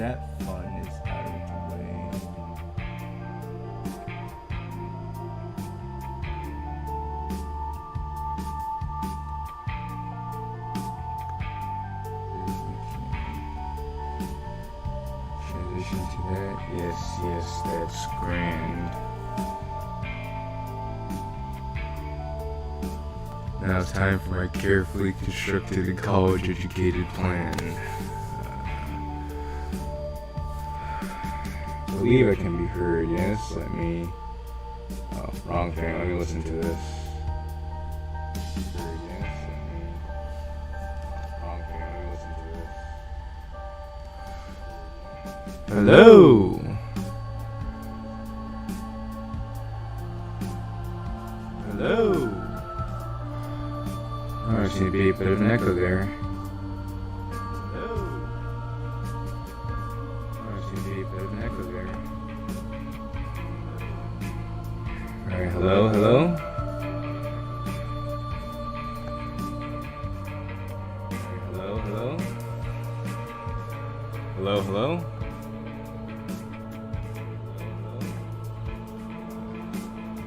that fun is out of the way. Transition to that. Yes, that's grand. Now it's time for my carefully constructed and college-educated plan. I believe I can be heard, yes? Let me... Oh, wrong thing. Let me listen to this. Heard, yes? Let me... Wrong thing. Let me listen to this. Hello! Hello! Oh, there seems to be a bit of an echo there. Hello. Oh, there seems to be a bit of an echo there. Alright, hello, hello? Alright, hello, hello? Hello, hello?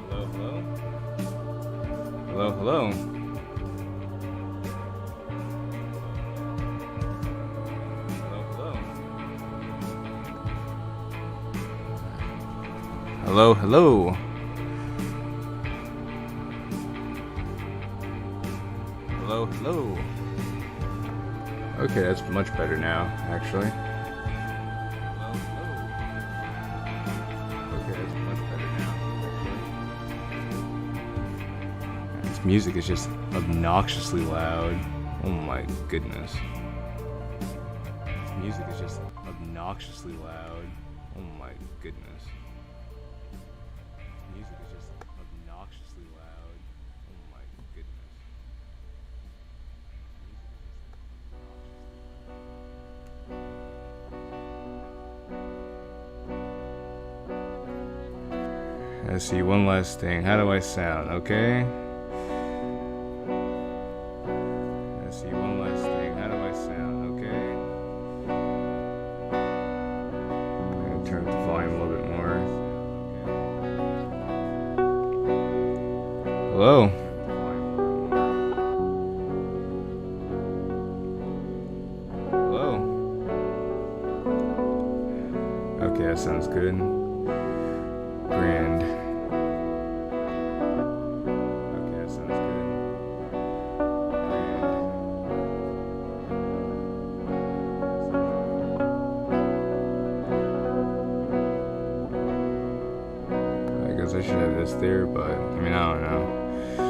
Hello, hello? Hello, hello? Hello, hello. Hello, hello. Okay, that's much better now, actually. Hello, hello. Okay, that's much better now, actually. This music is just obnoxiously loud. Oh my goodness. This music is just obnoxiously loud. Oh my goodness. Music is just obnoxiously loud. Oh my goodness. Let's see, one last thing. How do I sound, okay? Let's see, one last thing. How do I sound, okay? I'm gonna turn up the volume a little bit more. Hello. Hello. Okay, that sounds good. Grand. Okay, that sounds good. Grand. I guess I should have this there, but I mean, I don't know. I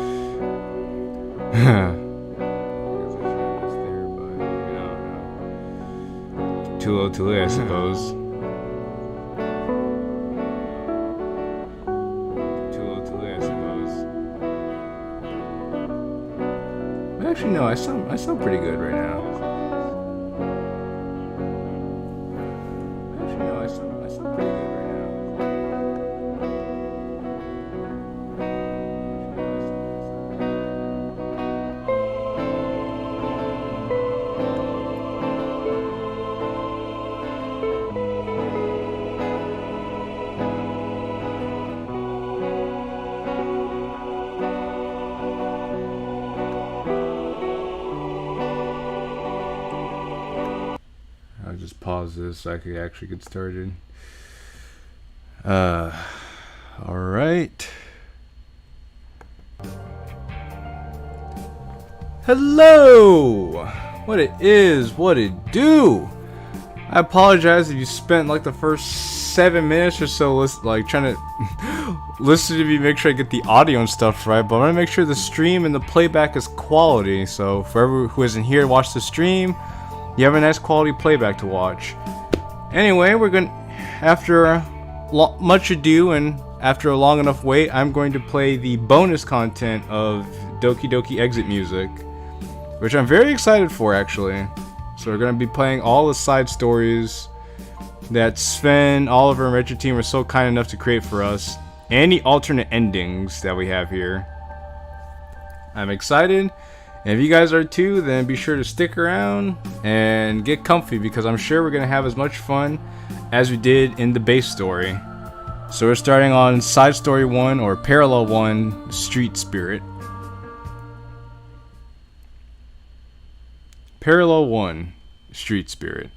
guess I should have this there, but I don't know. Too low, too late, I suppose. Too low, too late, I suppose. But actually, no, I sound pretty good right now. Actually, no, I sound pretty good right now. I'll just pause this so I could actually get started. Alright. Hello! What it is, what it do? I apologize if you spent like the first 7 minutes or so like trying to listen to me, make sure I get the audio and stuff right, but I want to make sure the stream and the playback is quality. So for everyone who isn't here to watch the stream, you have a nice quality playback to watch. Anyway, we're going to, after much ado and after a long enough wait, I'm going to play the bonus content of Doki Doki Exit Music, which I'm very excited for, actually. So we're going to be playing all the side stories that Sven, Oliver, and Retro Team are so kind enough to create for us, and the alternate endings that we have here. I'm excited, And if you guys are too, then be sure to stick around and get comfy, because I'm sure we're going to have as much fun as we did in the base story. So we're starting on Side Story 1, or Parallel 1, Street Spirit. Parallel 1, Street Spirit.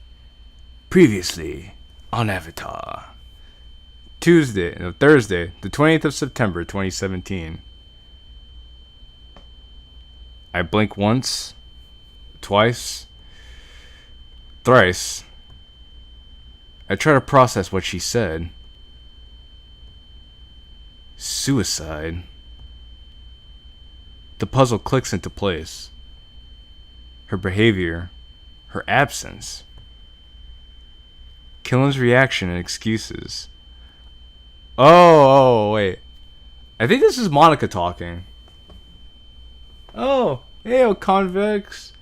Previously on Avatar. Thursday, the 20th of September, 2017. I blink once, twice, thrice. I try to process what she said. Suicide. The puzzle clicks into place. Her behavior, her absence. Killen's reaction and excuses. Oh, wait. I think this is Monica talking. Oh, hey, Convex.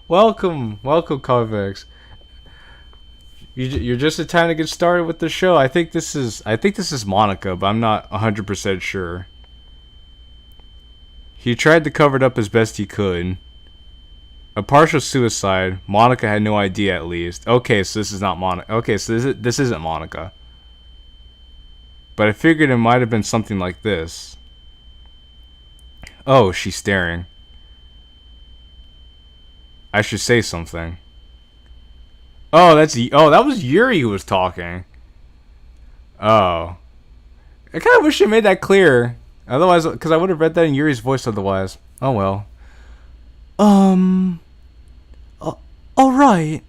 Welcome, Convex. You're just in time to get started with the show. I think this is Monica, but I'm not 100% sure. He tried to cover it up as best he could. A partial suicide. Monica had no idea, at least. Okay, so this is not Monica. Okay, so this isn't Monica. But I figured it might have been something like this. Oh, she's staring. I should say something. Oh, that was Yuri who was talking. Oh. I kind of wish I made that clear. Otherwise, because I would have read that in Yuri's voice otherwise. Oh well. Alright.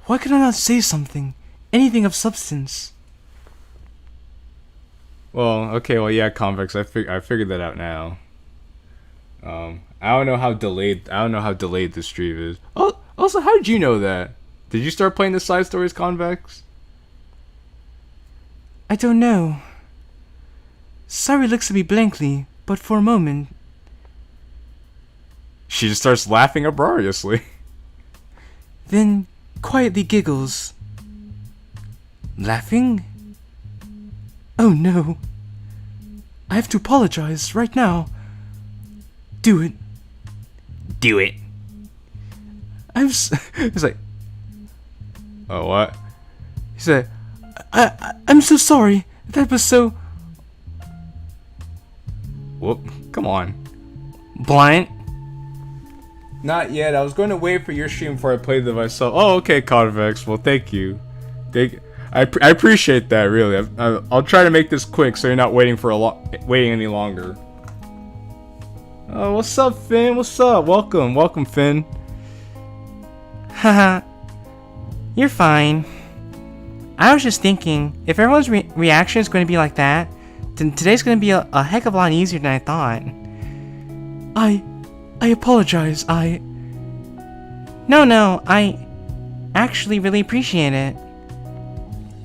Why could I not say something? Anything of substance? Well, okay, well, yeah, Convex, I figured that out now. I don't know how delayed this stream is. Oh, also, how did you know that? Did you start playing the side stories, Convex? I don't know. Sari looks at me blankly, but for a moment. She just starts laughing uproariously. Then quietly giggles. Laughing? Oh no. I have to apologize right now. Do it. Do it. He's like, oh, what? He said, I'm so sorry. That was so... Whoop, come on. Blind? Not yet. I was going to wait for your stream before I played them myself. Oh, okay, Convex. Well, thank you. I appreciate that, really. I'll try to make this quick so you're not waiting waiting any longer. Oh, what's up, Finn? What's up? Welcome, Finn. Haha. You're fine. I was just thinking, if everyone's reaction is going to be like that, then today's going to be a heck of a lot easier than I thought. I apologize, No, I actually really appreciate it.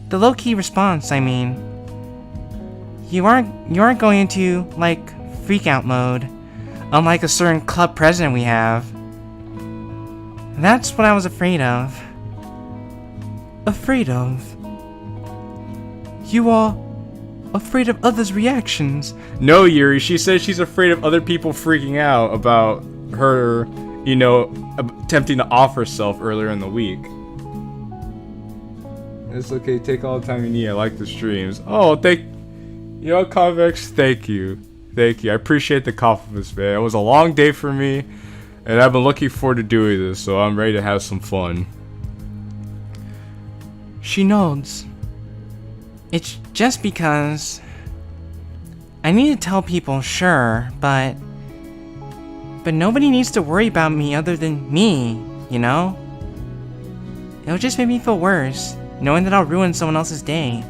The low-key response, I mean. You aren't going into, like, freak-out mode, unlike a certain club president we have. That's what I was afraid of. Afraid of? You are afraid of others' reactions. No, Yuri, she says she's afraid of other people freaking out about her, attempting to off herself earlier in the week. It's okay, take all the time you need. I like the streams. Oh, Convex, thank you. I appreciate the compliments, man. It was a long day for me, and I've been looking forward to doing this, so I'm ready to have some fun. She nods. It's just because I need to tell people, sure, but nobody needs to worry about me other than me, you know? It'll just make me feel worse, knowing that I'll ruin someone else's day.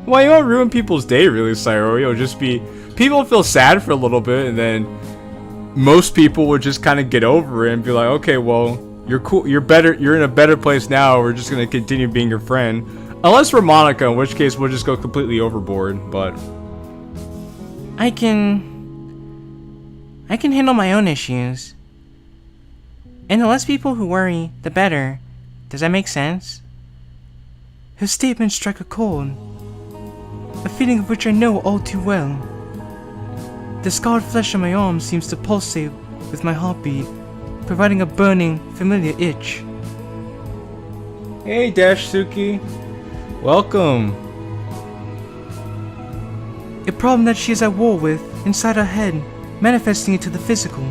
Well, you won't ruin people's day, really, Sairo. It'll just be... People feel sad for a little bit, and then most people would just kind of get over it and be like, okay, well, you're cool, you're in a better place now, we're just going to continue being your friend. Unless we're Monica, in which case we'll just go completely overboard, but... I can handle my own issues. And the less people who worry, the better. Does that make sense? His statement struck a chord, a feeling of which I know all too well. The scarred flesh on my arm seems to pulsate with my heartbeat, providing a burning, familiar itch. Hey, Dashsuki. Welcome. A problem that she is at war with, inside her head, manifesting into the physical.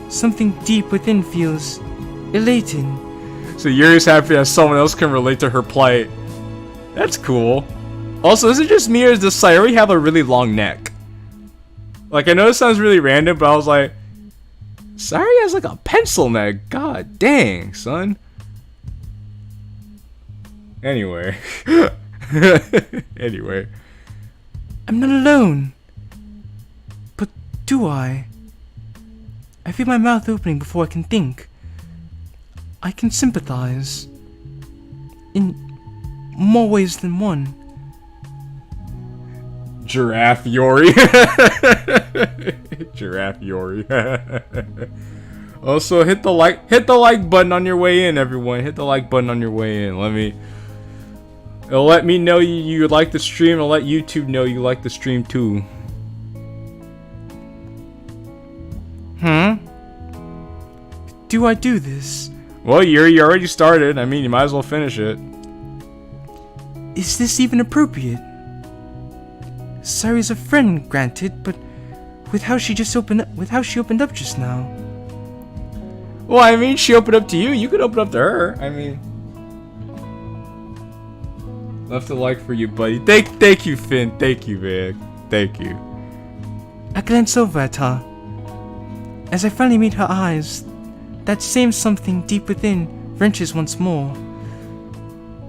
Something deep within feels elated. So Yuri's happy that someone else can relate to her plight. That's cool. Also, is it just me or does Sayori have a really long neck? Like, I know it sounds really random, but I was like, Sayori has like a pencil neck. God dang, son. Anyway. Anyway. I'm not alone. But do I? I feel my mouth opening before I can think. I can sympathize. In more ways than one. Giraffe Yori. Giraffe Yori. Also, hit the like button on your way in, everyone. Hit the like button on your way in. It'll let me know you like the stream. It'll let YouTube know you like the stream too. Do I do this? Well, you already started. I mean, you might as well finish it. Is this even appropriate? Sayori's a friend, granted, but with how she opened up just now. Well, I mean, she opened up to you. You could open up to her. I mean, left a like for you, buddy. Thank you, Finn. Thank you, man. Thank you. I glance over at her. As I finally meet her eyes, that same something deep within wrenches once more.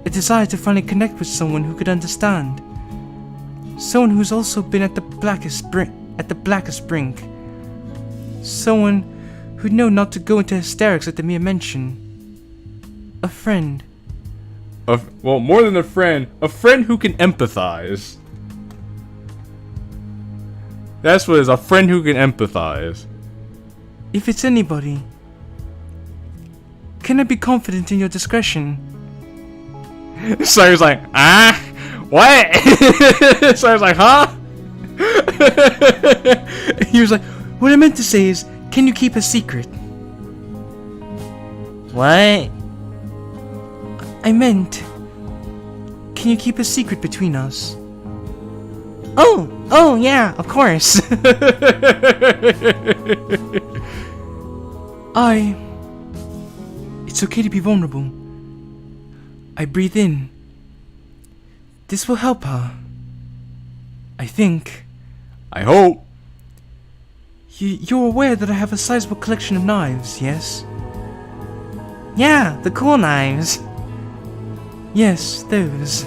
A desire to finally connect with someone who could understand. Someone who's also been at the blackest brink. Someone who'd know not to go into hysterics at the mere mention. A friend. Well, more than a friend who can empathize. That's what it is, a friend who can empathize. If it's anybody, can I be confident in your discretion? So I was like, what? So I was like, huh? He was like, what I meant to say is, can you keep a secret? What? I meant, can you keep a secret between us? Oh yeah, of course. It's okay to be vulnerable. I breathe in. This will help her. I think. I hope. You're aware that I have a sizable collection of knives, yes? Yeah, the cool knives. Yes, those.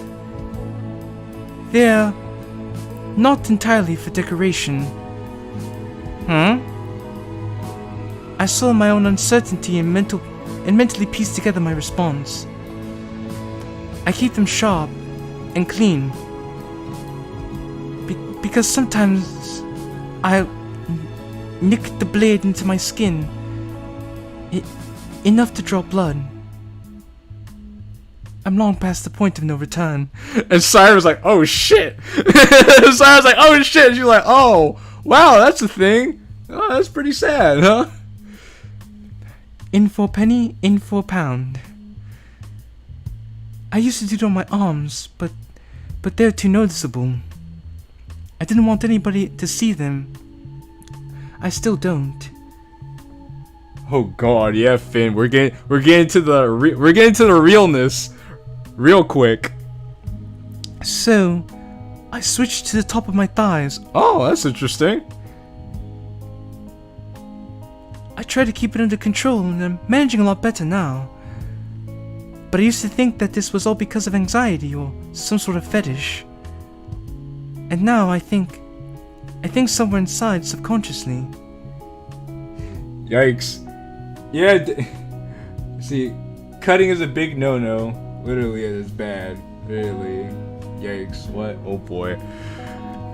They're not entirely for decoration. I saw my own uncertainty and mentally pieced together my response. I keep them sharp and clean. Because sometimes I nick the blade into my skin. Enough to draw blood. I'm long past the point of no return. And Sayori was like, oh shit. Sayori was like, oh shit. And she was like, oh, wow, that's a thing. Oh, that's pretty sad, huh? In for a penny, in for a pound. I used to do it on my arms, but they're too noticeable. I didn't want anybody to see them. I still don't. Oh god, yeah, Finn, we're getting to the realness real quick. So, I switched to the top of my thighs. Oh, that's interesting. I try to keep it under control and I'm managing a lot better now. But I used to think that this was all because of anxiety or some sort of fetish. And now I think somewhere inside subconsciously. Yikes. Yeah, see, cutting is a big no-no. Literally, it is bad. Really. Yikes. What? Oh boy.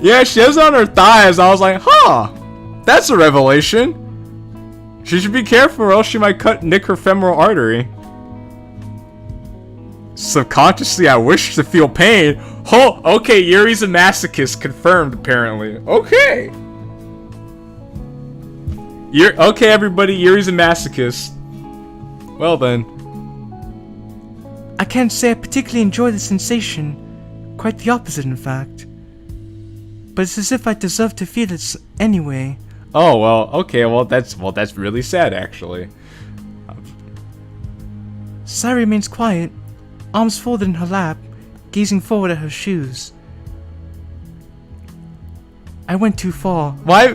Yeah, she has it on her thighs. I was like, huh. That's a revelation. She should be careful or else she might nick her femoral artery. Subconsciously, I wish to feel pain. Oh, okay, Yuri's a masochist, confirmed apparently. Okay. Okay, everybody, Yuri's a masochist. Well then. I can't say I particularly enjoy the sensation. Quite the opposite, in fact. But it's as if I deserve to feel it anyway. Oh, well, okay, that's really sad, actually. Sari remains quiet, arms folded in her lap, gazing forward at her shoes. I went too far. Why?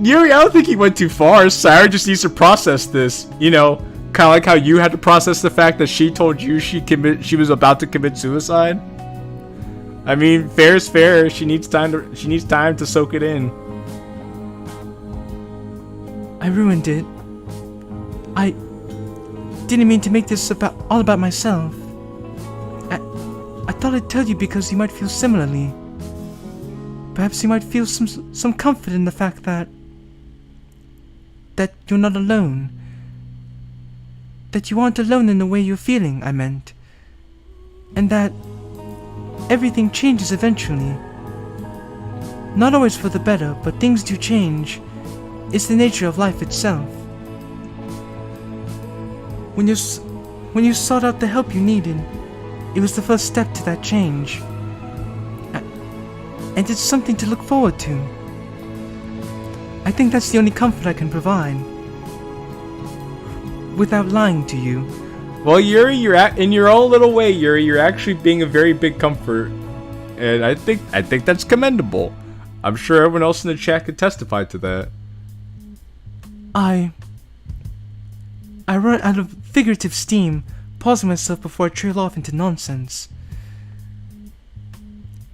Yuri, I don't think he went too far. Sari just needs to process this. You know, kind of like how you had to process the fact that she told you she was about to commit suicide. I mean, fair is fair. She needs time to soak it in. I ruined it. I didn't mean to make this all about myself. I thought I'd tell you because you might feel similarly. Perhaps you might feel some comfort in the fact that you're not alone. That you aren't alone in the way you're feeling, I meant. And that everything changes eventually. Not always for the better, but things do change. It's the nature of life itself. When you sought out the help you needed, it was the first step to that change. And it's something to look forward to. I think that's the only comfort I can provide. Without lying to you. Well, Yuri, in your own little way, Yuri, you're actually being a very big comfort. And I think that's commendable. I'm sure everyone else in the chat could testify to that. I run out of figurative steam, pausing myself before I trail off into nonsense.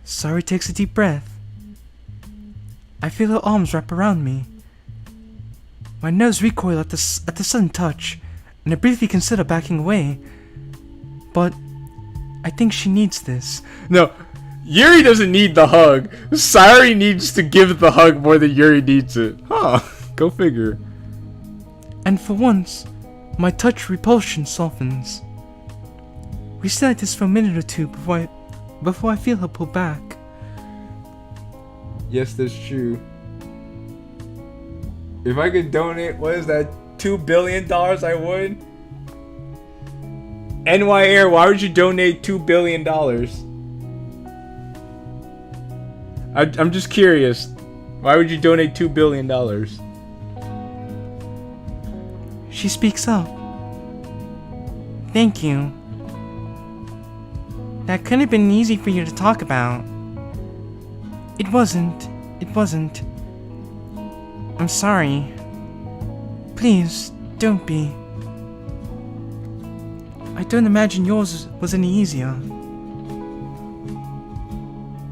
Sari takes a deep breath. I feel her arms wrap around me. My nerves recoil at the sudden touch, and I briefly consider backing away. But I think she needs this. No, Yuri doesn't need the hug. Sari needs to give the hug more than Yuri needs it. Huh, go figure. And for once, my touch repulsion softens. We stay like this for a minute or two before I feel her pull back. Yes, that's true. If I could donate, what is that, $2 billion, I would? NY Air, why would you donate $2 billion? I'm just curious. Why would you donate $2 billion? She speaks up. Thank you. That couldn't have been easy for you to talk about. It wasn't. I'm sorry. Please, don't be. I don't imagine yours was any easier.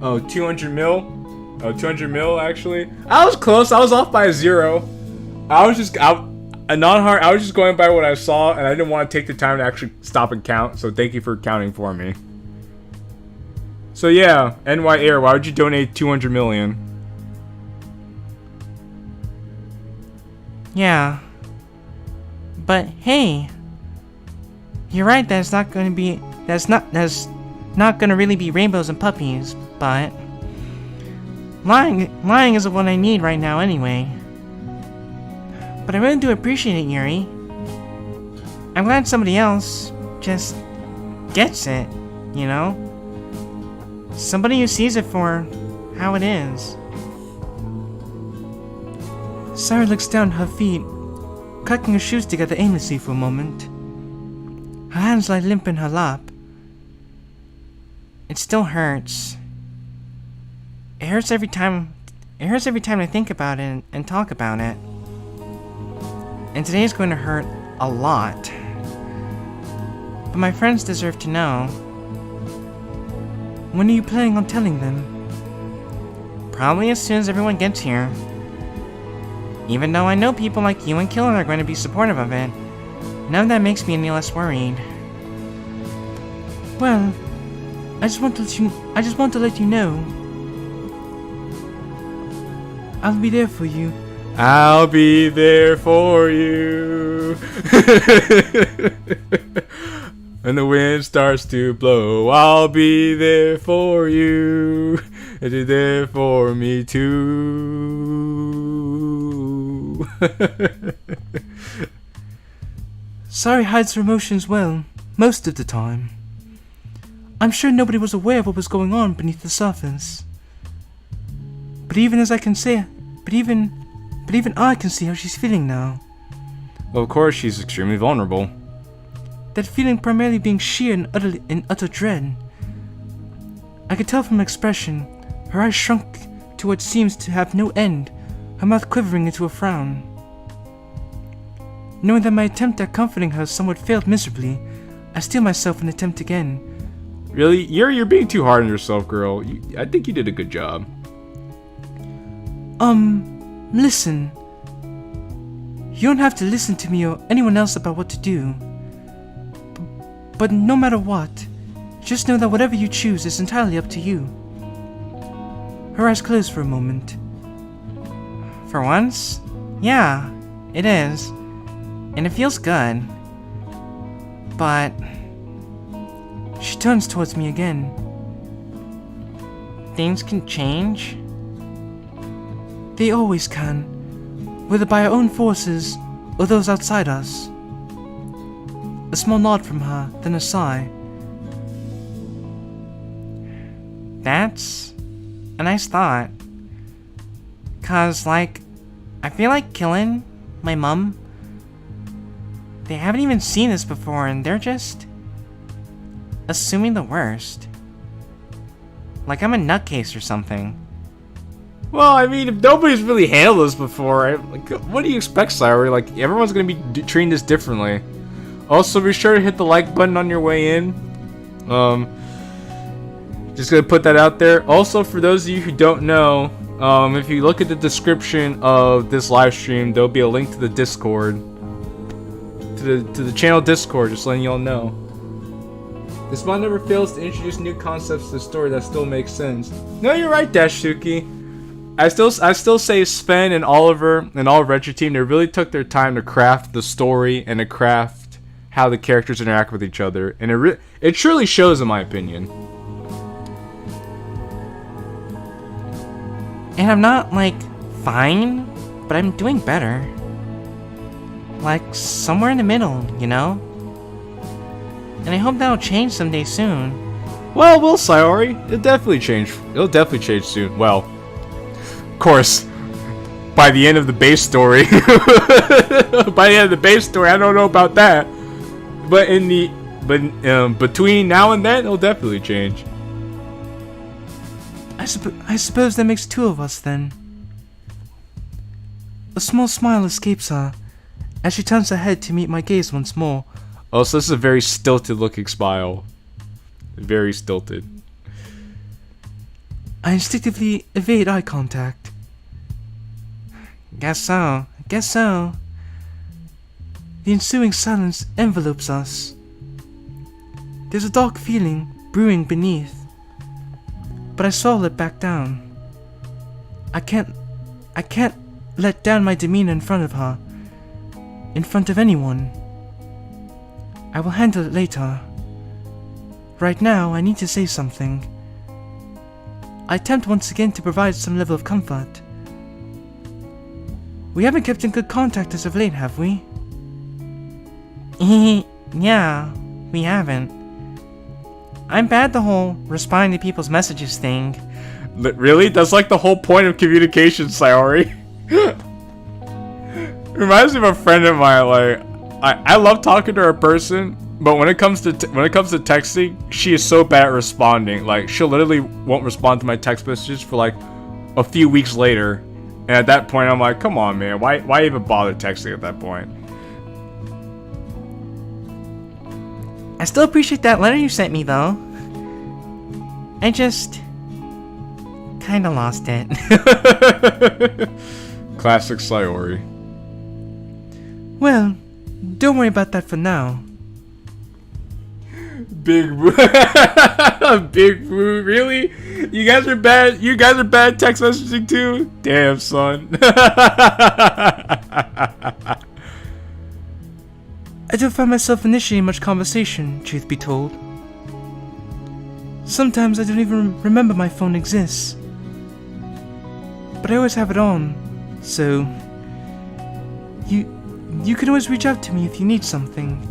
Oh, 200 mil? Oh, 200 mil, actually? I was close. I was off by a 0. I was just going by what I saw, and I didn't want to take the time to actually stop and count, so thank you for counting for me. So yeah, NY Air, why would you donate 200 million? Yeah. But hey, you're right, that's not gonna really be rainbows and puppies, but lying isn't what I need right now anyway. But I really do appreciate it, Yuri. I'm glad somebody else just gets it, you know? Somebody who sees it for how it is. Sarah looks down at her feet, cracking her shoes together aimlessly for a moment. Her hands lie limp in her lap. It still hurts. It hurts every time I think about it and talk about it. And today is going to hurt a lot. But my friends deserve to know. When are you planning on telling them? Probably as soon as everyone gets here. Even though I know people like you and Killer are going to be supportive of it, none of that makes me any less worried. Well, I just want to let you know. I'll be there for you. I'll be there for you. When the wind starts to blow, I'll be there for you. And you're there for me too. Sorry hides her emotions well, most of the time. I'm sure nobody was aware of what was going on beneath the surface. But even I can see how she's feeling now. Well, of course, she's extremely vulnerable. That feeling primarily being sheer and utter dread. I could tell from her expression, her eyes shrunk to what seems to have no end, her mouth quivering into a frown. Knowing that my attempt at comforting her somewhat failed miserably, I steel myself and attempt again. Really? You're being too hard on yourself, girl. I think you did a good job. Listen. You don't have to listen to me or anyone else about what to do. But no matter what, just know that whatever you choose is entirely up to you. Her eyes closed for a moment. For once? Yeah, it is. And it feels good. But she turns towards me again. Things can change? They always can, whether by our own forces or those outside us. A small nod from her, then a sigh. That's a nice thought. 'Cause, like, I feel like killing my mom. They haven't even seen this before and they're just assuming the worst. Like I'm a nutcase or something. Well, I mean, if nobody's really handled this before, like, what do you expect, Sayori? Like, everyone's gonna be treating this differently. Also, be sure to hit the like button on your way in. Just gonna put that out there. Also, for those of you who don't know, if you look at the description of this live stream, there'll be a link to the Discord, to the channel Discord. Just letting y'all know. This mod never fails to introduce new concepts to the story that still make sense. No, you're right, Dashuki. I still say Sven and Oliver and all Retro Team, they really took their time to craft the story and to craft how the characters interact with each other, and it truly shows, in my opinion. And I'm not, like, fine, but I'm doing better. Like, somewhere in the middle, you know? And I hope that'll change someday soon. Well, Sayori, it'll definitely change. It'll definitely change soon. Well, of course, by the end of the base story. By the end of the base story, I don't know about that. But between now and then, it'll definitely change. I suppose that makes two of us then. A small smile escapes her as she turns her head to meet my gaze once more. Oh, so this is a very stilted looking smile. Very stilted. I instinctively evade eye contact. Guess so. The ensuing silence envelopes us. There's a dark feeling brewing beneath, but I swallow it back down. I can't let down my demeanor in front of her, in front of anyone. I will handle it later. Right now, I need to say something. I attempt once again to provide some level of comfort. We haven't kept in good contact as of late, have we? Yeah, we haven't. I'm bad at the whole responding to people's messages thing. But really? That's like the whole point of communication, Sayori. Reminds me of a friend of mine. Like, I love talking to a person, but when it comes to texting, she is so bad at responding. Like, she'll literally won't respond to my text messages for like a few weeks later, and at that point, I'm like, come on, man, why even bother texting at that point? I still appreciate that letter you sent me, though. I just kinda lost it. Classic Sayori. Well, don't worry about that for now. Big Boo. Big Boo, really? You guys are bad. You guys are bad text messaging too? Damn, son. I don't find myself initiating much conversation, truth be told. Sometimes I don't even remember my phone exists. But I always have it on, so you can always reach out to me if you need something.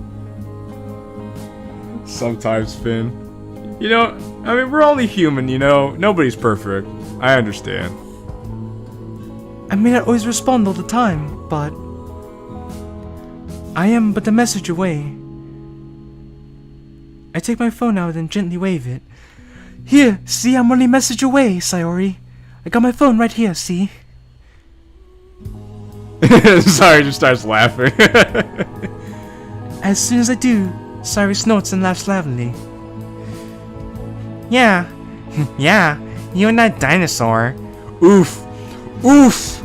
Sometimes, Finn. You know, I mean, we're only human, you know? Nobody's perfect. I understand. I may not always respond all the time, but I am but a message away. I take my phone out and gently wave it. Here, see, I'm only a message away, Sayori. I got my phone right here, see? Sayori just starts laughing. As soon as I do, Sayori snorts and laughs loudly. Yeah, yeah, you and that dinosaur. Oof. Oof.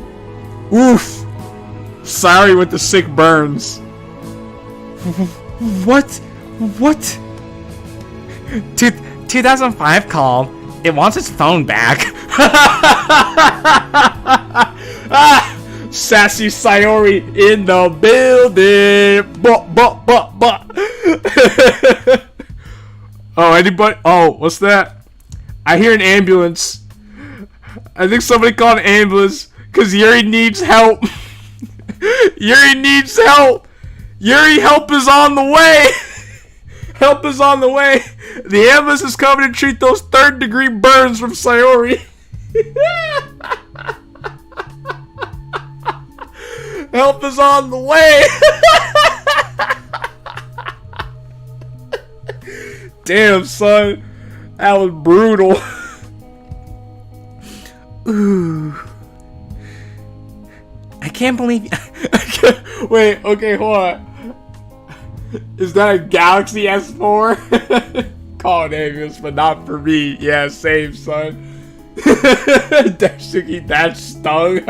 Oof. Sayori with the sick burns. What? What? 2005 called. It wants its phone back. Sassy Sayori in the building. Oh, anybody? Oh, what's that? I hear an ambulance. I think somebody called an ambulance because Yuri needs help. Yuri needs help. Yuri, help is on the way. Help is on the way. The ambulance is coming to treat those 3rd-degree burns from Sayori. Help is on the way. Damn, son. That was brutal. Ooh. I can't believe... Wait, okay, hold on. Is that a Galaxy S4? Call an ambulance, but not for me. Yeah, same, son. Daisuke, that stung.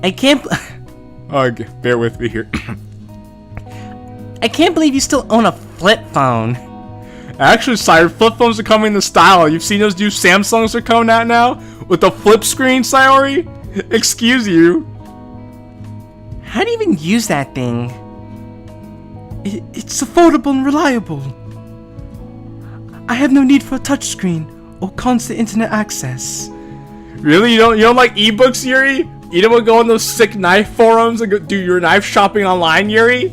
I can't... Okay, bear with me here. I can't believe you still own a flip phone. Actually, Sayori, flip phones are coming in style. You've seen those new Samsungs are coming out now? With the flip screen, Sayori? Excuse you. How do you even use that thing? It's affordable and reliable. I have no need for a touchscreen or constant internet access. Really? You don't like ebooks, Yuri? You don't want to go on those sick knife forums and go do your knife shopping online, Yuri?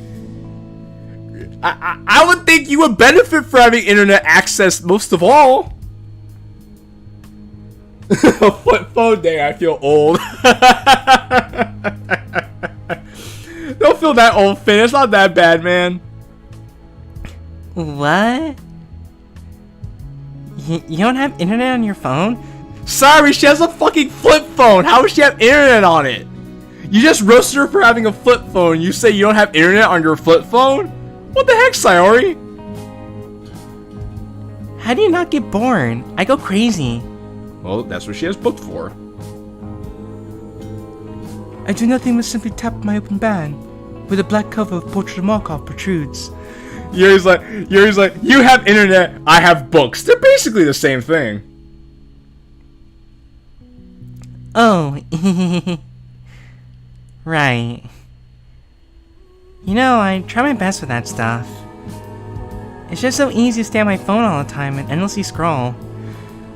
I would think you would benefit from having internet access most of all. Flip phone day, I feel old. Don't feel that old, Finn. It's not that bad, man. What? You don't have internet on your phone? Sorry, she has a fucking flip phone. How would she have internet on it? You just roasted her for having a flip phone. You say you don't have internet on your flip phone? What the heck, Sayori? How do you not get bored? I go crazy. Well, that's what she has booked for. I do nothing but simply tap my open band, where the black cover of Portrait of Markov protrudes. Yuri's like, you have internet, I have books. They're basically the same thing. Oh, right. You know, I try my best with that stuff. It's just so easy to stay on my phone all the time and endlessly scroll.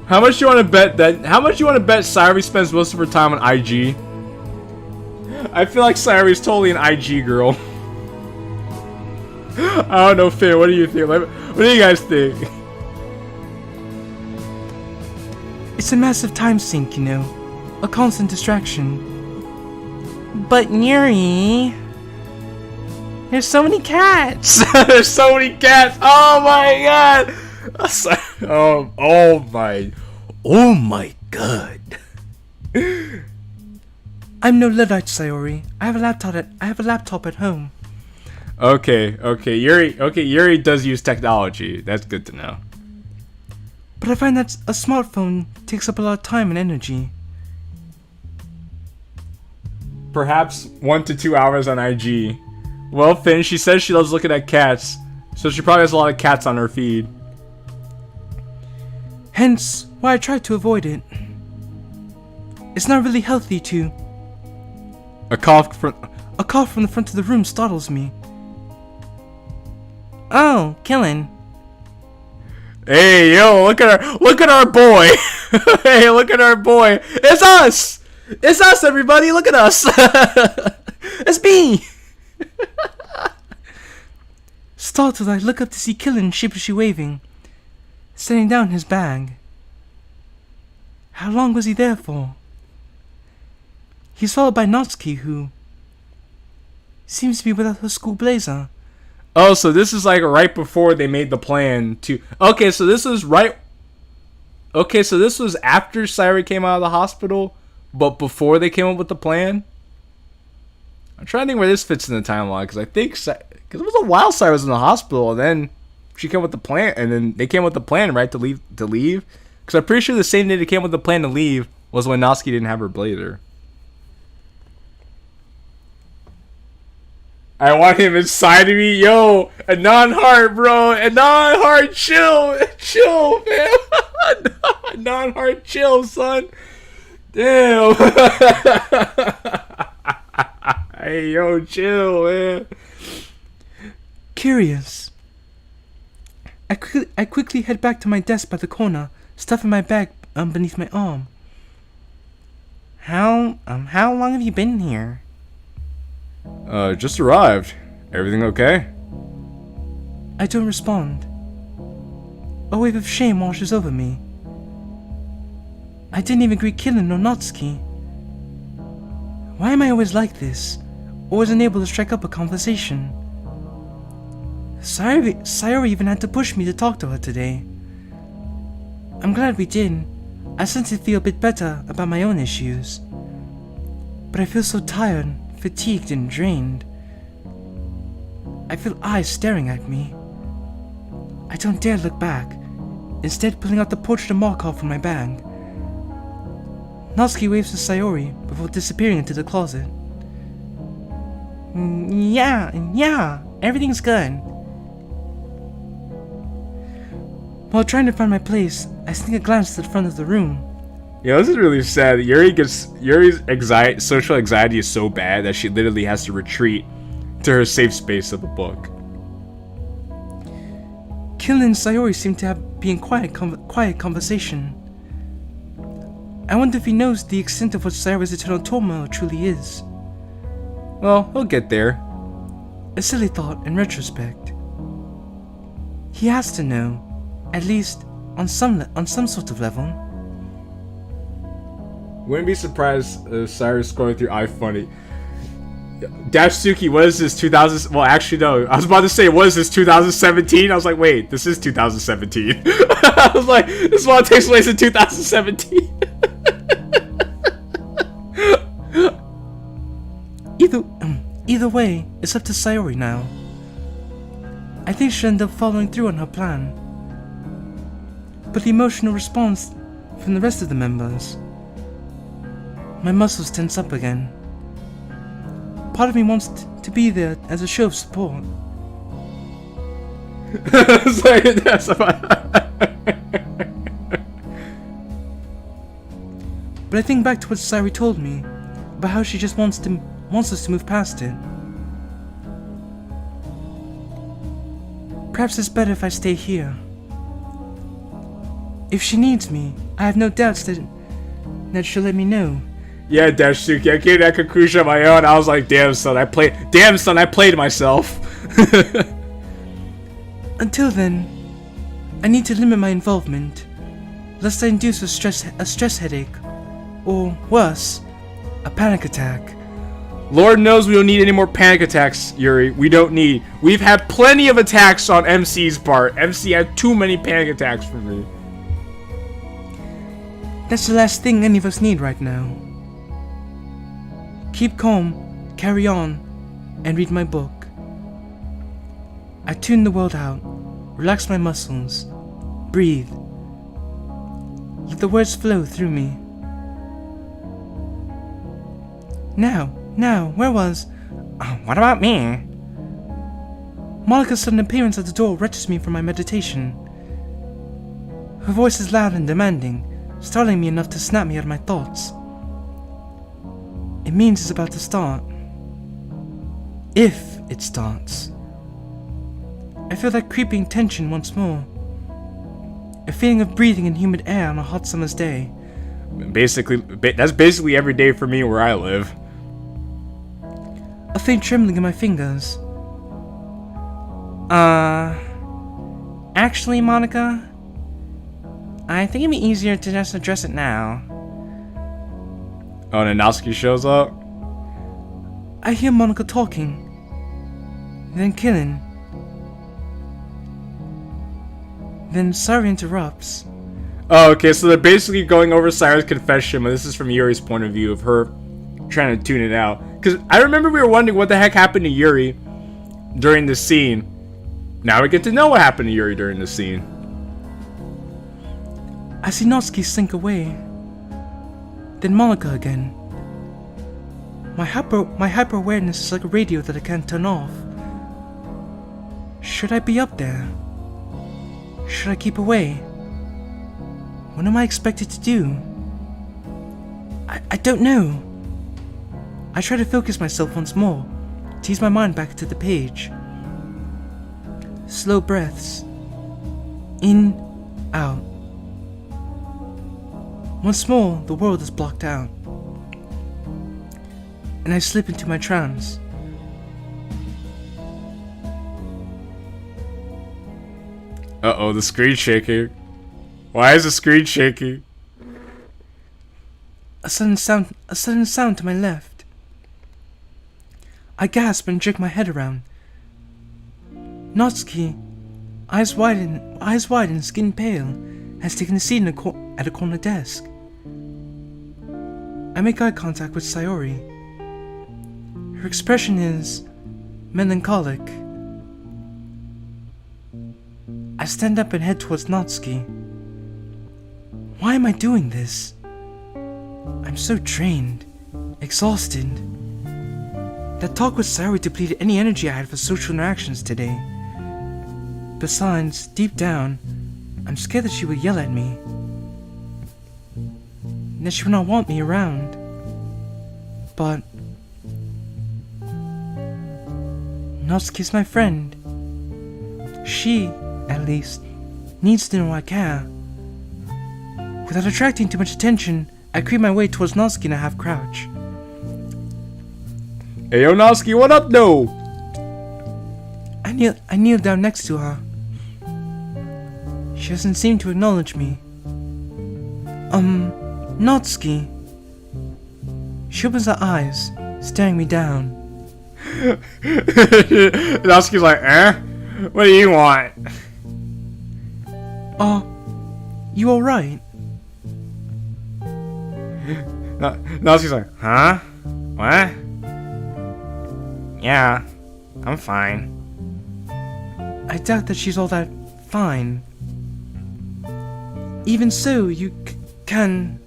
How much you want to bet Sayori spends most of her time on IG? I feel like Sayori's totally an IG girl. I don't know, Finn, what do you think? What do you guys think? It's a massive time sink, you know. A constant distraction. But Yuri... There's so many cats! There's so many cats! Oh my god! Oh my god. I'm no Luddite, Sayori. I have a laptop at home. Okay, Yuri does use technology. That's good to know. But I find that a smartphone takes up a lot of time and energy. Perhaps 1 to 2 hours on IG. Well, Finn, she says she loves looking at cats, so she probably has a lot of cats on her feed. Hence, why I try to avoid it. It's not really healthy to A cough from the front of the room startles me. Oh, Killen. Hey, yo, look at our boy. Hey, look at our boy. It's us. It's us, everybody. Look at us. It's me. Startled, I look up to see Killen sheepishly waving, setting down his bag. How long was he there for? He's followed by Natsuki, who seems to be without her school blazer. Oh, so this is like right before they made the plan to... Okay, so this was after Sayori came out of the hospital, but before they came up with the plan? I'm trying to think where this fits in the timeline, because I think... Because it was a while Sayori was in the hospital, and then she came with the plan, and then they came with the plan, right, to leave? Because I'm pretty sure the same day they came with the plan to leave was when Natsuki didn't have her blazer. I want him inside of me. Yo, a non-heart, bro. A non-heart, chill. Chill, man. A non-heart, chill, son. Damn. Hey, yo, chill, man. Curious. I quickly head back to my desk by the corner, stuffing my bag beneath my arm. How long have you been here? Just arrived. Everything okay? I don't respond. A wave of shame washes over me. I didn't even greet Killen or Natsuki. Why am I always like this? Always unable to strike up a conversation? Sayori even had to push me to talk to her today. I'm glad we did. I suddenly feel a bit better about my own issues. But I feel so tired, fatigued and drained. I feel eyes staring at me. I don't dare look back, instead pulling out the portrait of Markov from my bag. Natsuki waves to Sayori before disappearing into the closet. Yeah, everything's good. While trying to find my place, I sneak a glance to the front of the room. Yeah, this is really sad. Yuri's social anxiety is so bad that she literally has to retreat to her safe space of a book. Killen and Sayori seem to be in quiet conversation. I wonder if he knows the extent of what Sayori's eternal turmoil truly is. Well, he'll get there. A silly thought in retrospect. He has to know, at least on some sort of level. Wouldn't be surprised if Cyrus scrolling through iFunny. Dashsuki, what is this 2000? Well, actually, no. I was about to say, what is this 2017? I was like, wait, this is 2017. I was like, this one takes place in 2017. Either way, it's up to Sayori now. I think she'll end up following through on her plan. But the emotional response from the rest of the members... My muscles tense up again. Part of me wants to be there as a show of support. But I think back to what Sayori told me about how she just wants us to move past it. Perhaps it's better if I stay here. If she needs me, I have no doubts that she'll let me know. Yeah, Dashsuki, I came to that conclusion on my own. I was like, damn son, I played myself. Until then, I need to limit my involvement, lest I induce a stress headache, or worse, a panic attack. Lord knows we don't need any more panic attacks, Yuri. We don't need. We've had plenty of attacks on MC's part. MC had too many panic attacks for me. That's the last thing any of us need right now. Keep calm, carry on, and read my book. I tune the world out, relax my muscles, breathe. Let the words flow through me. Now, where was... What about me? Malika's sudden appearance at the door wrenches me from my meditation. Her voice is loud and demanding, startling me enough to snap me out of my thoughts. It means it's about to start. If it starts. I feel that creeping tension once more. A feeling of breathing in humid air on a hot summer's day. That's basically every day for me where I live. A faint trembling in my fingers. Actually, Monica, I think it'd be easier to just address it now. Oh, Nanowski shows up? I hear Monica talking, then killing. Then Sari interrupts. Oh, okay, so they're basically going over Sarah's confession, but this is from Yuri's point of view of her trying to tune it out. Because I remember we were wondering what the heck happened to Yuri during the scene. Now we get to know what happened to Yuri during the scene. I see Natsuki slink away. Then Monica again. My hyper-awareness is like a radio that I can't turn off. Should I be up there? Should I keep away? What am I expected to do? I don't know. I try to focus myself once more, to ease my mind back to the page. Slow breaths. In, out. Once more, the world is blocked out. And I slip into my trance. Uh-oh, the screen shaking. Why is the screen shaking? A sudden sound to my left. I gasp and jerk my head around. Natsuki, eyes wide and skin pale, has taken a seat at a corner desk. I make eye contact with Sayori. Her expression is melancholic. I stand up and head towards Natsuki. Why am I doing this? I'm so drained, exhausted. That talk with Sayori depleted any energy I had for social interactions today. Besides, deep down, I'm scared that she will yell at me. That she will not want me around. But Natsuki's my friend. She, at least, needs to know I care. Without attracting too much attention, I creep my way towards Natsuki in a half crouch. Hey, yo, Natsuki, what up, though? I kneel down next to her. She doesn't seem to acknowledge me. Natsuki. She opens her eyes, staring me down. Natsuki's like, eh? What do you want? You alright? Natsuki's like, huh? What? Yeah, I'm fine. I doubt that she's all that fine. Even so, you can...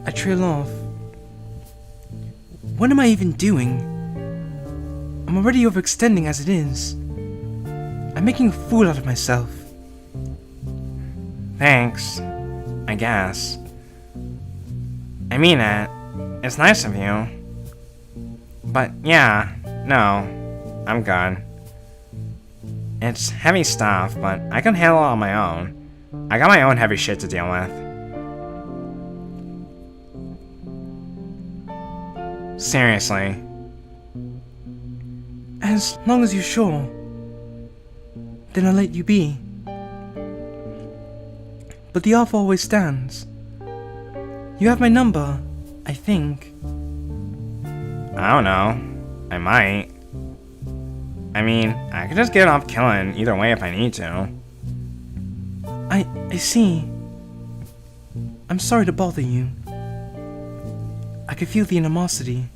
I trail off. What am I even doing? I'm already overextending as it is. I'm making a fool out of myself. Thanks, I guess. I mean it. It's nice of you. But yeah, no, I'm good. It's heavy stuff, but I can handle it on my own. I got my own heavy shit to deal with. Seriously. As long as you're sure, then I'll let you be. But the offer always stands. You have my number, I think. I don't know. I might. I mean, I could just get off killing either way if I need to. I see. I'm sorry to bother you. I can feel the animosity.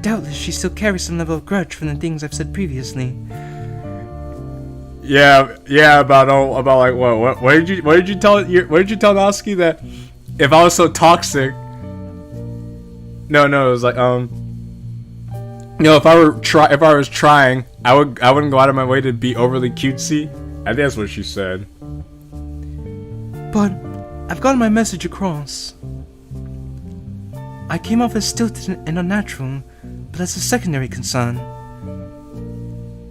Doubtless she still carries some level of grudge from the things I've said previously. Yeah, about like what did you tell Natsuki that if I was so toxic? No, it was like if I was trying, I wouldn't go out of my way to be overly cutesy. I think that's what she said. But I've gotten my message across. I came off as stilted and unnatural, but that's a secondary concern.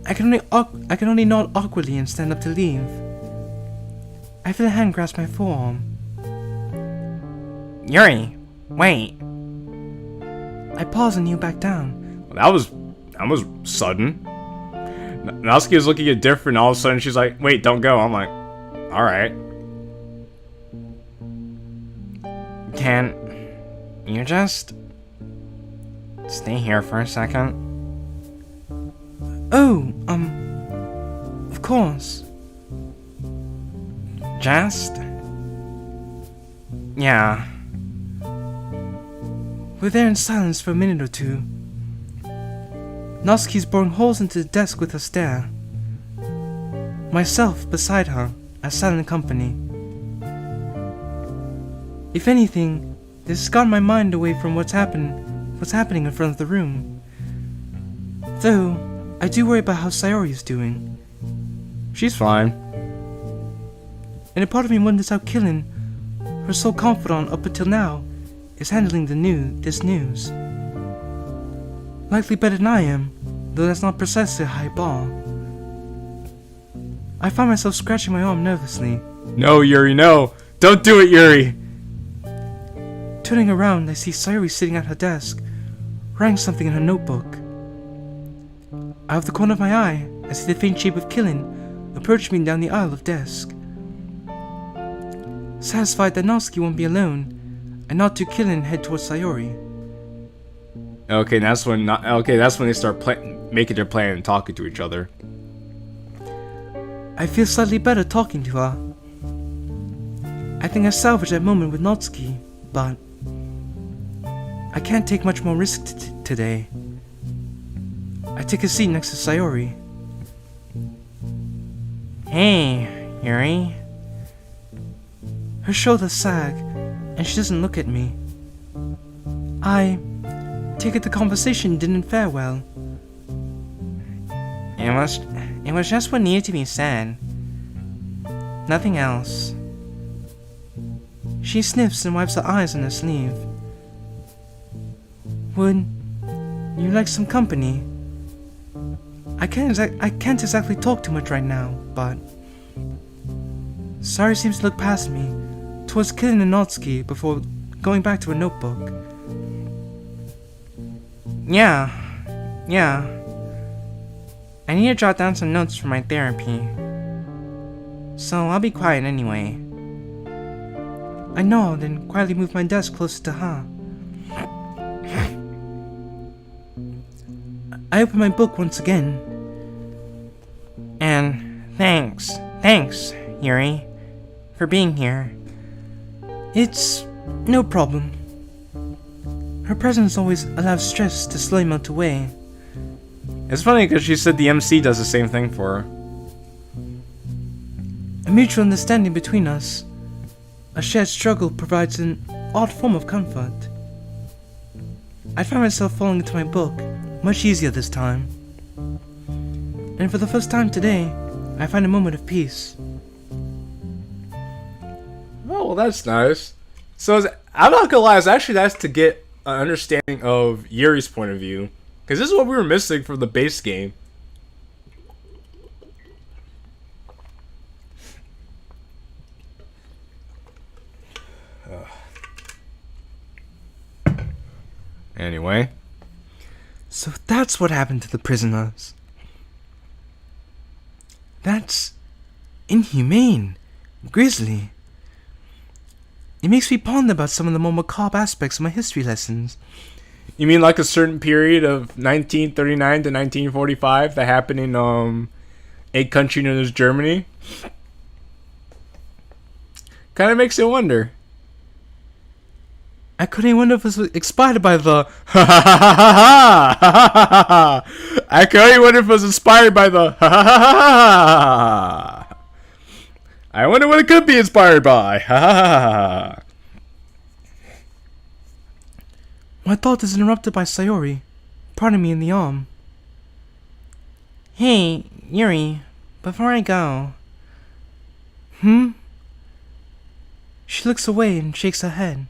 I can only nod awkwardly and stand up to leave. I feel a hand grasp my forearm. Yuri, wait. I pause and kneel back down. That was sudden. Natsuki is looking at different, and all of a sudden she's like, wait, don't go. I'm like, alright. Can you just stay here for a second? Oh, of course. Just? Yeah. We're there in silence for a minute or two. Natsuki's boring holes into the desk with her stare. Myself beside her, as silent company. If anything, this has gotten my mind away from what's happening in front of the room. Though, I do worry about how Sayori is doing. She's fine. And a part of me wonders how Killin, her sole confidant up until now, is handling this news. Likely better than I am, though that's not precisely a high bar. I find myself scratching my arm nervously. No, Yuri, no! Don't do it, Yuri! Turning around, I see Sayori sitting at her desk, writing something in her notebook. Out of the corner of my eye, I see the faint shape of Killin approach me down the aisle of desk. Satisfied that Natsuki won't be alone, I nod to Killin and head towards Sayori. Okay, that's when they start making their plan and talking to each other. I feel slightly better talking to her. I think I salvaged that moment with Natsuki, but I can't take much more risk today. I take a seat next to Sayori. Hey, Yuri. Her shoulders sag, and she doesn't look at me. I take it the conversation didn't fare well. It was just what needed to be said. Nothing else. She sniffs and wipes her eyes on her sleeve. Would you like some company? I can't exactly talk too much right now, but Sayori seems to look past me, towards Killin and Natsuki before going back to her notebook. Yeah. I need to jot down some notes for my therapy. So I'll be quiet anyway. I nod and quietly move my desk closer to her. I open my book once again. And thanks, Yuri, for being here. It's no problem. Her presence always allows stress to slowly melt away. It's funny because she said the MC does the same thing for her. A mutual understanding between us. A shared struggle provides an odd form of comfort. I find myself falling into my book, much easier this time. And for the first time today, I find a moment of peace. Oh, well, that's nice. So, I'm not gonna lie, it's actually nice to get an understanding of Yuri's point of view. Because this is what we were missing from the base game. Anyway. So that's what happened to the prisoners. That's inhumane, grisly. It makes me ponder about some of the more macabre aspects of my history lessons. You mean like a certain period of 1939 to 1945 that happened in a country known as Germany? Kind of makes you wonder. I couldn't wonder if it was inspired by the I couldn't wonder if it was inspired by the I wonder what it could be inspired by. My thought is interrupted by Sayori, prodding me in the arm. Hey, Yuri, before I go. She looks away and shakes her head.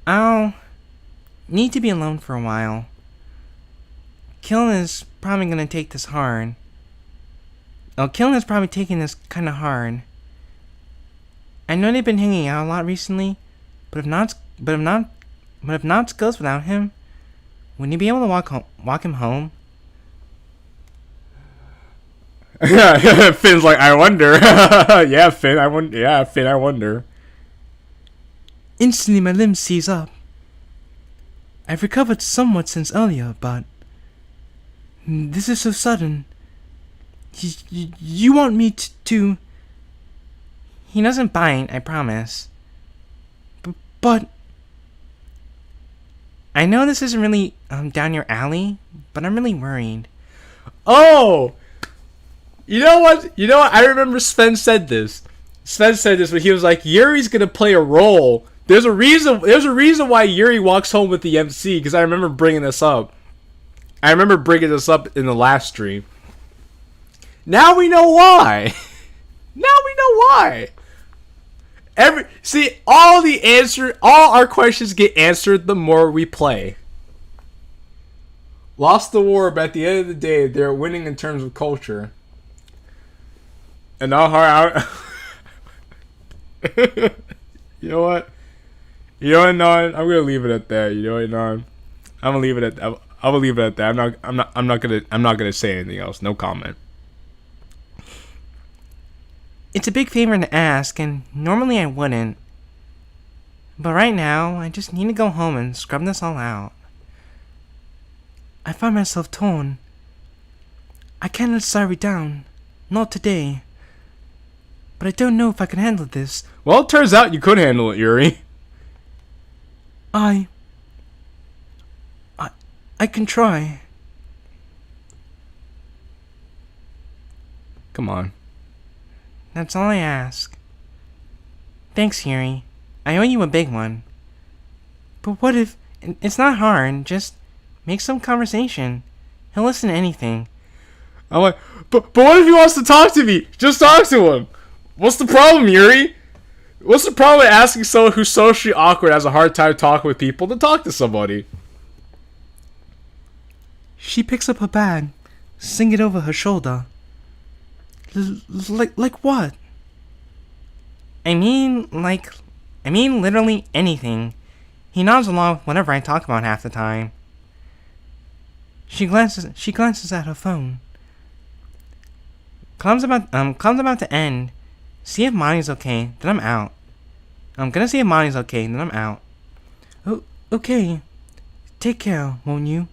I'll need to be alone for a while. Killen is probably gonna take this hard. Oh, Killen is probably taking this kinda hard. I know they've been hanging out a lot recently, but if Knots goes without him, wouldn't he be able to walk him home? Yeah, Finn's like, I wonder. Yeah, Finn, I wonder. Yeah, Finn, I wonder. Instantly my limbs seize up. I've recovered somewhat since earlier, but this is so sudden. You want me to... He doesn't bite, I promise. But... I know this isn't really down your alley, but I'm really worried. Oh! You know what? I remember Sven said this. But he was like, Yuri's gonna play a role. There's a reason why Yuri walks home with the MC, because I remember bringing this up. in the last stream. Now we know why. All our questions get answered the more we play. Lost the war, but at the end of the day, they're winning in terms of culture. And all hard out. You know what? Non? I'm gonna leave it at that. You know what, Non? I'm gonna leave it at that. I will leave it at that. I'm not gonna say anything else. No comment. It's a big favor to ask, and normally I wouldn't. But right now, I just need to go home and scrub this all out. I find myself torn. I can't let Sari down. Not today. But I don't know if I can handle this. Well, it turns out you could handle it, Yuri. I can try. Come on. That's all I ask. Thanks, Yuri. I owe you a big one. But what if... It's not hard, just make some conversation. He'll listen to anything. I'm like, but what if he wants to talk to me? Just talk to him. What's the problem, Yuri? What's the problem with asking someone who's socially awkward, has a hard time talking with people, to talk to somebody? She picks up her bag, sing it over her shoulder. Like what? I mean literally anything. He nods along whenever I talk about half the time. She glances at her phone. Call's about to end. See if Monty's okay, then I'm out. I'm gonna see if Monty's okay, then I'm out. Oh, okay. Take care, won't you?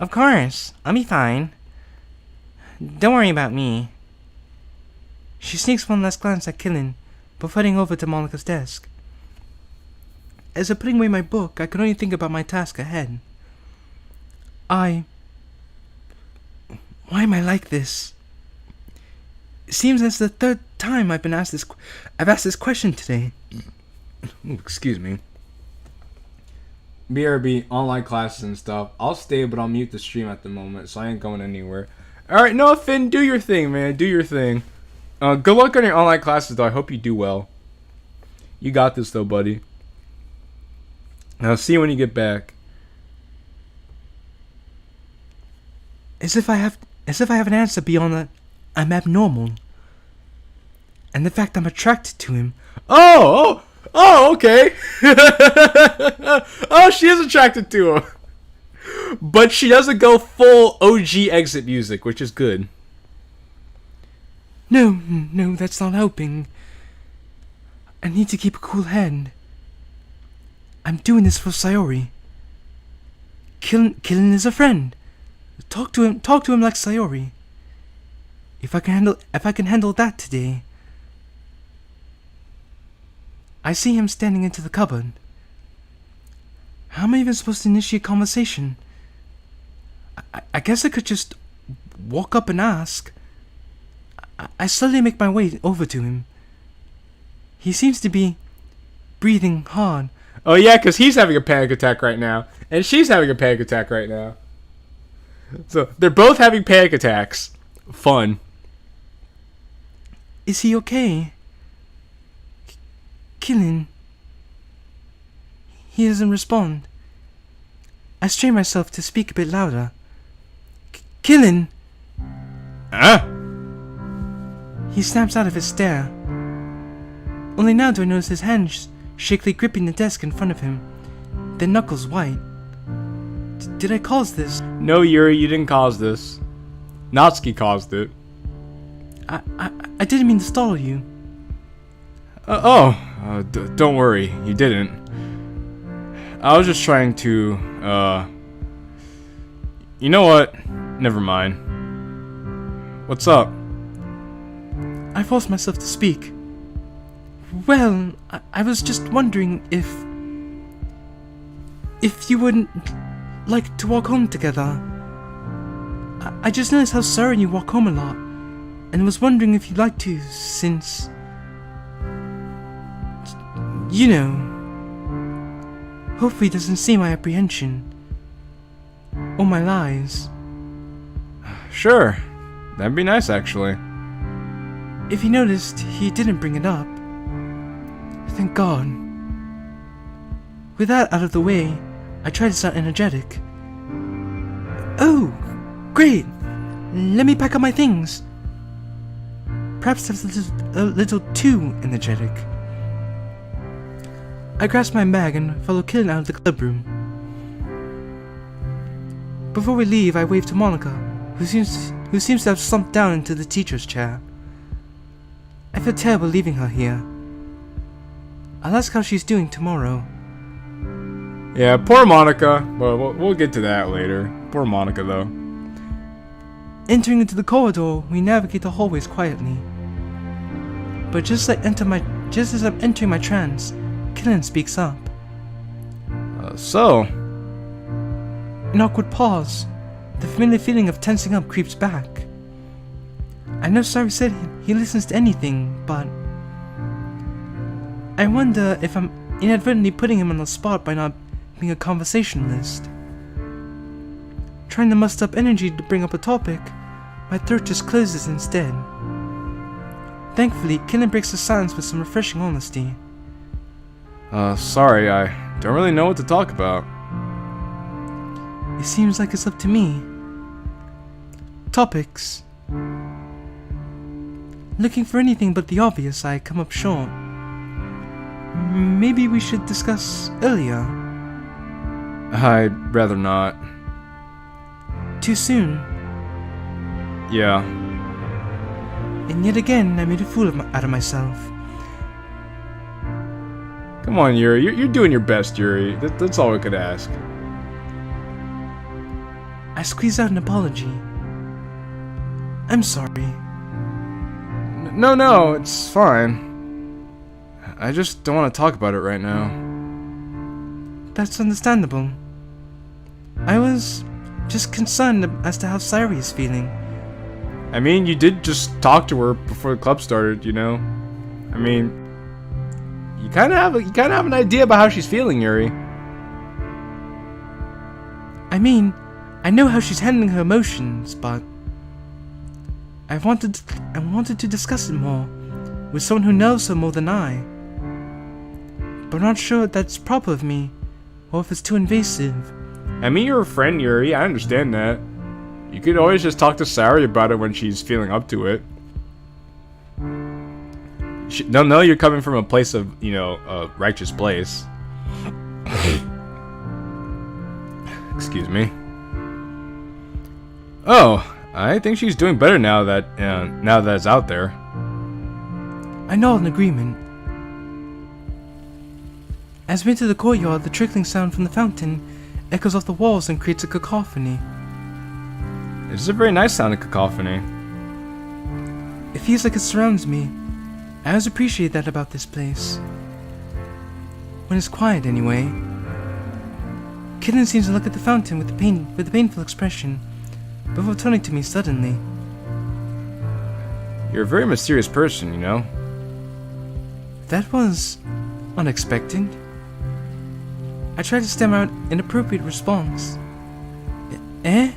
Of course, I'll be fine. Don't worry about me. She sneaks one last glance at Killen before heading over to Monika's desk. As I'm putting away my book, I can only think about my task ahead. Why am I like this? It seems that's the third time I've asked this question today. Excuse me. BRB, online classes and stuff. I'll stay, but I'll mute the stream at the moment, so I ain't going anywhere. Alright, Noah Finn, do your thing, man. Do your thing. Good luck on your online classes, though. I hope you do well. You got this, though, buddy. I'll see you when you get back. As if I have an answer beyond that I'm abnormal. And the fact I'm attracted to him. Oh, okay. Oh, she is attracted to him. But she doesn't go full OG exit music, which is good. No, that's not helping. I need to keep a cool head. I'm doing this for Sayori. Killen is a friend. Talk to him like Sayori. If I can handle that today. I see him standing into the cupboard. How am I even supposed to initiate conversation? I guess I could just walk up and ask. I slowly make my way over to him. He seems to be breathing hard. Oh yeah, because he's having a panic attack right now. And she's having a panic attack right now. So, they're both having panic attacks. Fun. Is he okay? Killen. he doesn't respond. I strain myself to speak a bit louder. Killen! Huh? He snaps out of his stare. Only now do I notice his hands shakily gripping the desk in front of him, their knuckles white. Did I cause this? No, Yuri, you didn't cause this. Natsuki caused it. I didn't mean to startle you. Don't worry, you didn't. I was just trying to, You know what? Never mind. What's up? I forced myself to speak. Well, I was just wondering if you wouldn't like to walk home together. I just noticed how sorry you walk home a lot, and was wondering if you'd like to, since, you know, hopefully it doesn't see my apprehension or my lies. Sure. That'd be nice, actually. If you noticed, he didn't bring it up. Thank God. With that out of the way, I tried to sound energetic. Oh, great! Let me pack up my things. Perhaps that's a little too energetic. I grasped my bag and followed Killen out of the club room. Before we leave, I waved to Monica, who seems to have slumped down into the teacher's chair. I feel terrible leaving her here. I'll ask how she's doing tomorrow. Yeah, poor Monica. Well, we'll get to that later. Poor Monica, though. Entering into the corridor, we navigate the hallways quietly. But just as I'm entering my trance, Killen speaks up. So? An awkward pause. The familiar feeling of tensing up creeps back. I know Sari said he listens to anything, but I wonder if I'm inadvertently putting him on the spot by not being a conversationalist. Trying to muster up energy to bring up a topic, my throat just closes instead. Thankfully, Killen breaks the silence with some refreshing honesty. Sorry, I don't really know what to talk about. It seems like it's up to me. Topics. Looking for anything but the obvious, I come up short. Maybe we should discuss earlier. I'd rather not. Too soon. Yeah. And yet again, I made a fool out of myself. Come on, Yuri. You're doing your best, Yuri. That's all we could ask. I squeeze out an apology. I'm sorry. No, it's fine. I just don't want to talk about it right now. That's understandable. I was just concerned as to how Sari is feeling. I mean, you did just talk to her before the club started, you know? I mean, you kind of have an idea about how she's feeling, Yuri. I mean, I know how she's handling her emotions, but I wanted to discuss it more with someone who knows her more than I. But I'm not sure if that's proper of me, or if it's too invasive. I mean, you're a friend, Yuri. I understand that. You could always just talk to Sari about it when she's feeling up to it. They'll know you're coming from a place of, you know, a righteous place. Excuse me. Oh, I think she's doing better now that it's out there. I nod in agreement. As we enter the courtyard, the trickling sound from the fountain echoes off the walls and creates a cacophony. It's a very nice sounding cacophony. It feels like it surrounds me. I always appreciate that about this place. When it's quiet, anyway. Killen seems to look at the fountain with a painful expression, before turning to me suddenly. You're a very mysterious person, you know? That was unexpected. I tried to stammer out an appropriate response. Eh?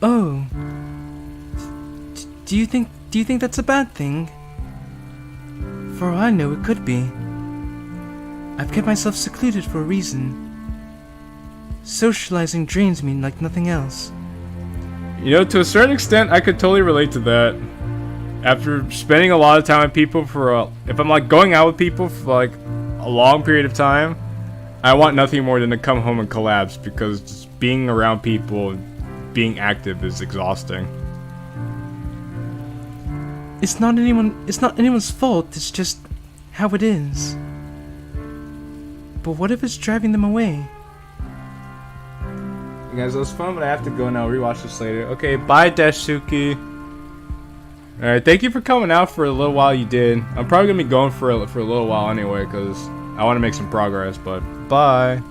Oh. Do you think that's a bad thing? For all I know, it could be. I've kept myself secluded for a reason. Socializing drains me like nothing else. You know, to a certain extent, I could totally relate to that. After spending a lot of time with people if I'm like going out with people for like a long period of time, I want nothing more than to come home and collapse, because just being around people and being active is exhausting. It's not anyone's fault, it's just how it is. But what if it's driving them away? You guys, it was fun, but I have to go now. Rewatch this later. Okay, bye, Deshuki. Alright, thank you for coming out for a little while you did. I'm probably going to be going for a little while anyway, because I want to make some progress, but bye.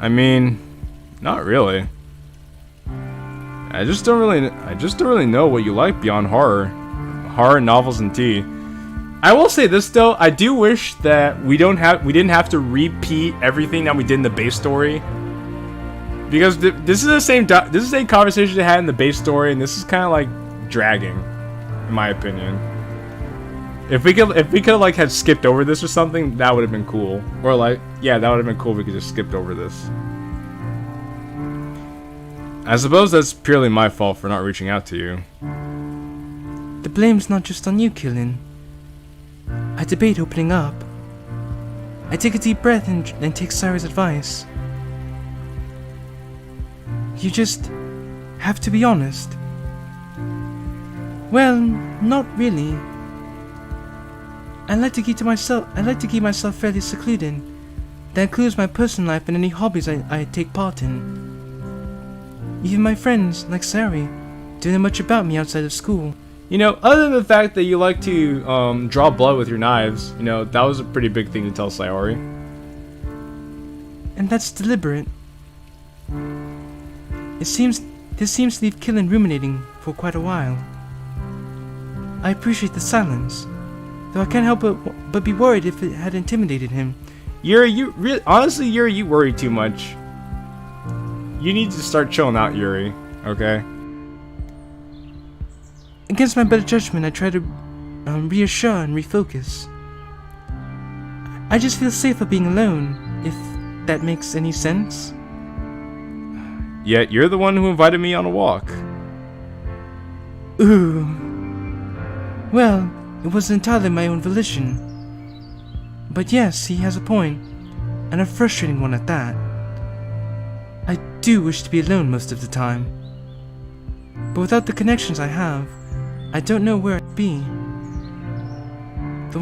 I mean, not really. I just don't really know what you like beyond horror novels and tea. I will say this though, I do wish that we didn't have to repeat everything that we did in the base story, because this is the same conversation they had in the base story, and this is kind of like dragging, in my opinion. If we could like had skipped over this or something, that would have been cool. Or like, yeah, that would have been cool if we could just skipped over this. I suppose that's purely my fault for not reaching out to you. The blame's not just on you, Killin. I debate opening up. I take a deep breath and take Sayori's advice. You just have to be honest. Well, not really. I like to keep myself fairly secluded. That includes my personal life and any hobbies I take part in. Even my friends, like Sayori, don't know much about me outside of school. You know, other than the fact that you like to draw blood with your knives, you know, that was a pretty big thing to tell Sayori. And that's deliberate. This seems to leave Killin ruminating for quite a while. I appreciate the silence, though I can't help but be worried if it had intimidated him. Yuri, honestly, Yuri, you worry too much. You need to start chilling out, Yuri, okay? Against my better judgment, I try to reassure and refocus. I just feel safer being alone, if that makes any sense. Yet you're the one who invited me on a walk. Ooh. Well, it was entirely my own volition. But yes, he has a point, and a frustrating one at that. I do wish to be alone most of the time. But without the connections I have, I don't know where I'd be. The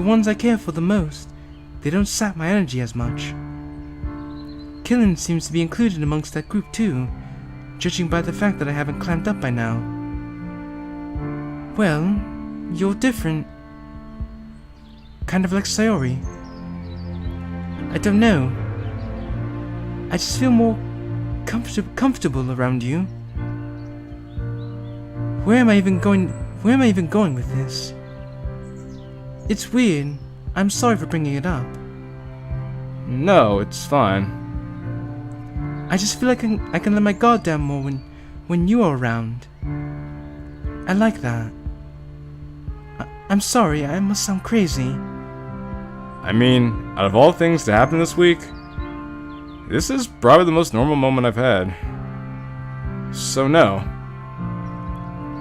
ones I care for the most, they don't sap my energy as much. Killin seems to be included amongst that group too, judging by the fact that I haven't climbed up by now. Well, you're different. Kind of like Sayori. I don't know. I just feel more comfortable around you. Where am I even going with this? It's weird. I'm sorry for bringing it up. No, it's fine. I just feel like I can let my guard down more when you are around. I like that. I'm sorry, I must sound crazy. I mean, out of all things to happen this week, this is probably the most normal moment I've had. So no.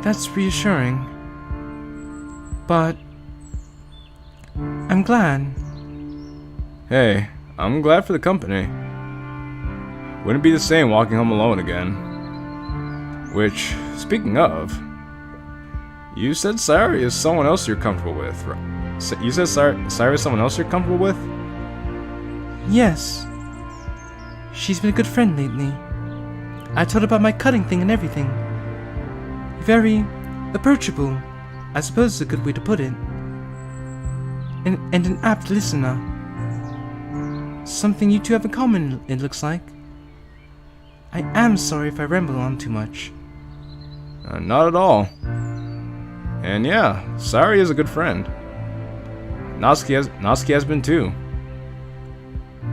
That's reassuring. But I'm glad. Hey, I'm glad for the company. Wouldn't be the same walking home alone again. Which, speaking of, you said Sayori is someone else you're comfortable with, right? You said Sayori is someone else you're comfortable with? Yes. She's been a good friend lately. I told her about my cutting thing and everything. Very approachable, I suppose is a good way to put it. And an apt listener. Something you two have in common, it looks like. I am sorry if I ramble on too much. Not at all. And yeah, Sayori is a good friend. Natsuki has been too.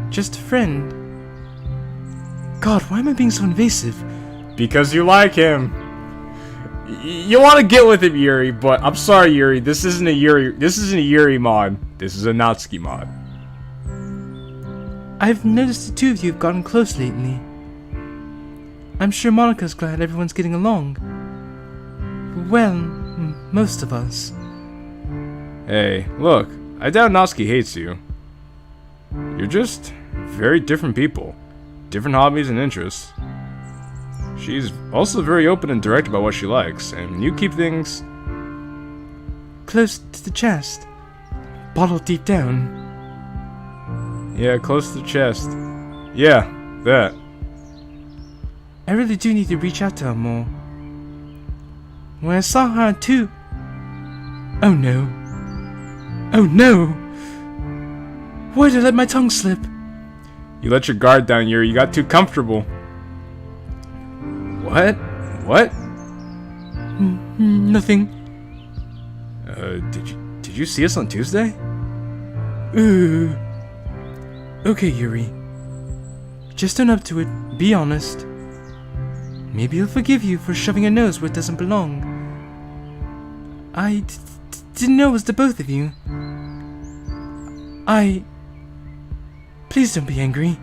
Just a friend. God, why am I being so invasive? Because you like him. You want to get with him, Yuri, but I'm sorry, Yuri. This isn't a Yuri mod. This is a Natsuki mod. I've noticed the two of you have gotten close lately. I'm sure Monika's glad everyone's getting along. Well, most of us. Hey, look. I doubt Natsuki hates you. You're just very different people. Different hobbies and interests. She's also very open and direct about what she likes, and you keep things close to the chest. Bottled deep down. Yeah, close to the chest. Yeah, that. I really do need to reach out to her more. When I saw her too... Oh no. Oh no! Why did I let my tongue slip? You let your guard down, Yuri. You got too comfortable. What? What? Nothing. Did you see us on Tuesday? Okay, Yuri. Just own up to it. Be honest. Maybe he'll forgive you for shoving your nose where it doesn't belong. I didn't know it was the both of you. Please don't be angry.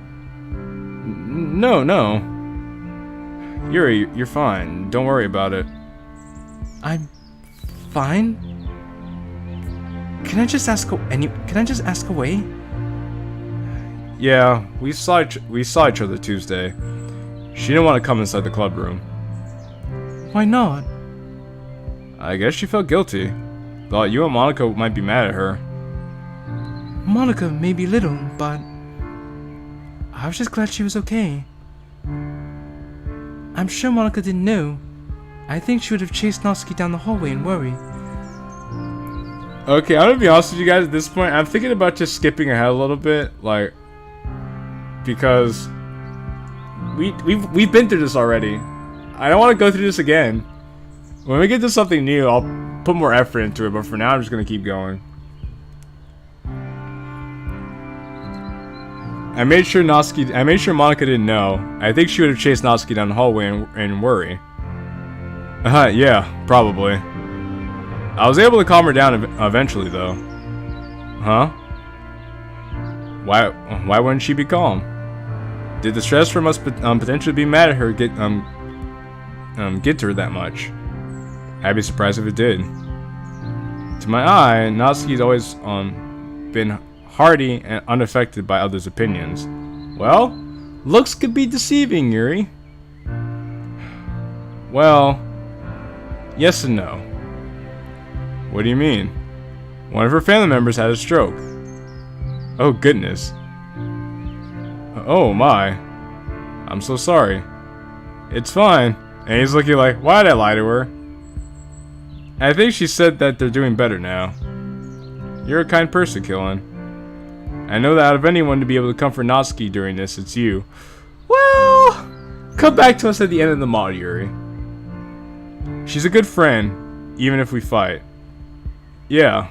No. Yuri, you're fine. Don't worry about it. I'm fine? Can I just ask away? Yeah, we saw each other Tuesday. She didn't want to come inside the club room. Why not? I guess she felt guilty. Thought you and Monica might be mad at her. Monica may be little, but I was just glad she was okay. I'm sure Monica didn't know. I think she would have chased Natsuki down the hallway and worry. Okay, I'm gonna be honest with you guys at this point. I'm thinking about just skipping ahead a little bit, like, because we've been through this already. I don't want to go through this again. When we get to something new, I'll put more effort into it, but for now I'm just gonna keep going. I made sure Monica didn't know. I think she would have chased Natsuki down the hallway and worry. Yeah, probably. I was able to calm her down eventually, though. Huh? Why wouldn't she be calm? Did the stress from us potentially be mad at her get to her that much? I'd be surprised if it did. To my eye, Natsuki's always been hardy and unaffected by others' opinions. Well, looks could be deceiving, Yuri. Well, yes and no. What do you mean? One of her family members had a stroke. Oh goodness. Oh my. I'm so sorry. It's fine. And he's looking like, why did I lie to her? I think she said that they're doing better now. You're a kind person, Killen. I know that out of anyone to be able to comfort Natsuki during this, it's you. Well, come back to us at the end of the mod, Yuri. She's a good friend, even if we fight. Yeah.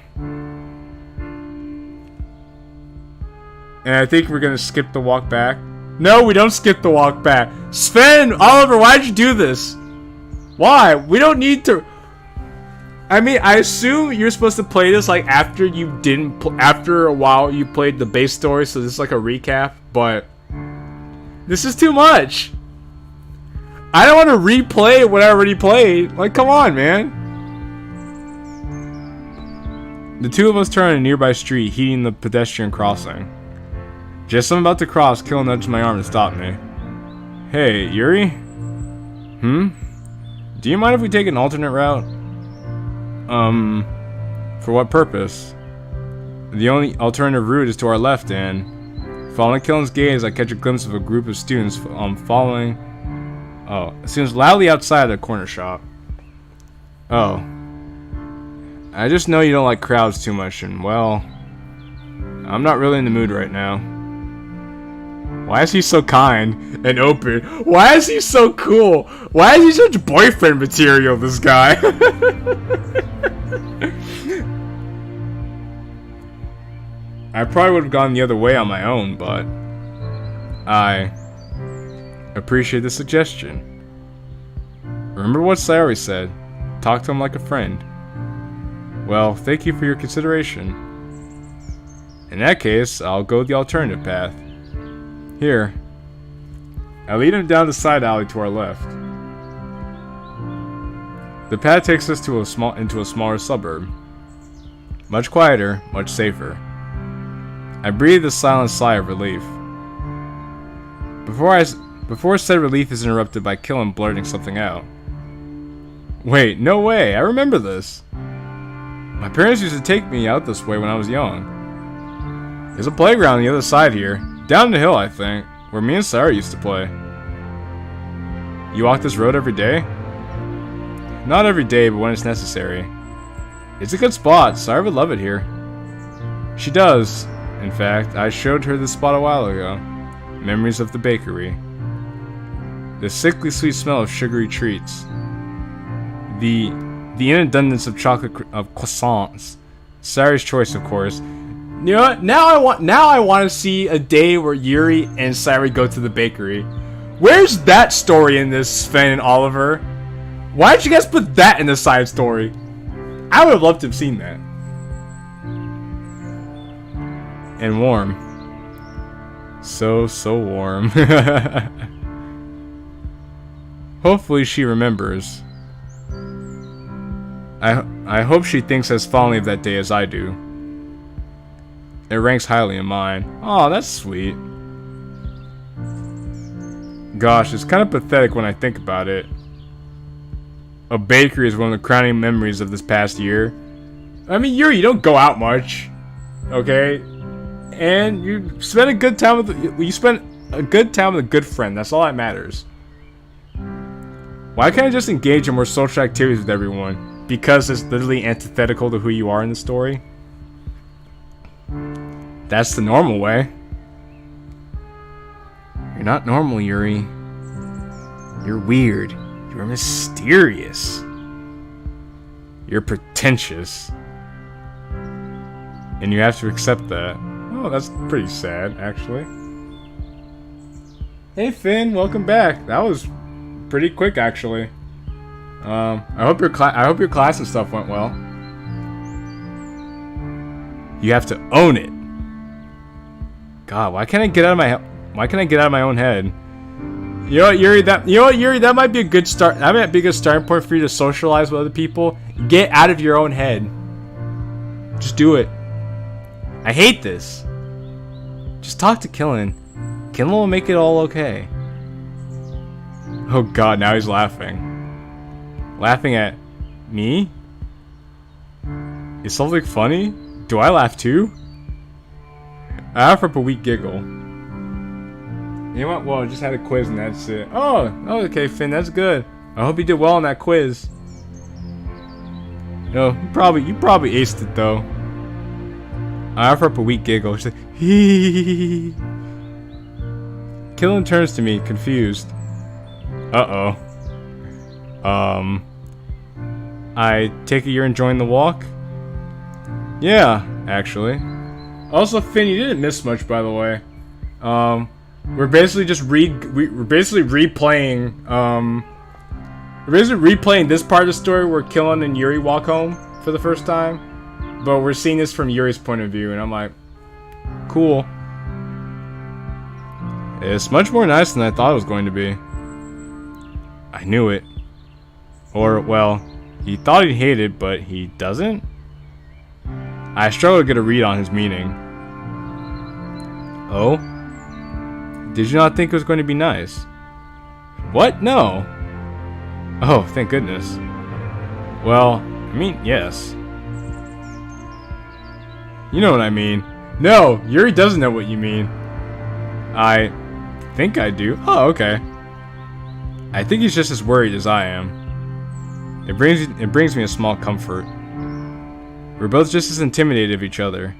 And I think we're gonna skip the walk back. No, we don't skip the walk back. Sven, Oliver, why'd you do this? Why? We don't need to... I mean, I assume you're supposed to play this like after you didn't after a while you played the base story, so this is like a recap, but this is too much. I don't want to replay what I already played. Like, come on, man. The two of us turn on a nearby street, heeding the pedestrian crossing. Just as I'm about to cross, Kill nudged my arm to stop me. Hey, Yuri? Do you mind if we take an alternate route? For what purpose? The only alternative route is to our left, and following Killen's gaze, I catch a glimpse of a group of students students loudly outside a corner shop. Oh. I just know you don't like crowds too much, and well, I'm not really in the mood right now. Why is he so kind and open? Why is he so cool? Why is he such boyfriend material, this guy? I probably would have gone the other way on my own, but I appreciate the suggestion. Remember what Sayori said. talk to him like a friend. Well, thank you for your consideration. In that case, I'll go the alternative path. Here. I lead him down the side alley to our left. The path takes us to into a smaller suburb. Much quieter, much safer. I breathe a silent sigh of relief. Before said relief is interrupted by Killen blurting something out. Wait, no way, I remember this. My parents used to take me out this way when I was young. There's a playground on the other side here, down the hill I think, where me and Sarah used to play. You walk this road every day? Not every day, but when it's necessary. It's a good spot, Sarah would love it here. She does. In fact, I showed her this spot a while ago. Memories of the bakery. The sickly sweet smell of sugary treats. The inabundance of croissants. Sarah's choice, of course. You know what? Now I want to see a day where Yuri and Sairi go to the bakery. Where's that story in this, Sven and Oliver? Why did you guys put that in the side story? I would have loved to have seen that. And warm. So warm. Hopefully she remembers. I hope she thinks as fondly of that day as I do. It ranks highly in mine. Oh, that's sweet. Gosh, it's kind of pathetic when I think about it. A bakery is one of the crowning memories of this past year. I mean, you don't go out much, okay? And you spend a good time with a good friend. That's all that matters. Why can't I just engage in more social activities with everyone? Because it's literally antithetical to who you are in the story. That's the normal way. You're not normal, Yuri. You're weird. You're mysterious. You're pretentious. And you have to accept that. Oh, that's pretty sad, actually. Hey Finn, welcome back. That was pretty quick, actually. I hope your class and stuff went well. You have to own it. God, why can't I get out of my own head? You know what, Yuri? That might be a good start. That might be a good starting point for you to socialize with other people. Get out of your own head. Just do it. I hate this. Just talk to Killen. Killen will make it all okay. Oh God, now he's laughing. Laughing at me? Is something funny? Do I laugh too? I offer up a weak giggle. You know what? Well, I just had a quiz and that's it. Oh, okay, Finn, that's good. I hope you did well on that quiz. No, you probably aced it though. I offer up a weak giggle. She's like, hee. Killen turns to me, confused. Uh-oh. I take it you're enjoying the walk? Yeah, actually. Also, Finn, you didn't miss much, by the way. We're basically just replaying this part of the story where Killen and Yuri walk home for the first time, but we're seeing this from Yuri's point of view, and I'm like, cool. It's much more nice than I thought it was going to be. I knew it. Or, well, he thought he'd hate it, but he doesn't? I struggle to get a read on his meaning. Oh? Did you not think it was going to be nice? What? No. Oh, thank goodness. Well, I mean, yes. You know what I mean. No, Yuri doesn't know what you mean. I think I do. Oh, okay. I think he's just as worried as I am. It brings me a small comfort. We're both just as intimidated of each other.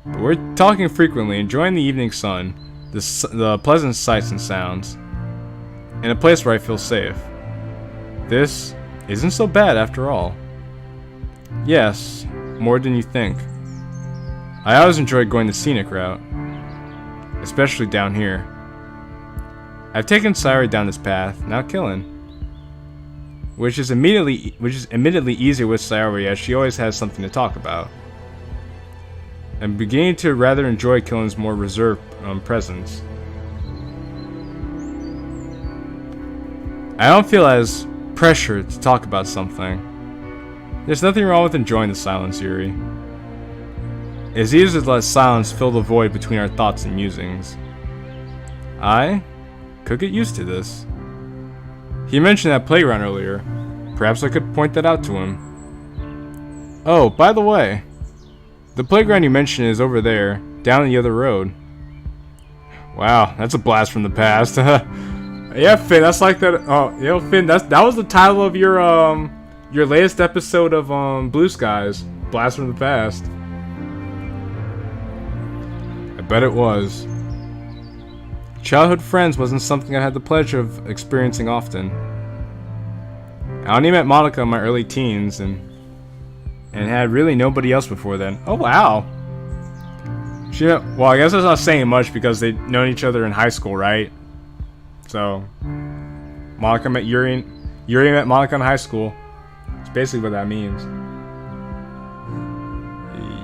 But we're talking frequently, enjoying the evening sun, the pleasant sights and sounds, in a place where I feel safe. This isn't so bad after all. Yes, more than you think. I always enjoyed going the scenic route, especially down here. I've taken Sairi down this path, now Killen. which is admittedly easier with Sayori, as she always has something to talk about. I'm beginning to rather enjoy Killen's more reserved presence. I don't feel as pressured to talk about something. There's nothing wrong with enjoying the silence, Yuri. It's easier to let silence fill the void between our thoughts and musings. I could get used to this. He mentioned that playground earlier. Perhaps I could point that out to him. Oh, by the way, the playground you mentioned is over there, down the other road. Wow, that's a blast from the past. Yeah, Finn, that's like that. Oh, you know, Finn, that was the title of your latest episode of Blue Skies, Blast from the Past. I bet it was. Childhood friends wasn't something I had the pleasure of experiencing often. I only met Monica in my early teens and had really nobody else before then. Oh wow. Well, I guess that's not saying much because they'd known each other in high school, right? So, Monica met Yuri met Monica in high school. That's basically what that means.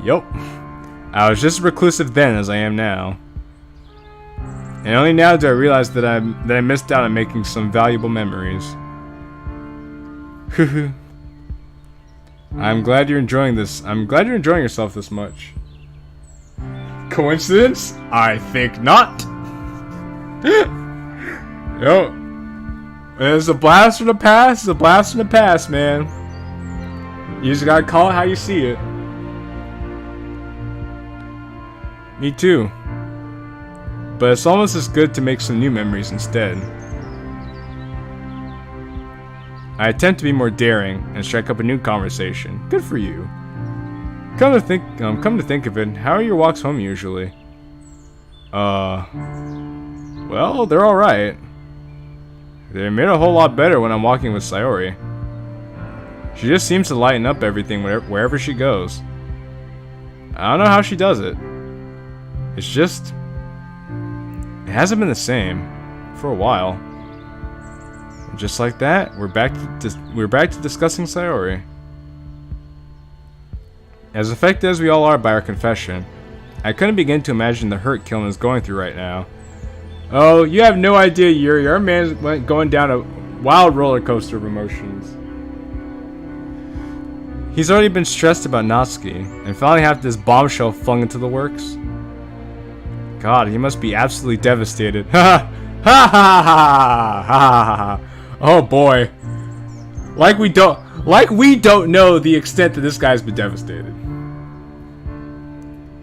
Yup. I was just as reclusive then as I am now. And only now do I realize that I missed out on making some valuable memories. I'm glad you're enjoying this. I'm glad you're enjoying yourself this much. Coincidence? I think not. Yo, it's a blast from the past. It's a blast from the past, man. You just gotta call it how you see it. Me too. But it's almost as good to make some new memories instead. I attempt to be more daring and strike up a new conversation. Good for you. Come to think of it, how are your walks home usually? Well, they're alright. They're made a whole lot better when I'm walking with Sayori. She just seems to lighten up everything wherever she goes. I don't know how she does it. It's just... it hasn't been the same for a while. And just like that, we're back to discussing Sayori. As affected as we all are by our confession, I couldn't begin to imagine the hurt Killen is going through right now. Oh, you have no idea, Yuri. Our man went going down a wild roller coaster of emotions. He's already been stressed about Natsuki, and finally have this bombshell flung into the works. God, he must be absolutely devastated. Ha ha ha ha ha. Oh boy. Like we don't know the extent that this guy's been devastated.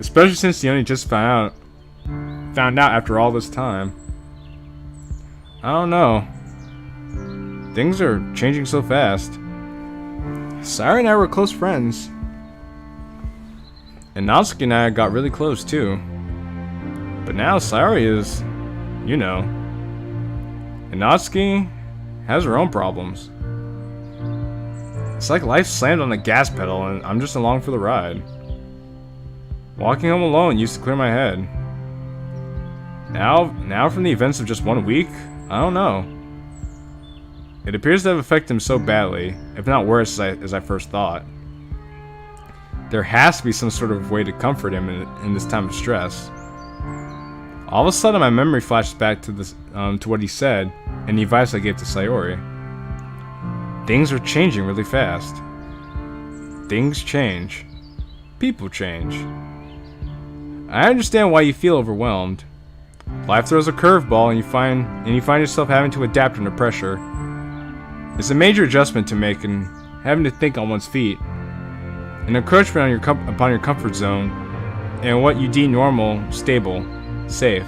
Especially since he only just found out after all this time. I don't know. Things are changing so fast. Sayori and I were close friends. And Natsuki and I got really close too. But now Sayori is, you know. And Natsuki has her own problems. It's like life slammed on the gas pedal and I'm just along for the ride. Walking home alone used to clear my head. Now from the events of just 1 week, I don't know. It appears to have affected him so badly, if not worse as I first thought. There has to be some sort of way to comfort him in this time of stress. All of a sudden my memory flashes back to this, to what he said, and the advice I gave to Sayori. Things are changing really fast. Things change. People change. I understand why you feel overwhelmed. Life throws a curveball and you find yourself having to adapt under pressure. It's a major adjustment to make and having to think on one's feet. An encroachment upon your comfort zone and what you deem normal, stable, safe.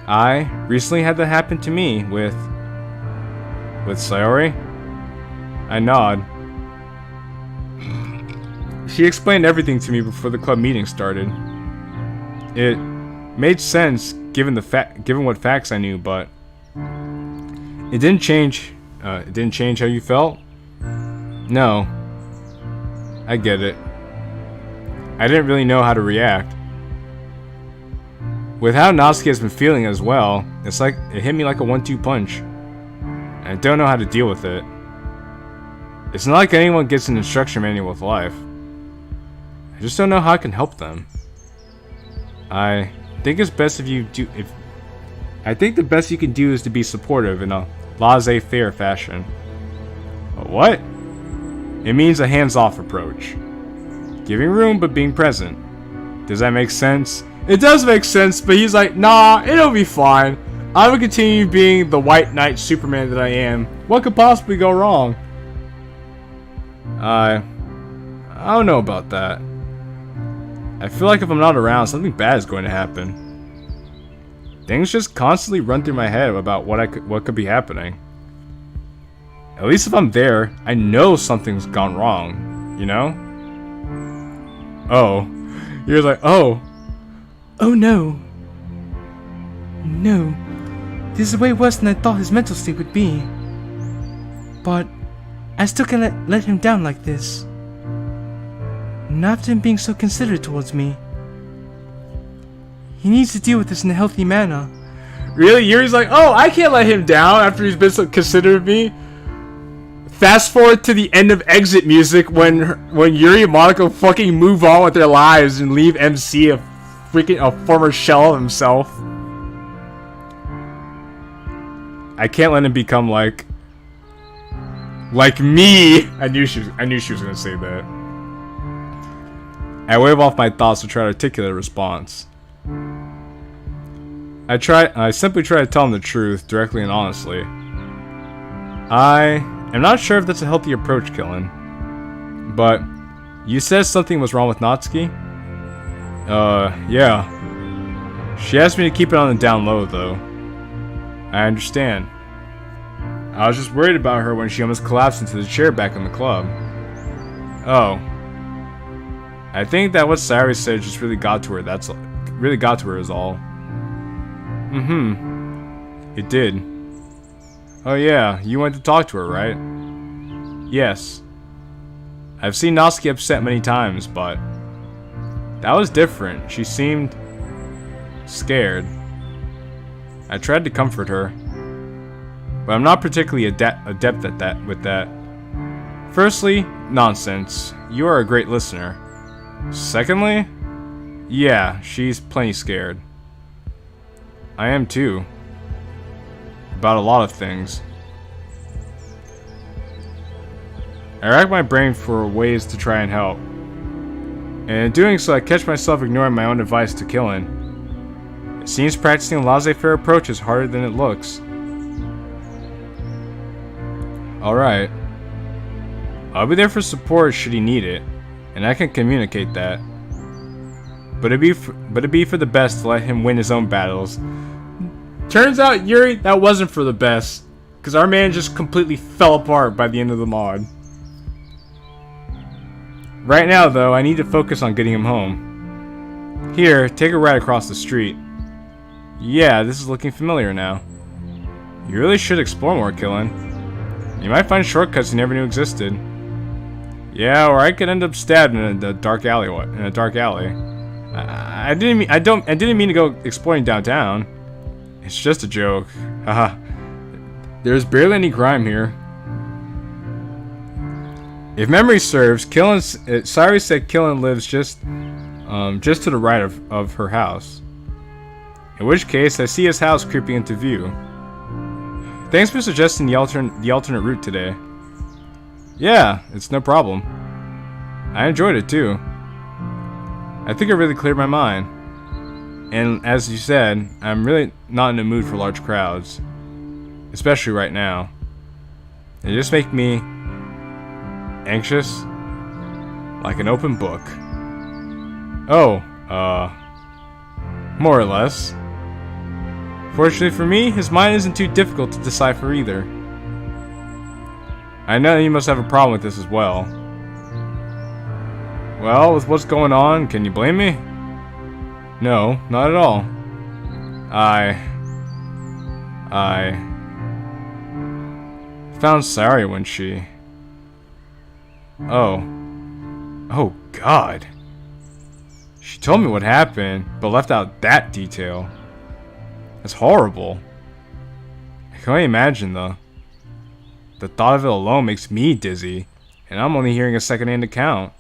I recently had that happen to me with Sayori. I nod. She explained everything to me before the club meeting started. It made sense given what facts I knew, but it didn't change. It didn't change how you felt? No. I get it. I didn't really know how to react. With how Natsuki has been feeling as well, it's like it hit me like a 1-2 punch. And I don't know how to deal with it. It's not like anyone gets an instruction manual with life. I just don't know how I can help them. I think it's best if you do. I think the best you can do is to be supportive in a laissez-faire fashion. What? It means a hands-off approach. Giving room but being present. Does that make sense? It does make sense, but he's like, nah, it'll be fine. I will continue being the White Knight Superman that I am. What could possibly go wrong? I don't know about that. I feel like if I'm not around, something bad is going to happen. Things just constantly run through my head about what could be happening. At least if I'm there, I know something's gone wrong, you know? Oh. You're like, oh. Oh no. No. This is way worse than I thought his mental state would be. But I still can't let him down like this. Not after him being so considerate towards me. He needs to deal with this in a healthy manner. Really? Yuri's like, oh, I can't let him down after he's been so considerate of me. Fast forward to the end of Exit music when Yuri and Monaco fucking move on with their lives and leave MC a former shell of himself. I can't let him become like me. I knew she was gonna say that. I wave off my thoughts to try to articulate a response. I simply try to tell him the truth, directly and honestly. I'm not sure if that's a healthy approach, Killen. But, you said something was wrong with Natsuki? Yeah. She asked me to keep it on the down low, though. I understand. I was just worried about her when she almost collapsed into the chair back in the club. Oh. I think that what Sayori said just really got to her, is all. It did. Oh yeah, you went to talk to her, right? Yes. I've seen Natsuki upset many times, but that was different. She seemed scared. I tried to comfort her, but I'm not particularly adept with that. Firstly, nonsense. You are a great listener. Secondly, yeah, she's plenty scared. I am too. About a lot of things. I rack my brain for ways to try and help. And in doing so, I catch myself ignoring my own advice to Killen. It seems practicing a laissez-faire approach is harder than it looks. Alright. I'll be there for support should he need it, and I can communicate that. But it'd be for the best to let him win his own battles. Turns out, Yuri, that wasn't for the best. Because our man just completely fell apart by the end of the mod. Right now, though, I need to focus on getting him home. Here, take a ride across the street. Yeah, this is looking familiar now. You really should explore more, Killen. You might find shortcuts you never knew existed. Yeah, or I could end up stabbed in a dark alley. I didn't mean to go exploring downtown. It's just a joke. Haha. There's barely any crime here. If memory serves, Sayori said Killen lives just to the right of her house. In which case, I see his house creeping into view. Thanks for suggesting the alternate route today. Yeah, it's no problem. I enjoyed it too. I think it really cleared my mind. And as you said, I'm really not in the mood for large crowds. Especially right now. It just makes me anxious, like an open book. Oh, more or less. Fortunately for me, his mind isn't too difficult to decipher either. I know you must have a problem with this as well. Well, with what's going on, can you blame me? No, not at all. I found Sayori when she... Oh God. She told me what happened, but left out that detail. That's horrible. I can only imagine though. The thought of it alone makes me dizzy. and I'm only hearing a second-hand account.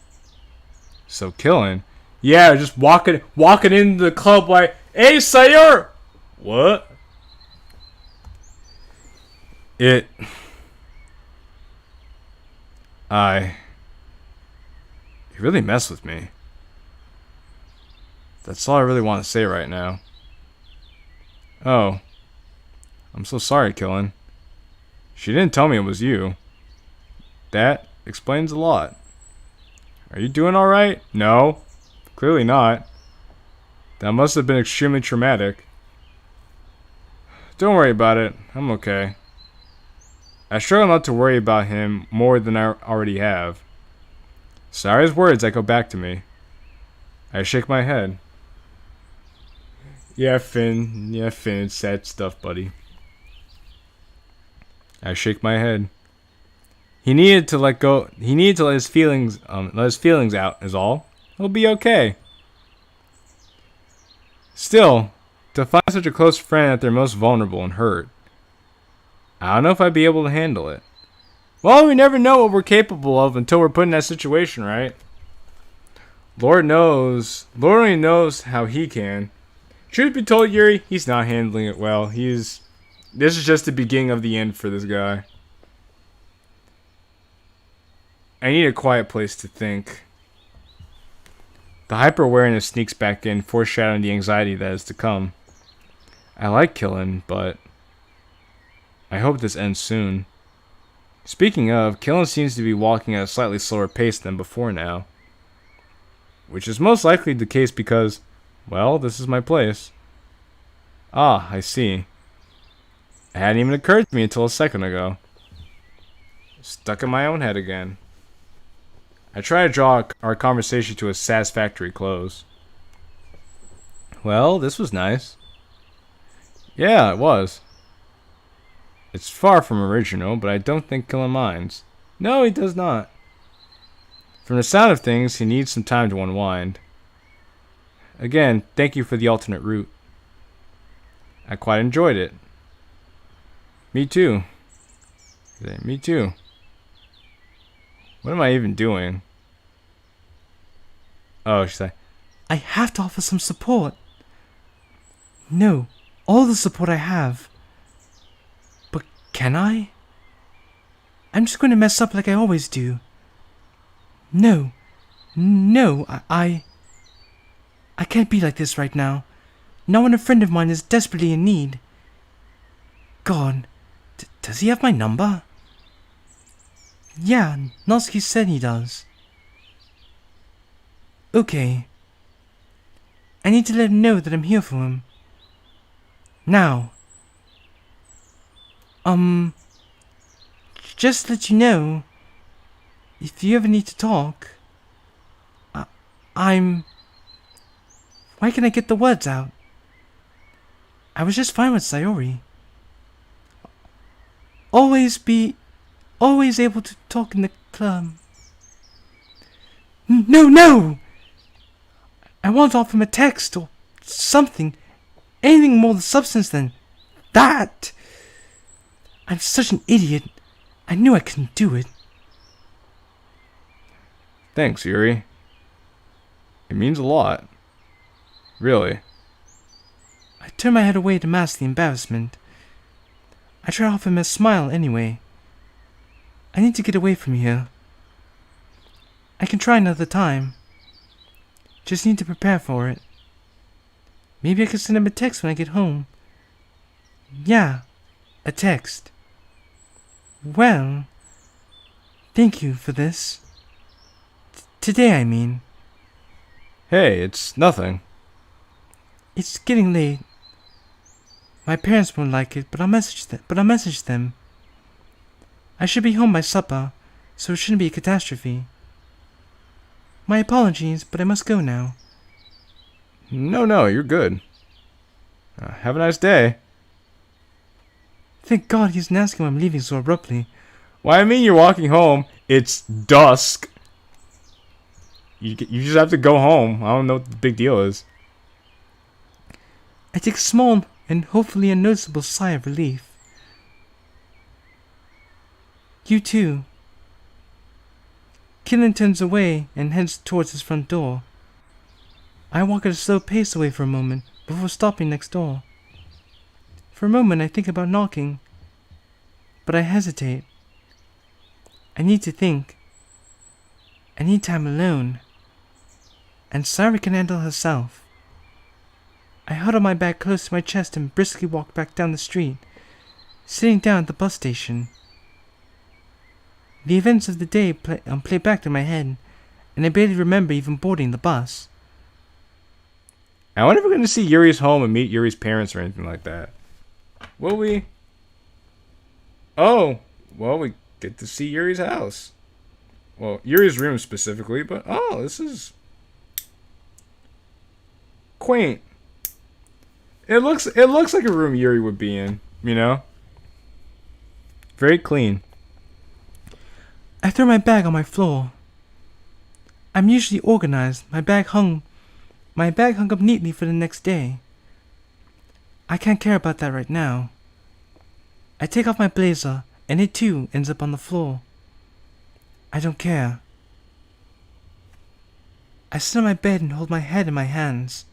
So killing. Yeah, just walking into the club like, hey, Sayer! What? It really messed with me. That's all I really want to say right now. Oh. I'm so sorry, Killen. She didn't tell me it was you. That explains a lot. Are you doing alright? No. Clearly not. That must have been extremely traumatic. Don't worry about it. I'm okay. I struggle not to worry about him more than I already have. Sayori's words echo back to me. I shake my head. Yeah, Finn. It's sad stuff, buddy. I shake my head. He needed to let go. He needed to let his feelings out, is all. He'll be okay. Still, to find such a close friend at their most vulnerable and hurt, I don't know if I'd be able to handle it. Well, we never know what we're capable of until we're put in that situation, right? Lord only knows how he can. Truth be told, Yuri, he's not handling it well. This is just the beginning of the end for this guy. I need a quiet place to think. The hyper-awareness sneaks back in, foreshadowing the anxiety that is to come. I like Killen, but I hope this ends soon. Speaking of, Killen seems to be walking at a slightly slower pace than before now. Which is most likely the case because, well, this is my place. Ah, I see. It hadn't even occurred to me until a second ago. Stuck in my own head again. I try to draw our conversation to a satisfactory close. Well, this was nice. Yeah, it was. It's far from original, but I don't think Killen minds. No, he does not. From the sound of things, he needs some time to unwind. Again, thank you for the alternate route. I quite enjoyed it. Me too. Me too. What am I even doing? Oh, she's like, I have to offer some support. No, all the support I have. But can I? I'm just going to mess up like I always do. No, I can't be like this right now. Not when a friend of mine is desperately in need. God, does he have my number? Yeah, Noski said he does. Okay. I need to let him know that I'm here for him. Now. Just to let you know, if you ever need to talk, why can I get the words out? I was just fine with Sayori. Always able to talk in the club. No! I want to offer him a text or something. Anything more the substance than that. I'm such an idiot. I knew I couldn't do it. thanks, Yuri. It means a lot. Really. I turned my head away to mask the embarrassment. I tried to offer him a smile anyway. I need to get away from here. I can try another time. Just need to prepare for it. Maybe I could send him a text when I get home. Yeah, a text. Well, thank you for this. Today, I mean. Hey, it's nothing. It's getting late. My parents won't like it, but I'll message them. I should be home by supper, so it shouldn't be a catastrophe. My apologies, but I must go now. No, you're good. Have a nice day. Thank God he's asking why I'm leaving so abruptly. Why, I mean, you're walking home. It's dusk. You just have to go home. I don't know what the big deal is. I take a small and hopefully unnoticeable sigh of relief. You too. Killen turns away and heads towards his front door. I walk at a slow pace away for a moment before stopping next door. For a moment I think about knocking, but I hesitate. I need to think. I need time alone. And Sari can handle herself. I huddle my bag close to my chest and briskly walk back down the street, sitting down at the bus station. The events of the day play back in my head, and I barely remember even boarding the bus. I wonder if we're going to see Yuri's home and meet Yuri's parents or anything like that. Will we? Oh, well, we get to see Yuri's house. Well, Yuri's room specifically, but oh, this is quaint. It looks like a room Yuri would be in, you know? Very clean. I throw my bag on my floor. I'm usually organized. My bag hung up neatly for the next day. I can't care about that right now. I take off my blazer, and it too ends up on the floor. I don't care. I sit on my bed and hold my head in my hands.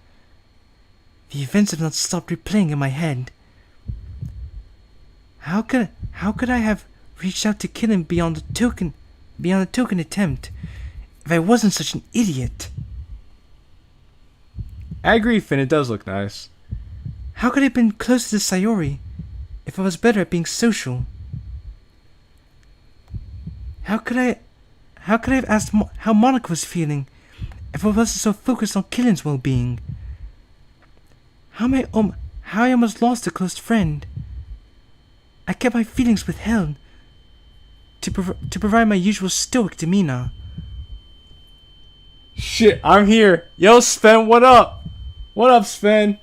The events have not stopped replaying in my head. How could I have reached out to kill him beyond a token attempt if I wasn't such an idiot? I agree, Finn, it does look nice. How could I have been closer to Sayori if I was better at being social? How could I have asked how Monica was feeling if I wasn't so focused on Killen's well-being? How I almost lost a close friend. I kept my feelings withheld to provide my usual stoic demeanor. Shit, I'm here. Yo, Sven, what up? What up, Sven?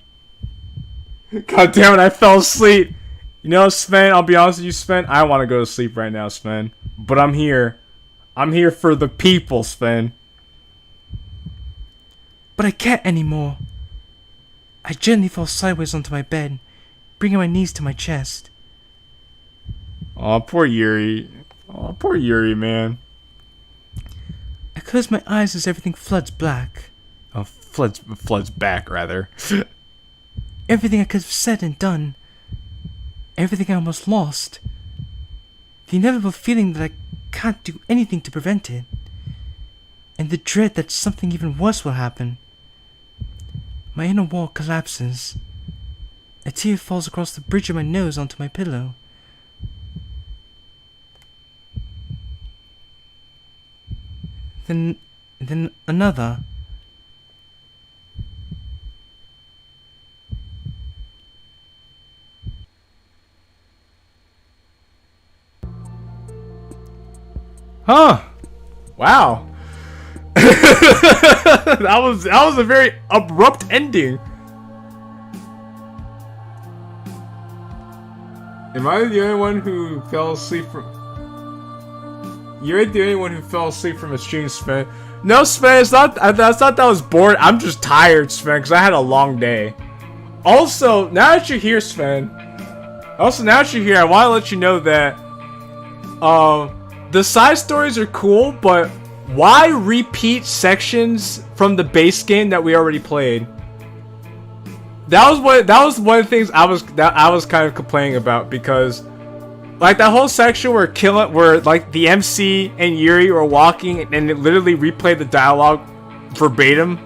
God damn it, I fell asleep. You know, Sven, I'll be honest with you, Sven. I want to go to sleep right now, Sven. But I'm here. I'm here for the people, Sven. But I can't anymore. I gently fall sideways onto my bed, bringing my knees to my chest. Aw, poor Yuri. Aw, poor Yuri, man. I close my eyes as everything floods black. Oh, floods back, rather. Everything I could have said and done. Everything I almost lost. The inevitable feeling that I can't do anything to prevent it. And the dread that something even worse will happen. My inner wall collapses. A tear falls across the bridge of my nose onto my pillow. Then another. Huh. Wow. that was a very abrupt ending. Am I the only one who fell asleep from... You're the only one who fell asleep from a stream, Sven. No, Sven, it's not that I was bored. I'm just tired, Sven, because I had a long day. Also, now that you're here, Sven. I want to let you know that the side stories are cool, but why repeat sections from the base game that we already played? That was one of the things I was kind of complaining about, because like that whole section where like the MC and Yuri were walking and it literally replayed the dialogue verbatim.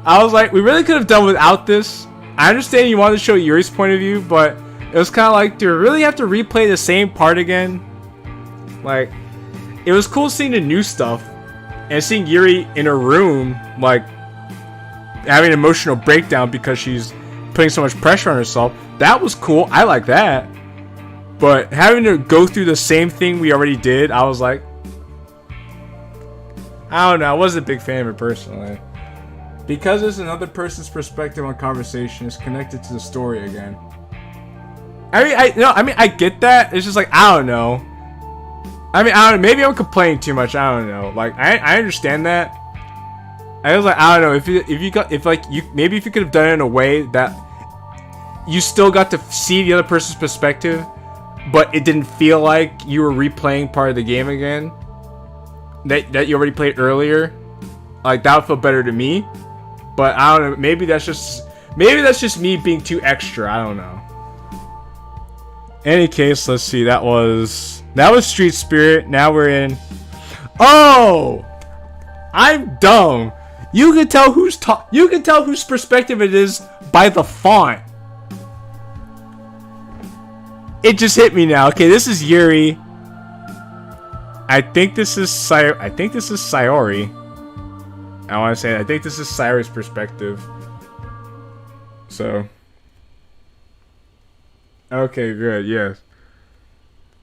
I was like, we really could have done without this. I understand you wanted to show Yuri's point of view, but it was kind of like, do we really have to replay the same part again? Like, it was cool seeing the new stuff and seeing Yuri in her room, like having an emotional breakdown because she's putting so much pressure on herself. That was cool. I like that. But having to go through the same thing we already did, I was like, I don't know. I wasn't a big fan of it personally. Because it's another person's perspective on conversation, it's connected to the story again. I get that. It's just like, I don't know. Maybe I'm complaining too much. I don't know. Like, I understand that. I was like, I don't know. If you could have done it in a way that you still got to see the other person's perspective, but it didn't feel like you were replaying part of the game again. that you already played earlier, like that would feel better to me. But I don't know. Maybe that's just me being too extra. I don't know. Any case, let's see. That was Street Spirit. Now we're in. Oh, I'm dumb. You can tell whose perspective it is by the font. It just hit me now. Okay, this is Yuri. I think this is Sayori. I want to say I think this is Sayori's perspective. So. Okay, good. Yes.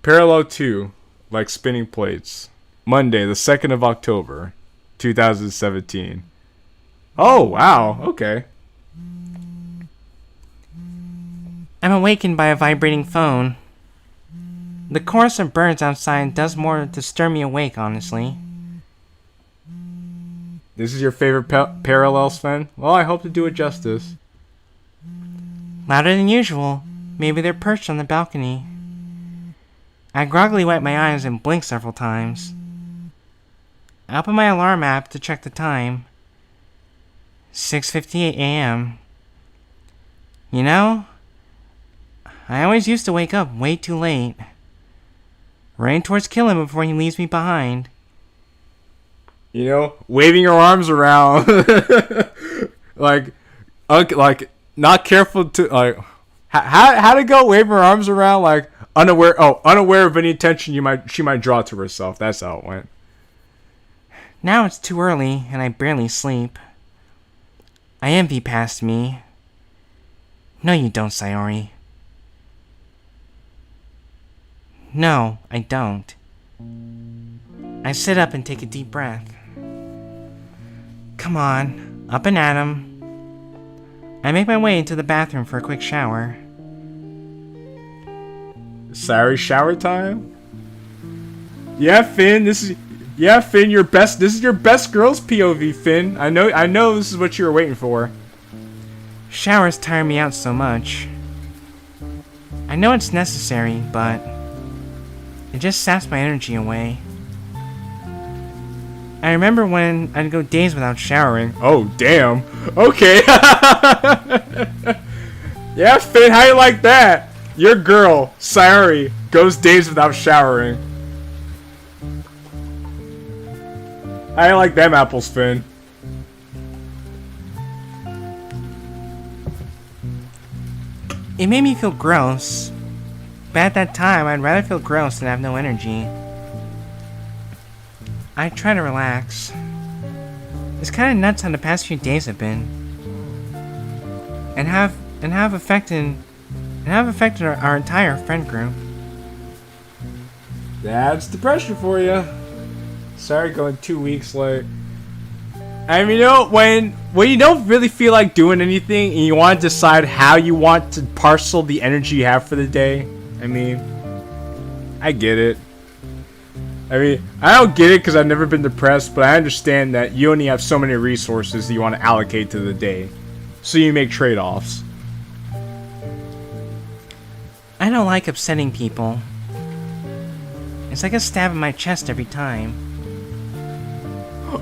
Parallel 2, like spinning plates. Monday, the 2nd of October, 2017. Oh, wow. Okay. I'm awakened by a vibrating phone. The chorus of birds outside does more to stir me awake, honestly. This is your favorite parallel, Sven? Well, I hope to do it justice. Louder than usual. Maybe they're perched on the balcony. I groggily wipe my eyes and blink several times. I open my alarm app to check the time. 6:58 a.m. You know, I always used to wake up way too late. Running towards killing before he leaves me behind. You know, waving your arms around. like not careful to, like, how to go waving her arms around, like, unaware of any attention she might draw to herself. That's how it went. Now it's too early, and I barely sleep. I envy past me. No, you don't, Sayori. No, I don't. I sit up and take a deep breath. Come on, up and at 'em. I make my way into the bathroom for a quick shower. Sorry, shower time? Yeah, Finn, this is your best girl's POV, Finn. I know this is what you were waiting for. Showers tire me out so much. I know it's necessary, but it just saps my energy away. I remember when I'd go days without showering. Oh, damn. Okay. Yeah, Finn, how you like that? Your girl, Sayori, goes days without showering. How you like them apples, Finn? It made me feel gross. But at that time, I'd rather feel gross than have no energy. I try to relax. It's kind of nuts how the past few days have been, and have affected our entire friend group. That's the pressure for you. Sorry, going 2 weeks late. I mean, you know, when you don't really feel like doing anything and you want to decide how you want to parcel the energy you have for the day. I mean, I get it. I mean, I don't get it because I've never been depressed, but I understand that you only have so many resources that you want to allocate to the day. So you make trade-offs. I don't like upsetting people. It's like a stab in my chest every time.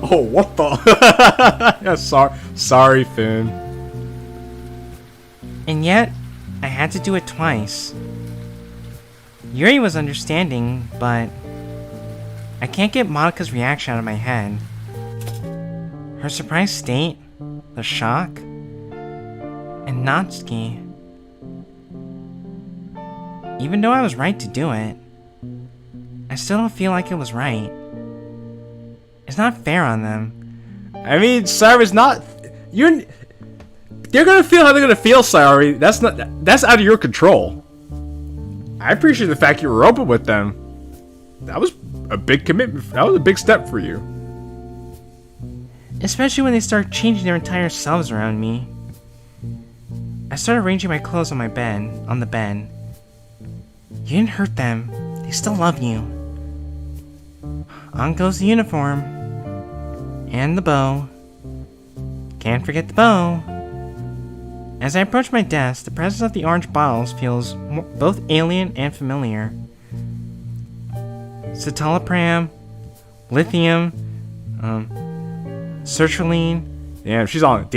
Oh, what the? Yeah, sorry, Finn. And yet, I had to do it twice. Yuri was understanding, but I can't get Monika's reaction out of my head. Her surprised state, the shock, and Natsuki. Even though I was right to do it, I still don't feel like it was right. It's not fair on them. I mean, Sayori's not. They're gonna feel how they're gonna feel, Sayori. That's out of your control. I appreciate the fact you were open with them. That was a big commitment. That was a big step for you. Especially when they start changing their entire selves around me. I started arranging my clothes on the bed. You didn't hurt them. They still love you. On goes the uniform. And the bow. Can't forget the bow. As I approach my desk, the presence of the orange bottles feels both alien and familiar. Citalopram, lithium, sertraline. Damn, she's on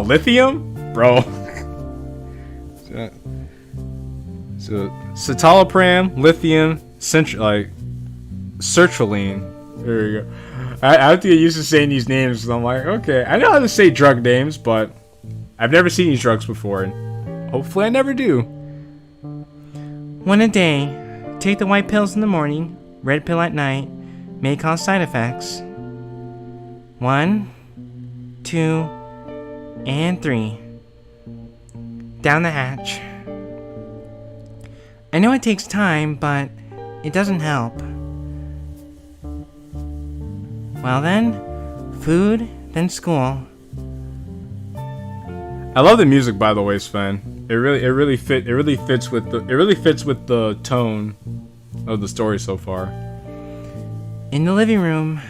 lithium, bro. So citalopram, lithium, sertraline. There you go. I have to get used to saying these names because I'm like, okay, I know how to say drug names, but I've never seen these drugs before, and hopefully I never do. One a day. Take the white pills in the morning, red pill at night. May cause side effects. 1, 2, and 3. Down the hatch. I know it takes time, but it doesn't help. Well then, food, then school. I love the music, by the way, Sven. It really fits with the tone of the story so far. In the living room,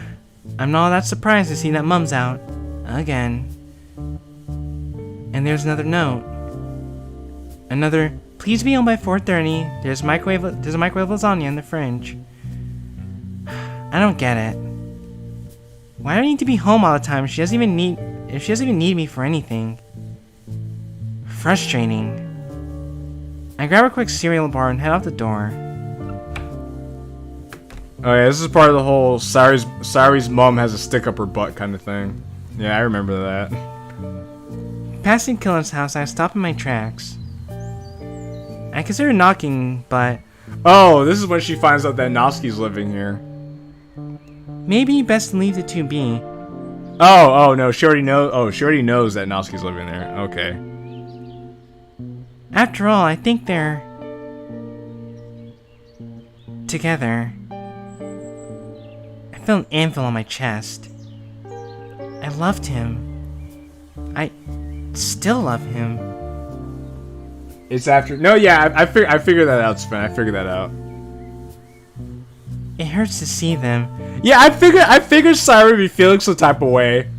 I'm not all that surprised to see that Mom's out again. And there's another note. Another, please be home by 4:30. There's a microwave lasagna in the fridge. I don't get it. Why do I need to be home all the time if she doesn't even need me for anything? Frustrating. I grab a quick cereal bar and head out the door. Oh yeah, this is part of the whole Sayuri's mom has a stick up her butt kind of thing. Yeah, I remember that. Passing Killer's house, I stop in my tracks. I consider knocking, but Oh, this is when she finds out that Noski's living here. maybe best to leave the 2 be. Oh no, she already knows that Noski's living there. Okay. After all, I think they're together. I feel an anvil on my chest. I loved him. I still love him. It's after. No, yeah, I figured that out, Sven. I figured that out. It hurts to see them. Yeah, I figured Sayuri would be feeling some type of way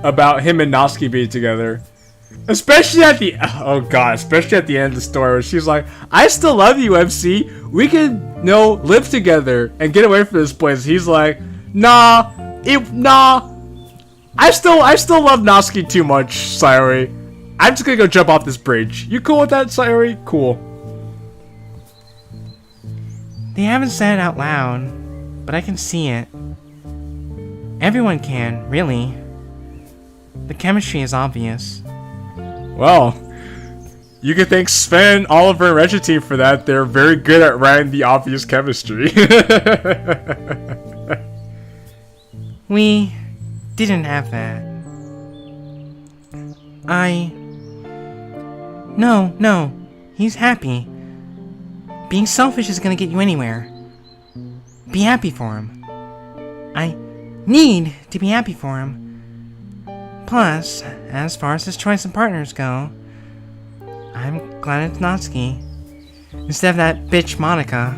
about him and Noski being together. Especially at the end of the story where she's like, I still love you, MC. We can live together and get away from this place. He's like, nah. I still love Noski too much, Sayuri. I'm just gonna go jump off this bridge. You cool with that, Sayuri? Cool. They haven't said it out loud, but I can see it. Everyone can, really. The chemistry is obvious. Well, you can thank Sven, Oliver, and Reggie team for that. They're very good at writing the obvious chemistry. We didn't have that. No, he's happy. Being selfish is gonna get you anywhere. Be happy for him. I need to be happy for him. Plus, as far as his choice of partners go, I'm glad it's Natsuki instead of that bitch Monica.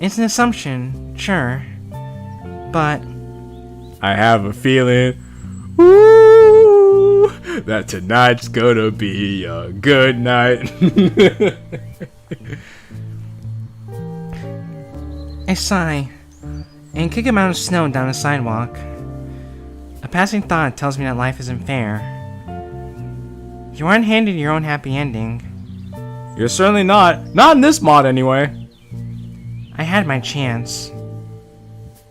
It's an assumption, sure, but I have a feeling, ooh, that tonight's gonna be a good night. I sigh and kick a mountain of snow down the sidewalk. A passing thought tells me that life isn't fair. You aren't handed your own happy ending. You're certainly not. Not in this mod, anyway. I had my chance.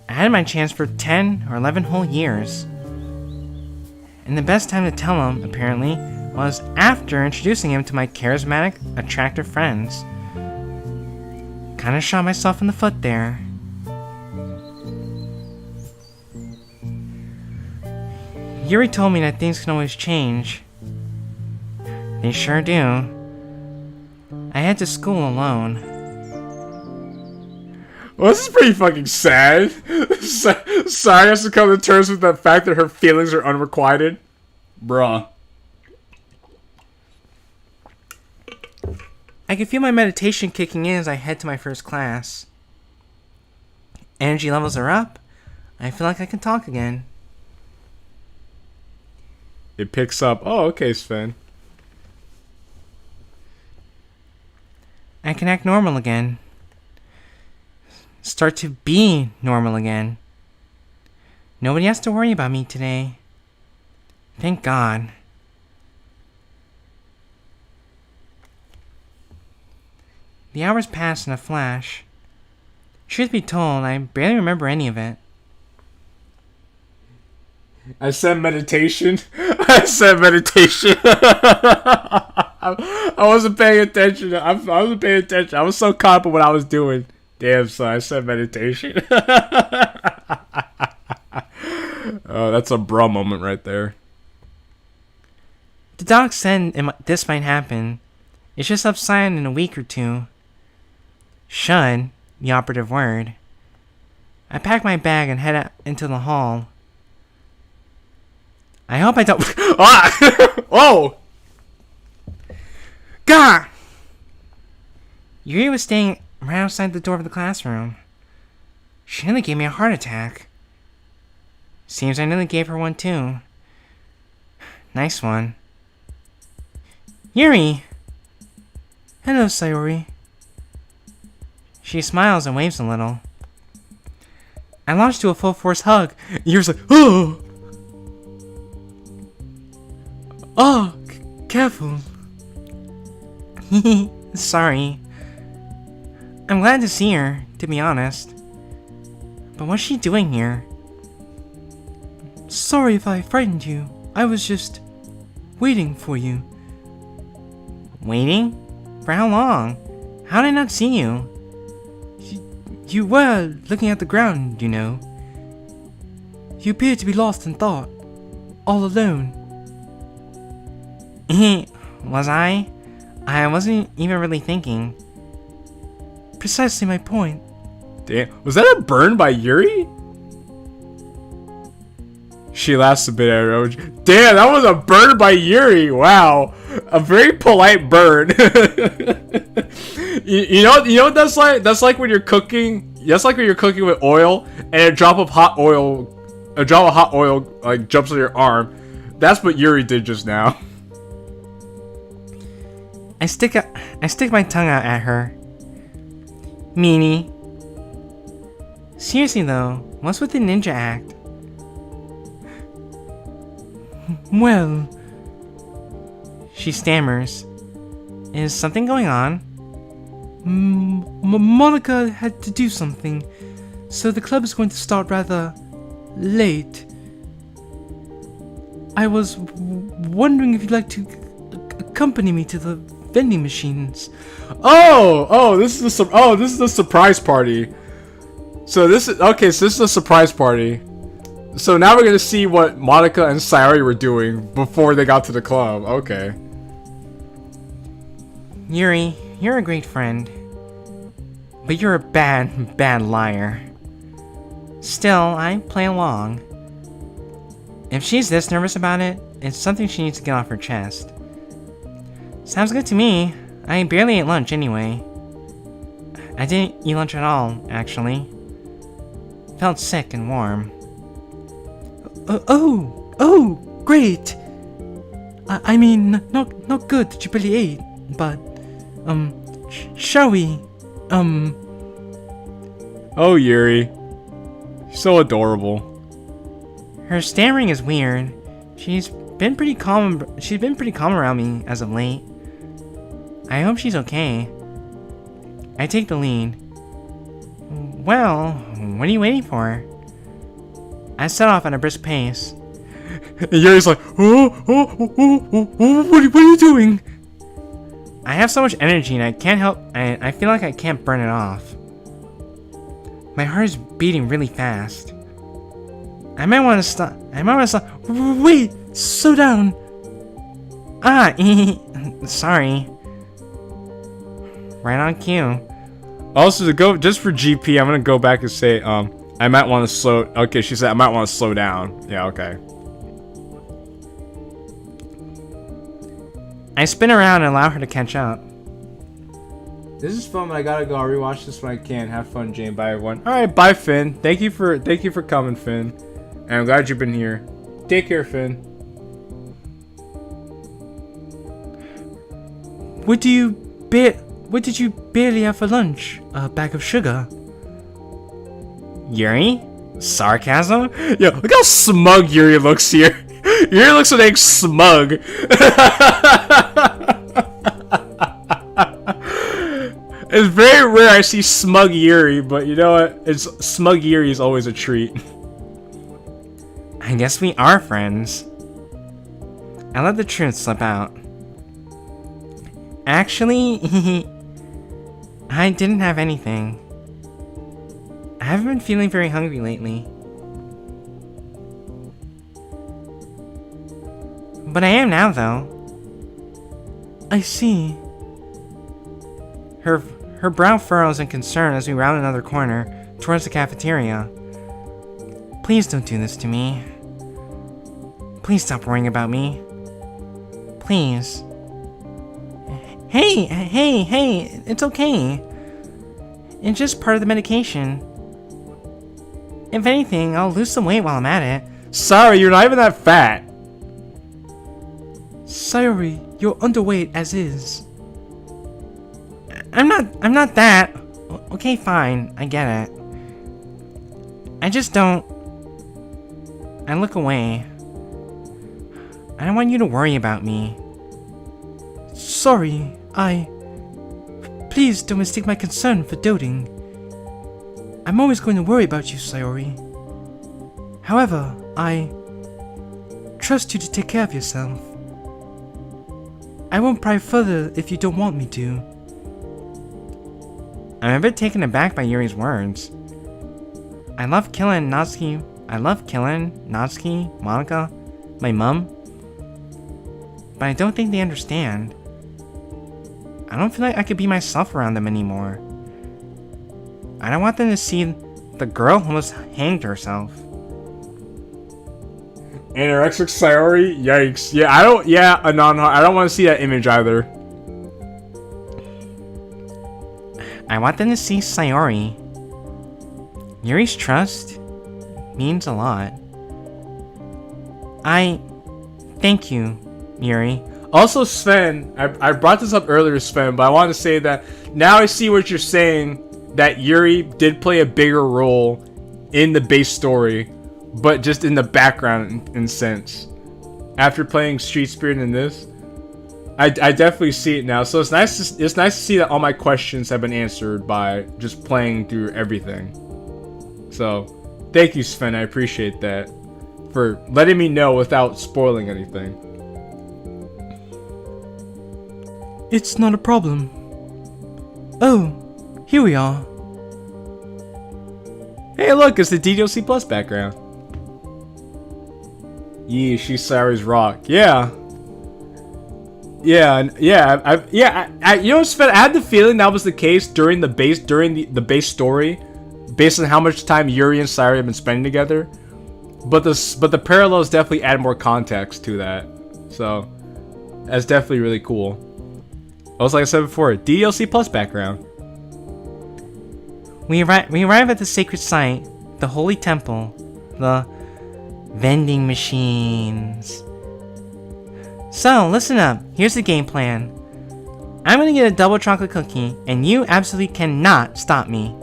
I had my chance for 10 or 11 whole years. And the best time to tell him, apparently, was after introducing him to my charismatic, attractive friends. Kinda shot myself in the foot there. Yuri told me that things can always change. They sure do. I head to school alone. Well, this is pretty fucking sad. Sayuri has to come to terms with the fact that her feelings are unrequited. Bruh. I can feel my meditation kicking in as I head to my first class. Energy levels are up. I feel like I can talk again. It picks up. Oh, okay, Sven. I can act normal again. start to be normal again. Nobody has to worry about me today. Thank God. The hours passed in a flash. Truth be told, I barely remember any of it. I said meditation. I said meditation. I wasn't paying attention. I wasn't paying attention. I was so caught up in what I was doing. Damn, son, I said meditation. Oh, that's a bro moment right there. The doc said this might happen. It should subside in a week or two. Should, the operative word. I pack my bag and head out into the hall. I hope I don't. Ah! Oh! Gah! Yuri was staying right outside the door of the classroom. She nearly gave me a heart attack. Seems I nearly gave her one too. Nice one. Yuri! Hello, Sayori. She smiles and waves a little. I launched to a full force hug. Yuri's like, oh! Oh, careful. Sorry. I'm glad to see her, to be honest. But what's she doing here? Sorry if I frightened you. I was just waiting for you. Waiting? For how long? How did I not see you? You were looking at the ground, you know. You appeared to be lost in thought. All alone. Was I? I wasn't even really thinking. Precisely my point. Damn, was that a burn by Yuri? She laughs a bit at her. Damn, that was a burn by Yuri. Wow, a very polite burn. you know what that's like? That's like when you're cooking. That's like when you're cooking with oil and a drop of hot oil like jumps on your arm. That's what Yuri did just now. I stick my tongue out at her. Meanie. Seriously though, what's with the ninja act? Well, she stammers. Is something going on? Monica had to do something, so the club is going to start rather late. I was wondering if you'd like to accompany me to the vending machines. Oh, this is a surprise party. So this is a surprise party. So now we're gonna see what Monica and Sayori were doing before they got to the club. Okay. Yuri, you're a great friend, but you're a bad liar. Still, I play along. If she's this nervous about it, it's something she needs to get off her chest. Sounds good to me. I barely ate lunch anyway. I didn't eat lunch at all, actually. Felt sick and warm. Oh, great. I mean, not good that you barely ate, but, shall we, Oh, Yuri. So adorable. Her stammering is weird. She's been pretty calm around me as of late. I hope she's okay. I take the lead. Well, what are you waiting for? I set off at a brisk pace. And Yuri's like, what are you doing? I have so much energy and I can't help. I feel like I can't burn it off. My heart is beating really fast. I might want to stop. Wait, slow down. Sorry. Right on cue. Also, to go just for GP, I'm gonna go back and say, I might want to slow. Okay, she said I might want to slow down. Yeah, okay. I spin around and allow her to catch up. This is fun, but I gotta go. I'll rewatch this when I can. Have fun, Jane. Bye, everyone. All right, bye, Finn. Thank you for coming, Finn. And I'm glad you've been here. Take care, Finn. What did you barely have for lunch? A bag of sugar. Yuri? Sarcasm? Yo, look how smug Yuri looks here. Yuri looks like smug. It's very rare I see smug Yuri, but you know what? It's smug Yuri is always a treat. I guess we are friends. I let the truth slip out. Actually, I didn't have anything. I haven't been feeling very hungry lately. But I am now, though. I see. Her brow furrows in concern as we round another corner towards the cafeteria. Please don't do this to me. Please stop worrying about me. Please. Hey, it's okay. It's just part of the medication. If anything, I'll lose some weight while I'm at it. Sorry, you're not even that fat. Sayori, you're underweight as is. I'm not that. Okay, fine, I get it. I just don't. I look away. I don't want you to worry about me. Sorry, Please don't mistake my concern for doting. I'm always going to worry about you, Sayori. However, I trust you to take care of yourself. I won't pry further if you don't want me to. I'm a bit taken aback by Yuri's words. I love killing Natsuki, Monica, my mom. But I don't think they understand. I don't feel like I could be myself around them anymore. I don't want them to see the girl who almost hanged herself. Anorexic Sayori? Yikes. Yeah, I don't want to see that image either. I want them to see Sayori. Yuri's trust means a lot. Thank you, Yuri. Also, Sven, I brought this up earlier, Sven, but I want to say that now I see what you're saying, that Yuri did play a bigger role in the base story, but just in the background in sense. After playing Street Spirit in this, I definitely see it now. So it's nice to see that all my questions have been answered by just playing through everything. So, thank you, Sven. I appreciate that for letting me know without spoiling anything. It's not a problem. Oh, here we are. Hey, look, it's the DDLC Plus background. Yeah, she's Sayori's rock. Yeah. You know, Sven, I had the feeling that was the case during the base story, based on how much time Yuri and Sayori have been spending together. But the parallels definitely add more context to that. So that's definitely really cool. Also, like I said before, DLC Plus background. We arrive at the sacred site, the holy temple, the vending machines. So, listen up. Here's the game plan. I'm gonna get a double chocolate cookie, and you absolutely cannot stop me.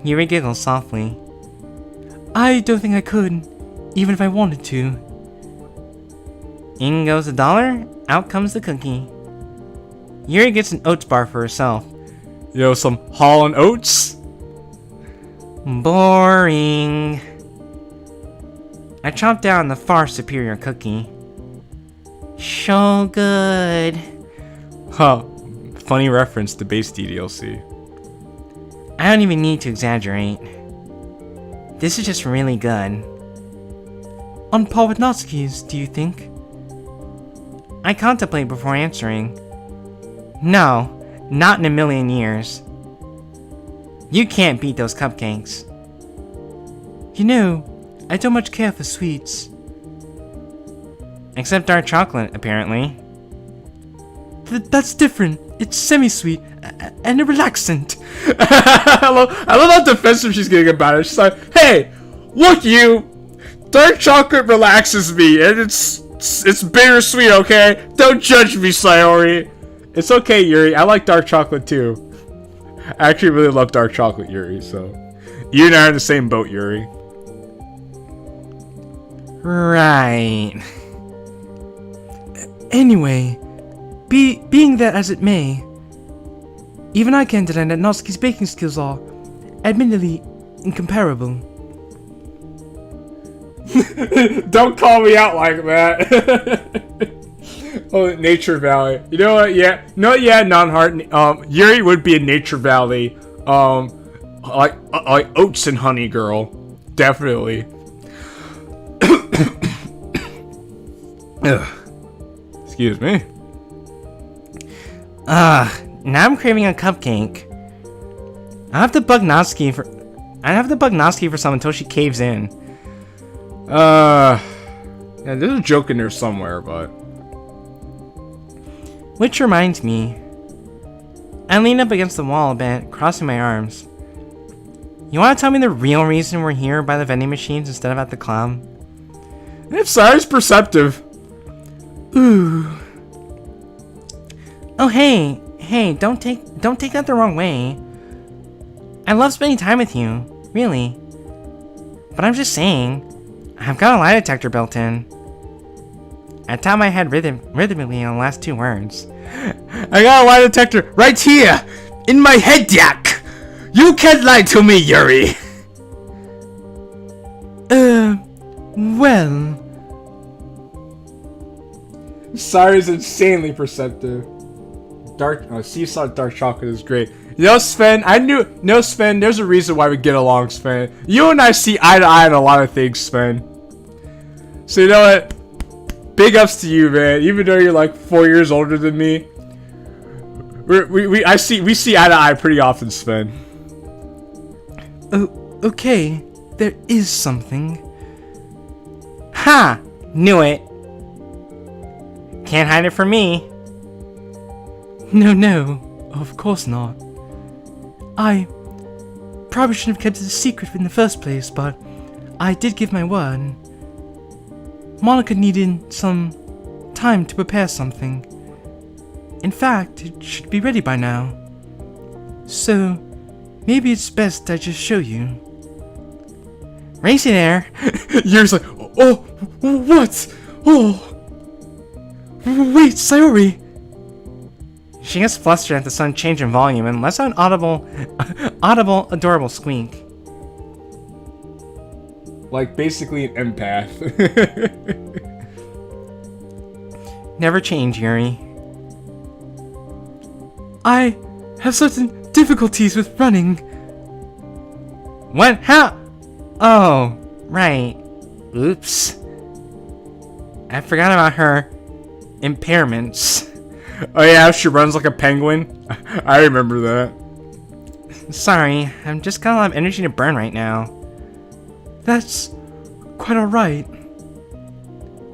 Yuri giggles softly. I don't think I could, even if I wanted to. In goes the dollar, out comes the cookie. Yuri gets an oats bar for herself. Yo, some Hall & Oats? Boring. I chomp down the far superior cookie. So good. Huh. Funny reference to base DDLC. I don't even need to exaggerate. This is just really good. On par with Natsuki's, do you think? I contemplate before answering. No, not in a million years. You can't beat those cupcakes. You know, I don't much care for sweets. Except dark chocolate, apparently. That's different. It's semi-sweet and a relaxant. I love how defensive she's getting about it. She's like, hey, look you! Dark chocolate relaxes me, and it's bittersweet, okay? Don't judge me, Sayori. It's okay, Yuri. I like dark chocolate too. I actually really love dark chocolate, Yuri, so You and I are in the same boat, Yuri. Right. Anyway, being that as it may, even I can deny that Natsuki's baking skills are, admittedly, incomparable. Don't call me out like that. Oh, Nature Valley. You know what? Yeah. No, yeah, non-heart. Yuri would be a Nature Valley. Like oats and honey girl. Definitely. Excuse me. Now I'm craving a cupcake. I have to bug Natsuki for some until she caves in. Yeah, there's a joke in there somewhere, but... Which reminds me, I lean up against the wall a bit, crossing my arms. You want to tell me the real reason we're here by the vending machines instead of at the club? If Sari's perceptive. Ooh. Oh hey, don't take that the wrong way. I love spending time with you, really. But I'm just saying, I've got a lie detector built in. I tap my head rhythmically on the last two words. I got a lie detector right here, in my head, Yak. You can't lie to me, Yuri. Well. Sari's insanely perceptive. Sea salt dark chocolate is great. You know, Sven, Sven, there's a reason why we get along, Sven. You and I see eye to eye on a lot of things, Sven. So you know what? Big ups to you, man. Even though you're like 4 years older than me, we see eye to eye pretty often, Sven. Oh, okay. There is something. Ha! Knew it. Can't hide it from me. No, of course not. I probably shouldn't have kept it a secret in the first place, but I did give my word. Monica needed some time to prepare something. In fact, it should be ready by now. So, maybe it's best I just show you. Racy there. Yuri's like, oh, what? Oh. Wait, Sayori! She gets flustered at the sudden change in volume and lets out an audible, adorable squeak. Like, basically an empath. Never change, Yuri. I have certain difficulties with running. What? How? Oh, right. Oops. I forgot about her impairments. Oh yeah, she runs like a penguin. I remember that. Sorry, I'm just got a lot of energy to burn right now. That's quite alright.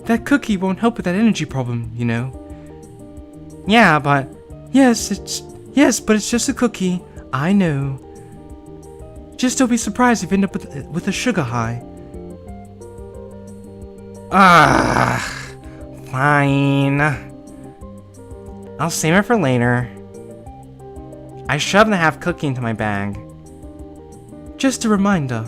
That cookie won't help with that energy problem, you know. Yeah, but... Yes, but it's just a cookie. I know. Just don't be surprised if you end up with a sugar high. Fine. I'll save it for later. I shoved the half cookie into my bag. Just a reminder.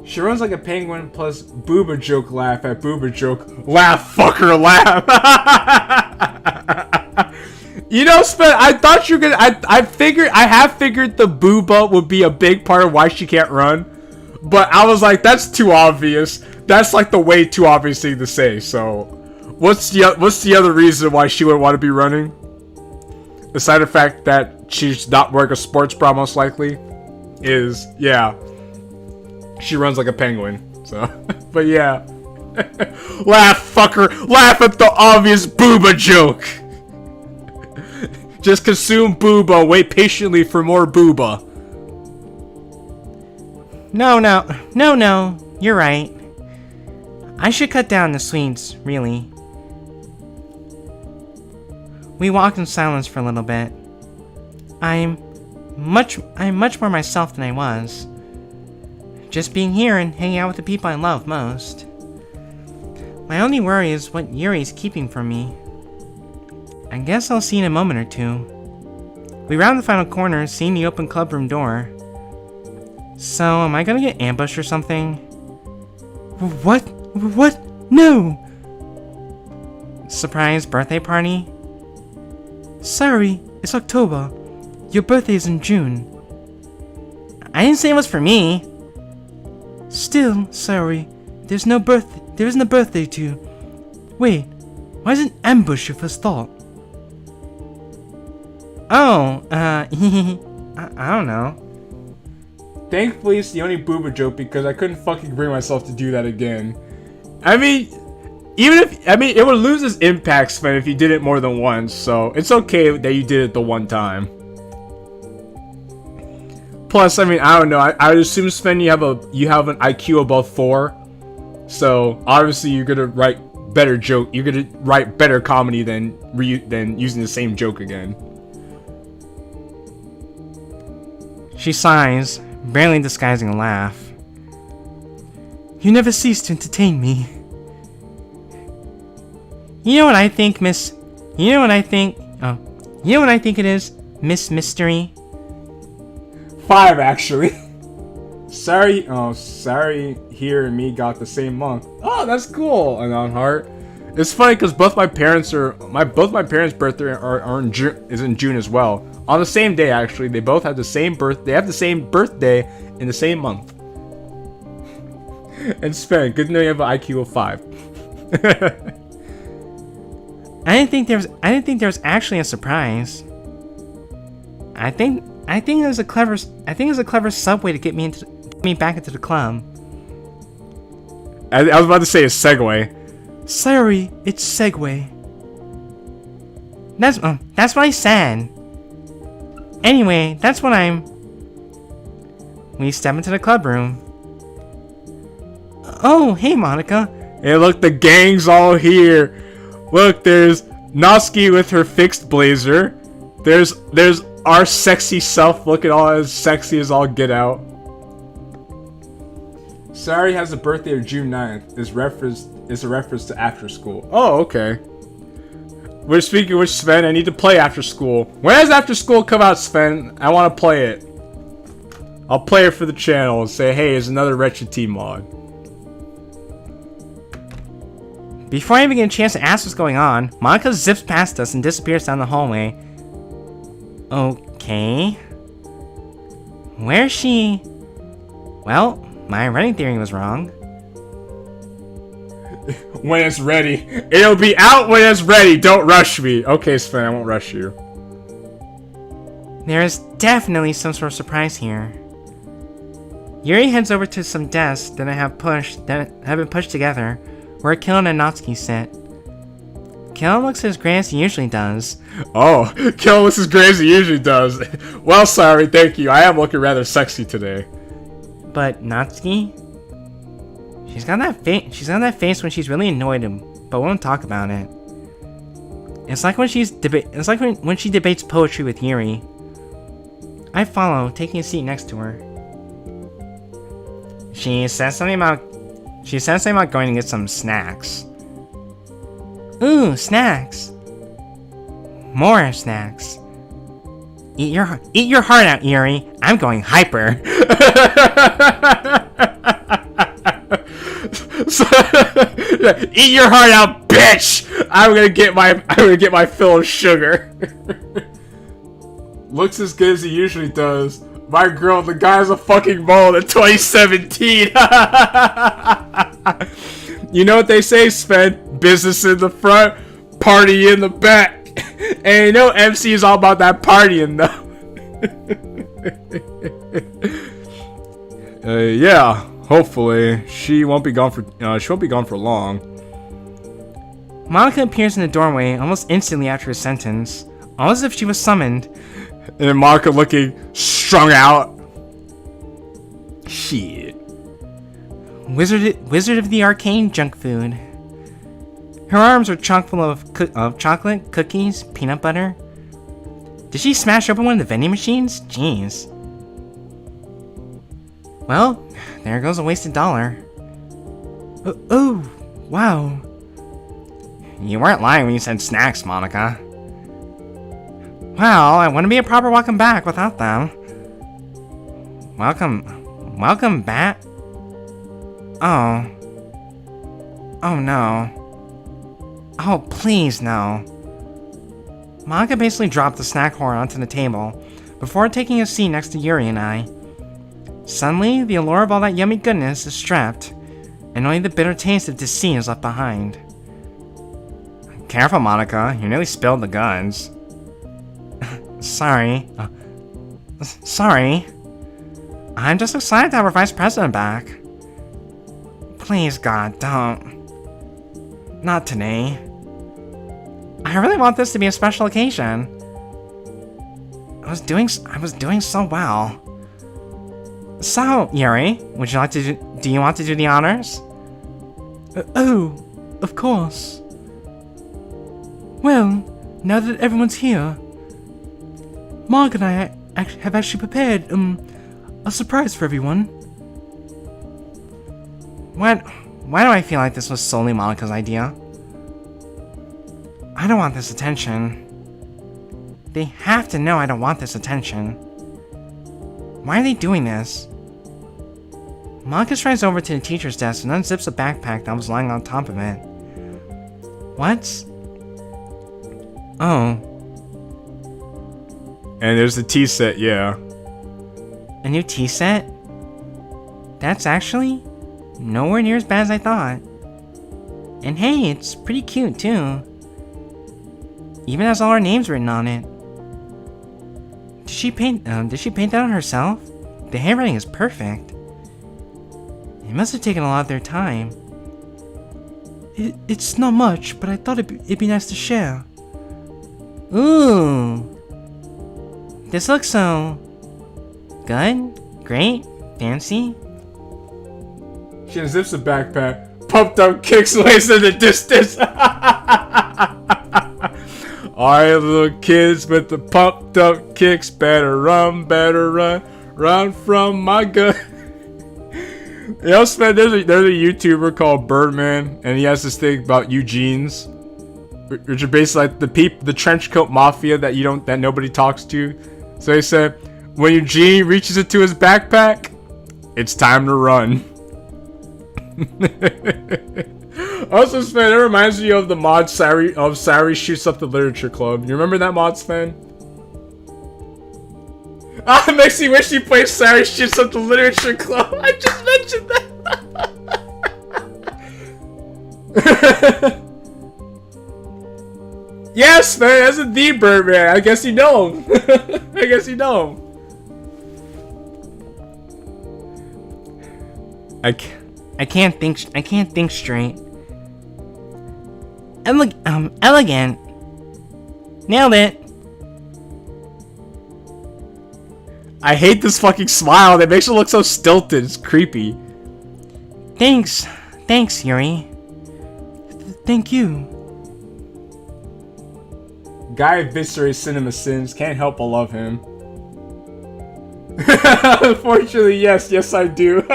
She runs like a penguin plus booba joke laugh at booba joke. Laugh, fucker, laugh. You know, Spen, I thought you were gonna. I have figured the booba would be a big part of why she can't run. But I was like, that's too obvious. That's like the way too obvious thing to say. So, what's the other reason why she would want to be running? Aside the fact that she's not wearing a sports bra, most likely, is yeah. She runs like a penguin. So, but yeah. Laugh, fucker. Laugh at the obvious booba joke. Just consume booba. Wait patiently for more booba. No. You're right. I should cut down the sweets, really. We walked in silence for a little bit. I'm much more myself than I was. Just being here and hanging out with the people I love most. My only worry is what Yuri's keeping from me. I guess I'll see in a moment or two. We round the final corner, seeing the open club room door. So, am I gonna get ambushed or something? What? What? No! Surprise birthday party? Sorry, it's October. Your birthday's in June. I didn't say it was for me. Still, sorry. There isn't a birthday to. Wait, why isn't ambush your first thought? Oh, I don't know. Thankfully, it's the only boober joke because I couldn't fucking bring myself to do that again. I mean, it would lose its impact, Sven, if you did it more than once. So it's okay that you did it the one time. Plus, I mean, I don't know. I would assume, Sven, you have an IQ above 4. So obviously, you're gonna write better joke. You're gonna write better comedy than using the same joke again. She sighs, barely disguising a laugh. You never cease to entertain me. You know what I think, Miss... You know what I think... Oh. You know what I think it is, Miss Mystery? 5, actually. Sorry, here and me got the same month. Oh, that's cool, Anon Heart. It's funny because both my parents' birthday is in June as well. On the same day, actually. They both have the same birthday in the same month. And Sven, good to know you have an IQ of 5. I didn't think there was actually a surprise. I think it was a clever subway to get me back into the club. I was about to say a segue. Sorry, it's Segway. That's what I said. Anyway, we step into the club room. Oh, hey Monica. Hey, look, the gang's all here. Look, there's Noski with her fixed blazer. There's our sexy self looking all as sexy as all get out. Sari has a birthday of June 9th. Is a reference to after school. Oh, okay. We're speaking with Sven. I need to play after school. When does after school come out, Sven? I want to play it. I'll play it for the channel and say, hey, it's another Wretched T mod. Before I even get a chance to ask what's going on, Monica zips past us and disappears down the hallway. Okay. Where's she? Well, my running theory was wrong. When it's ready. It'll be out when it's ready. Don't rush me. Okay, Sven, I won't rush you. There is definitely some sort of surprise here. Yuri heads over to some desks that have been pushed together, where Killin and Natsuki sit. Killin looks as gray as he usually does. Oh, Killin looks as gray as he usually does. Well, sorry, thank you. I am looking rather sexy today. But Natsuki? She's got that face when she's really annoyed him, but won't talk about it. It's like when she debates poetry with Yuri. I follow, taking a seat next to her. She says something about going to get some snacks. Ooh, snacks. More snacks. Eat your heart out, Yuri. I'm going hyper. Eat your heart out, bitch! I'm gonna get my fill of sugar. Looks as good as he usually does. My girl, the guy's a fucking mold in 2017. You know what they say, Sven? Business in the front, party in the back. And you know MC is all about that partying though. Yeah, hopefully she won't be gone for long. Monica appears in the doorway almost instantly after his sentence, almost as if she was summoned. And then Monica looking strung out. Shit. Wizard of the Arcane junk food. Her arms are chock full of chocolate, cookies, peanut butter. Did she smash open one of the vending machines? Jeez. Well, there goes a wasted $1. Oh, wow. You weren't lying when you said snacks, Monica. Well, I wouldn't be a proper welcome back without them. Welcome back? Oh. Oh no. Oh, please no. Monica basically dropped the snack horn onto the table before taking a seat next to Yuri and I. Suddenly, the allure of all that yummy goodness is stripped, and only the bitter taste of deceit is left behind. Careful, Monica. You nearly spilled the goods. Sorry. Sorry. I'm just excited to have our vice president back. Please, God, don't. Not today. I really want this to be a special occasion. I was doing so well. So, Yuri, would you like to do you want to do the honors? Oh, of course. Well, now that everyone's here, Mark and I have actually prepared, a surprise for everyone. Why do I feel like this was solely Monica's idea? I don't want this attention. They have to know I don't want this attention. Why are they doing this? Monica strides over to the teacher's desk and unzips a backpack that was lying on top of it. What? Oh. And there's the tea set, yeah. A new tea set? That's actually nowhere near as bad as I thought. And hey, it's pretty cute too. Even has all our names written on it. Did she paint that on herself? The handwriting is perfect. It must have taken a lot of their time. It's not much, but I thought it'd be nice to share. Ooh. This looks so good, great, fancy. She unzips the backpack. Pumped up kicks lace in the distance. Alright, little kids with the pumped up kicks, better run, run from my gun. You know, man, there's a YouTuber called Birdman, and he has this thing about Eugenes, which are basically like the trench coat mafia that nobody talks to. So he said, when Eugene reaches into his backpack, it's time to run. Also, Sven, it reminds me of the mod Sari Shoots Up the Literature Club. You remember that mod, Sven? Ah, it makes me wish you played Sari Shoots Up the Literature Club. I just mentioned that. Yes, man, that's a the Birdman. I guess you know him. I guess you know him. I can't think straight. Elegant. Nailed it. I hate this fucking smile. That makes it look so stilted. It's creepy. Thanks, Yuri. Thank you. Guy eviscerates cinema sins. Can't help but love him. Unfortunately, yes, I do.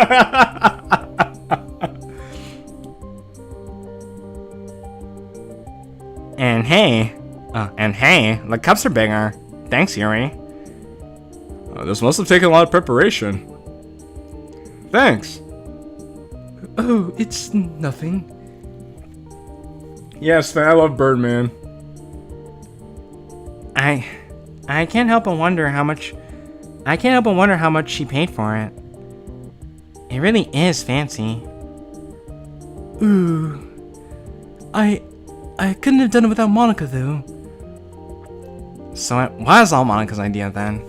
And hey, the cups are bigger. Thanks, Yuri. This must have taken a lot of preparation. Thanks. Oh, it's nothing. Yes, man, I love Birdman. I can't help but wonder how much she paid for it. It really is fancy. Ooh. I couldn't have done it without Monica, though. So it was all Monica's idea then.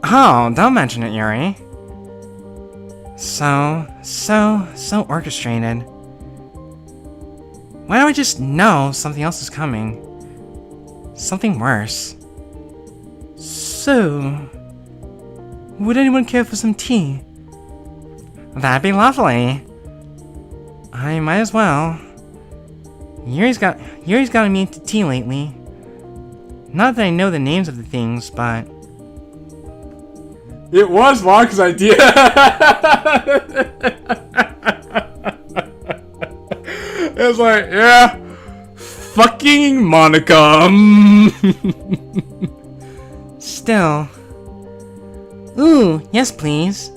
Oh, don't mention it, Yuri. So orchestrated. Why do I just know something else is coming? Something worse. So, would anyone care for some tea? That'd be lovely. I might as well. Yuri's got me into tea lately. Not that I know the names of the things, but it was Mark's idea. It was like, yeah, fucking Monica. Still, Ooh, yes please.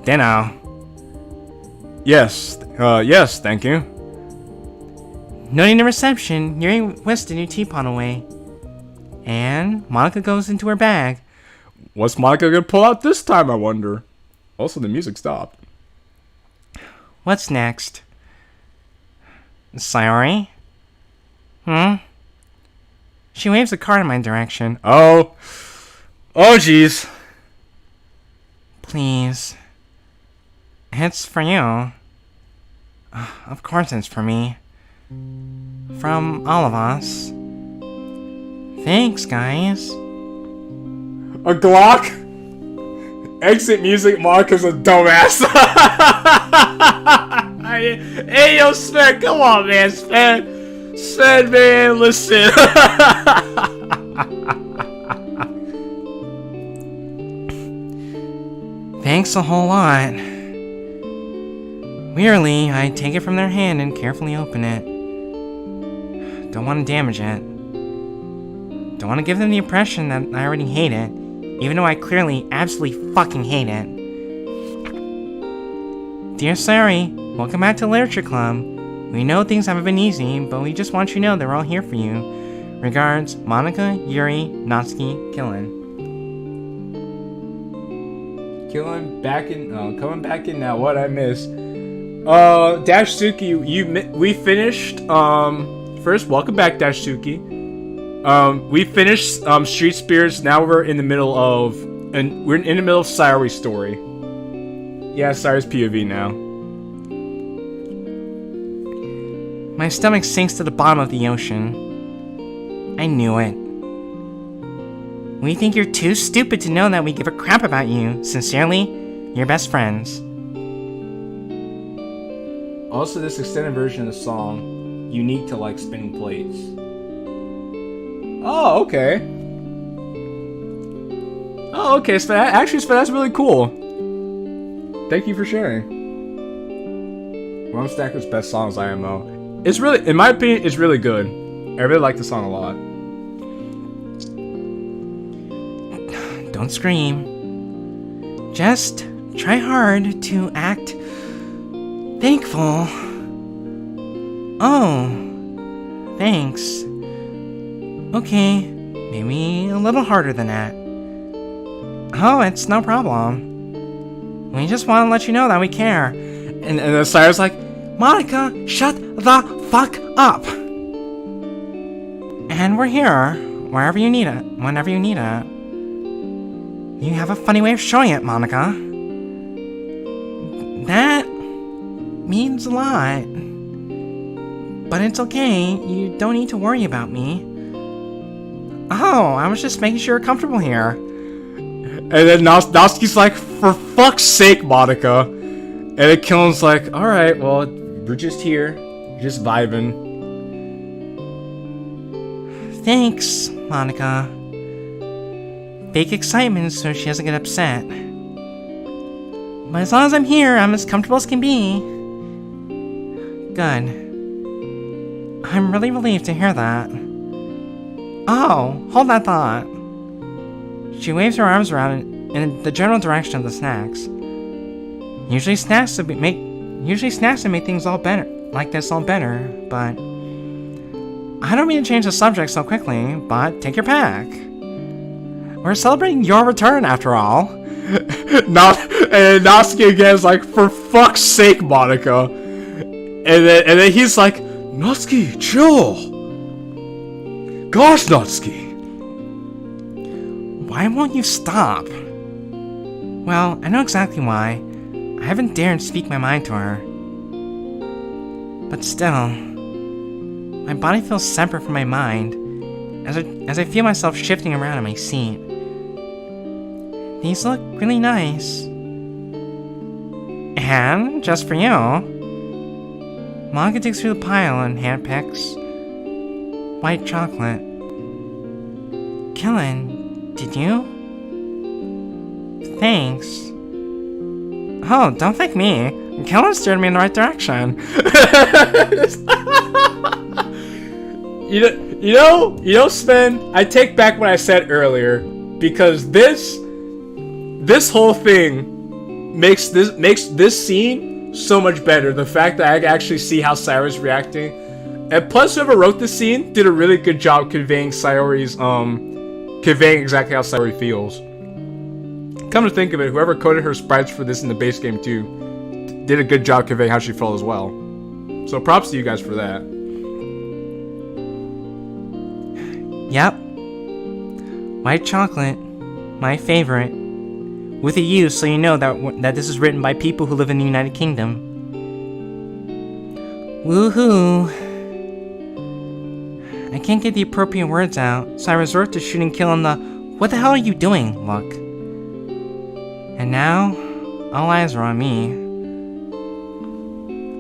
Ditto. Yes, yes, thank you. Noting the reception, Yuri whisks a new teapot away. And Monica goes into her bag. What's Monica gonna pull out this time, I wonder? Also, the music stopped. What's next? Sayori? Hmm? She waves a card in my direction. Oh jeez. Please. It's for you. Of course it's for me. From all of us. Thanks, guys. A Glock? Exit music, Monica's a dumbass. Hey, yo, Sven, come on, man, Sven. Sven, man, listen. Thanks a whole lot. Wearily, I take it from their hand and carefully open it. Don't want to damage it. Don't want to give them the impression that I already hate it, even though I clearly absolutely fucking hate it. Dear Sayori, welcome back to Literature Club. We know things haven't been easy, but we just want you to know that we're all here for you. Regards, Monica, Yuri, Natsuki, Killen. Killing back in, coming back in now. What I miss? Dashsuki, we finished. First, welcome back, Dashsuki. We finished Street Spirits. Now we're in the middle of, Sayori's story. Yeah, Sayori's POV now. My stomach sinks to the bottom of the ocean. I knew it. We think you're too stupid to know that we give a crap about you. Sincerely, your best friends. Also, this extended version of the song, unique to like spinning plates. Oh, okay. Oh, okay. So actually, that's really cool. Thank you for sharing. Rum Stacker's best songs, IMO. It's really, in my opinion, it's really good. I really like the song a lot. Don't scream. Just try hard to act thankful. Oh, thanks. Okay, maybe a little harder than that. Oh, it's no problem. We just want to let you know that we care. And then Sayori's like, Monica, shut the fuck up. And we're here, wherever you need it, whenever you need it. You have a funny way of showing it, Monica. That means a lot. But it's okay, you don't need to worry about me. Oh, I was just making sure you're comfortable here. And then Natsuki's like, for fuck's sake, Monica. And then Killen's like, alright, well, we're just here. Just vibing. Thanks, Monica. Fake excitement so she doesn't get upset. But as long as I'm here, I'm as comfortable as can be. Good. I'm really relieved to hear that. Oh, hold that thought. She waves her arms around in the general direction of the snacks. Usually snacks would make things all better, like this all better, but I don't mean to change the subject so quickly, but take your pack. We're celebrating your return after all. And Natsuki again is like, for fuck's sake, Monica. And then he's like, Natsuki, chill. Gosh, Natsuki. Why won't you stop? Well, I know exactly why. I haven't dared speak my mind to her. But still, my body feels separate from my mind as I feel myself shifting around in my seat. These look really nice. And, just for you, Monica digs through the pile and handpicks white chocolate. Killen, did you? Thanks. Oh, don't thank me. Killen steered me in the right direction. You know, Sven, I take back what I said earlier, because this this whole thing makes this scene so much better. The fact that I can actually see how Sayori's reacting, and plus whoever wrote this scene did a really good job conveying Sayori's conveying exactly how Sayori feels. Come to think of it, whoever coded her sprites for this in the base game too did a good job conveying how she felt as well. So props to you guys for that. Yep. White chocolate, my favorite. With a U, so you know that this is written by people who live in the United Kingdom. Woohoo! I can't get the appropriate words out, so I resort to shoot and kill on the "What the hell are you doing?" look. And now, all eyes are on me.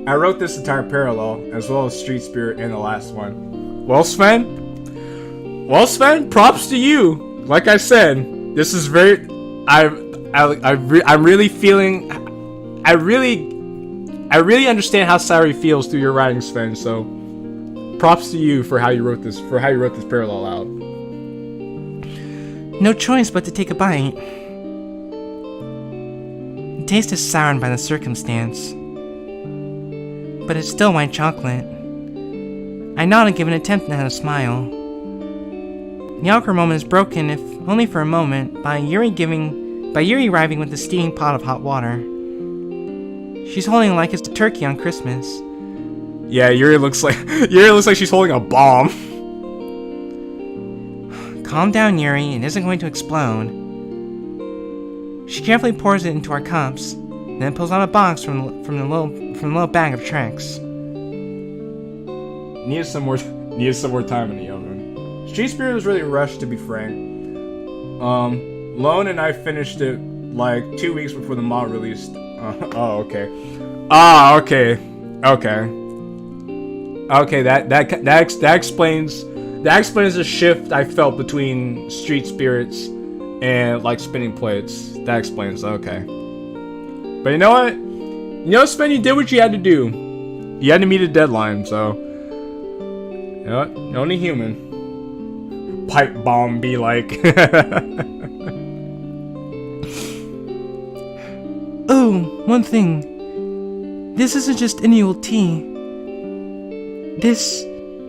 I wrote this entire parallel, as well as Street Spirit and the last one. Well, Sven, props to you. Like I said, this is very. I'm really feeling. I really understand how Sayori feels through your writing, Sven. So, props to you for how you wrote this. For how you wrote this parallel out. No choice but to take a bite. The taste is soured by the circumstance, but it's still white chocolate. I nod and give an attempt at a smile. The awkward moment is broken, if only for a moment, by Yuri arriving with a steaming pot of hot water. She's holding it like it's a turkey on Christmas. Yeah, Yuri looks like she's holding a bomb. Calm down, Yuri. It isn't going to explode. She carefully pours it into our cups, then pulls out a box from the little bag of tricks. Needed some more time in the oven. Street Spirit was really rushed, to be frank. Lone and I finished it like 2 weeks before the mod released. Okay. Okay, that explains the shift I felt between Street Spirits and like spinning plates. That explains. Okay. But you know what? Sven, you did what you had to do. You had to meet a deadline, so you know what? You're only human. Pipe bomb be like. Oh, one thing. This isn't just any old tea. This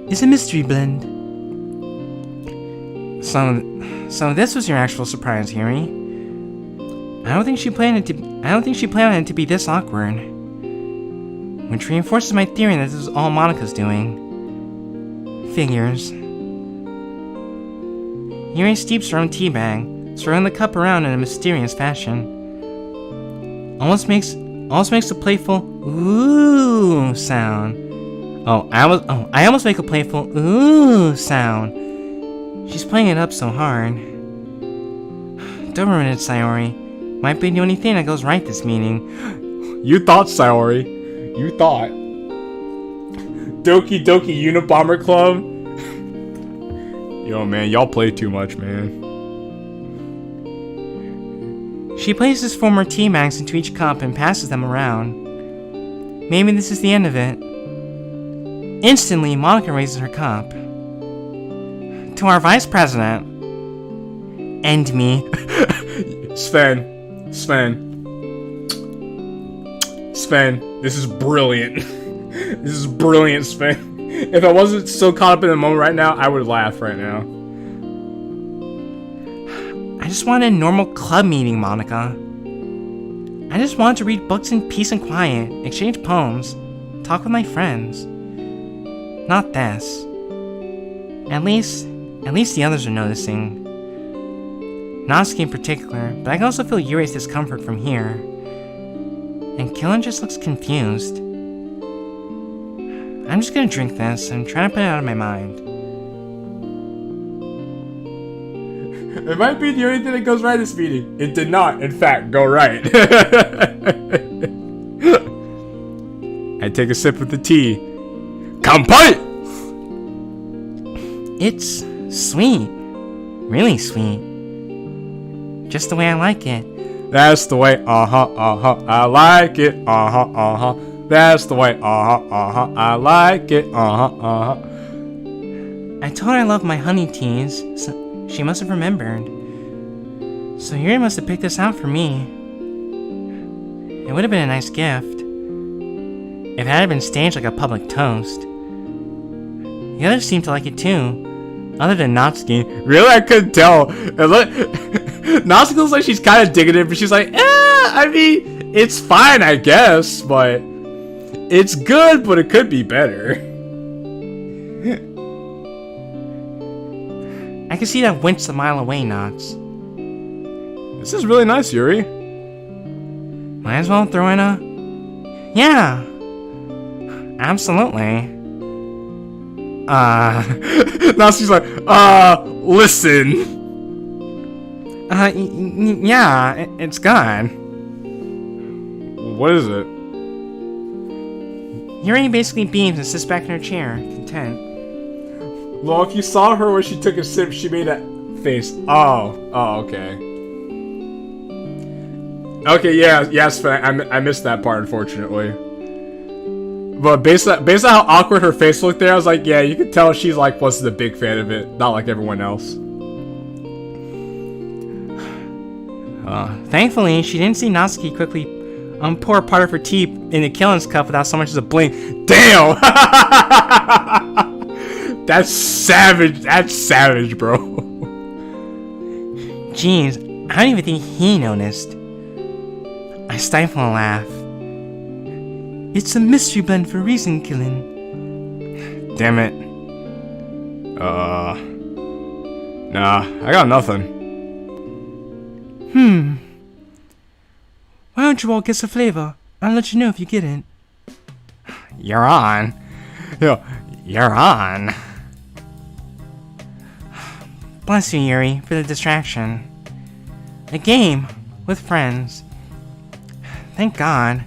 is a mystery blend. So this was your actual surprise, Yuri. I don't think she planned it to be this awkward. Which reinforces my theory that this is all Monica's doing. Figures. Yuri steeps her own tea bag, swirling the cup around in a mysterious fashion. Almost makes a playful ooh sound. I almost make a playful ooh sound. She's playing it up so hard. Don't ruin it, Sayori. Might be the only thing that goes right this meeting. You thought, Sayori. You thought. Doki Doki Unabomber Club. Yo, man, y'all play too much, man. She places 4 more tea bags into each cup and passes them around. Maybe this is the end of it. Instantly, Monica raises her cup. To our vice president. And me. Sven, this is brilliant. This is brilliant, Sven. If I wasn't so caught up in the moment right now, I would laugh right now. I just wanted a normal club meeting, Monica. I just wanted to read books in peace and quiet, exchange poems, talk with my friends. Not this. At least the others are noticing. Natsuki in particular, but I can also feel Yuri's discomfort from here. And Killen just looks confused. I'm just gonna drink this and try to put it out of my mind. It might be the only thing that goes right this meeting. It did not, in fact, go right. I take a sip of the tea. Kampai! It's sweet. Really sweet. Just the way I like it. That's the way, I like it, That's the way, I like it, I told her I love my honey teas, so she must have remembered. So Yuri must have picked this out for me. It would have been a nice gift if it had been staged like a public toast. The others seemed to like it too, other than Natsuki. Really? I couldn't tell. Natsuki looks like she's kind of digging it, but she's like, I mean, it's fine, I guess, but it's good, but it could be better. I can see that winch a mile away, Knots. This is really nice, Yuri. Might as well throw in a... Yeah! Absolutely. Natsuki's like, listen. Yeah, it's good. What is it? Yuri basically beams and sits back in her chair, content. Well, if you saw her when she took a sip, she made that face. Oh, okay. Okay, yes, I missed that part, unfortunately. But based on how awkward her face looked there, I was like, yeah, you could tell she's like, was a big fan of it, not like everyone else. Thankfully, she didn't see Natsuki quickly pour part of her tea in the Killen's cup without so much as a blink. Damn! That's savage. That's savage, bro. Jeez, I don't even think he noticed. I stifle a laugh. It's a mystery blend for a reason, Killen. Damn it. Nah, I got nothing. Why don't you all get some flavor? I'll let you know if you get it. You're on. Yeah. You're on. Bless you, Yuri, for the distraction. A game with friends. Thank God.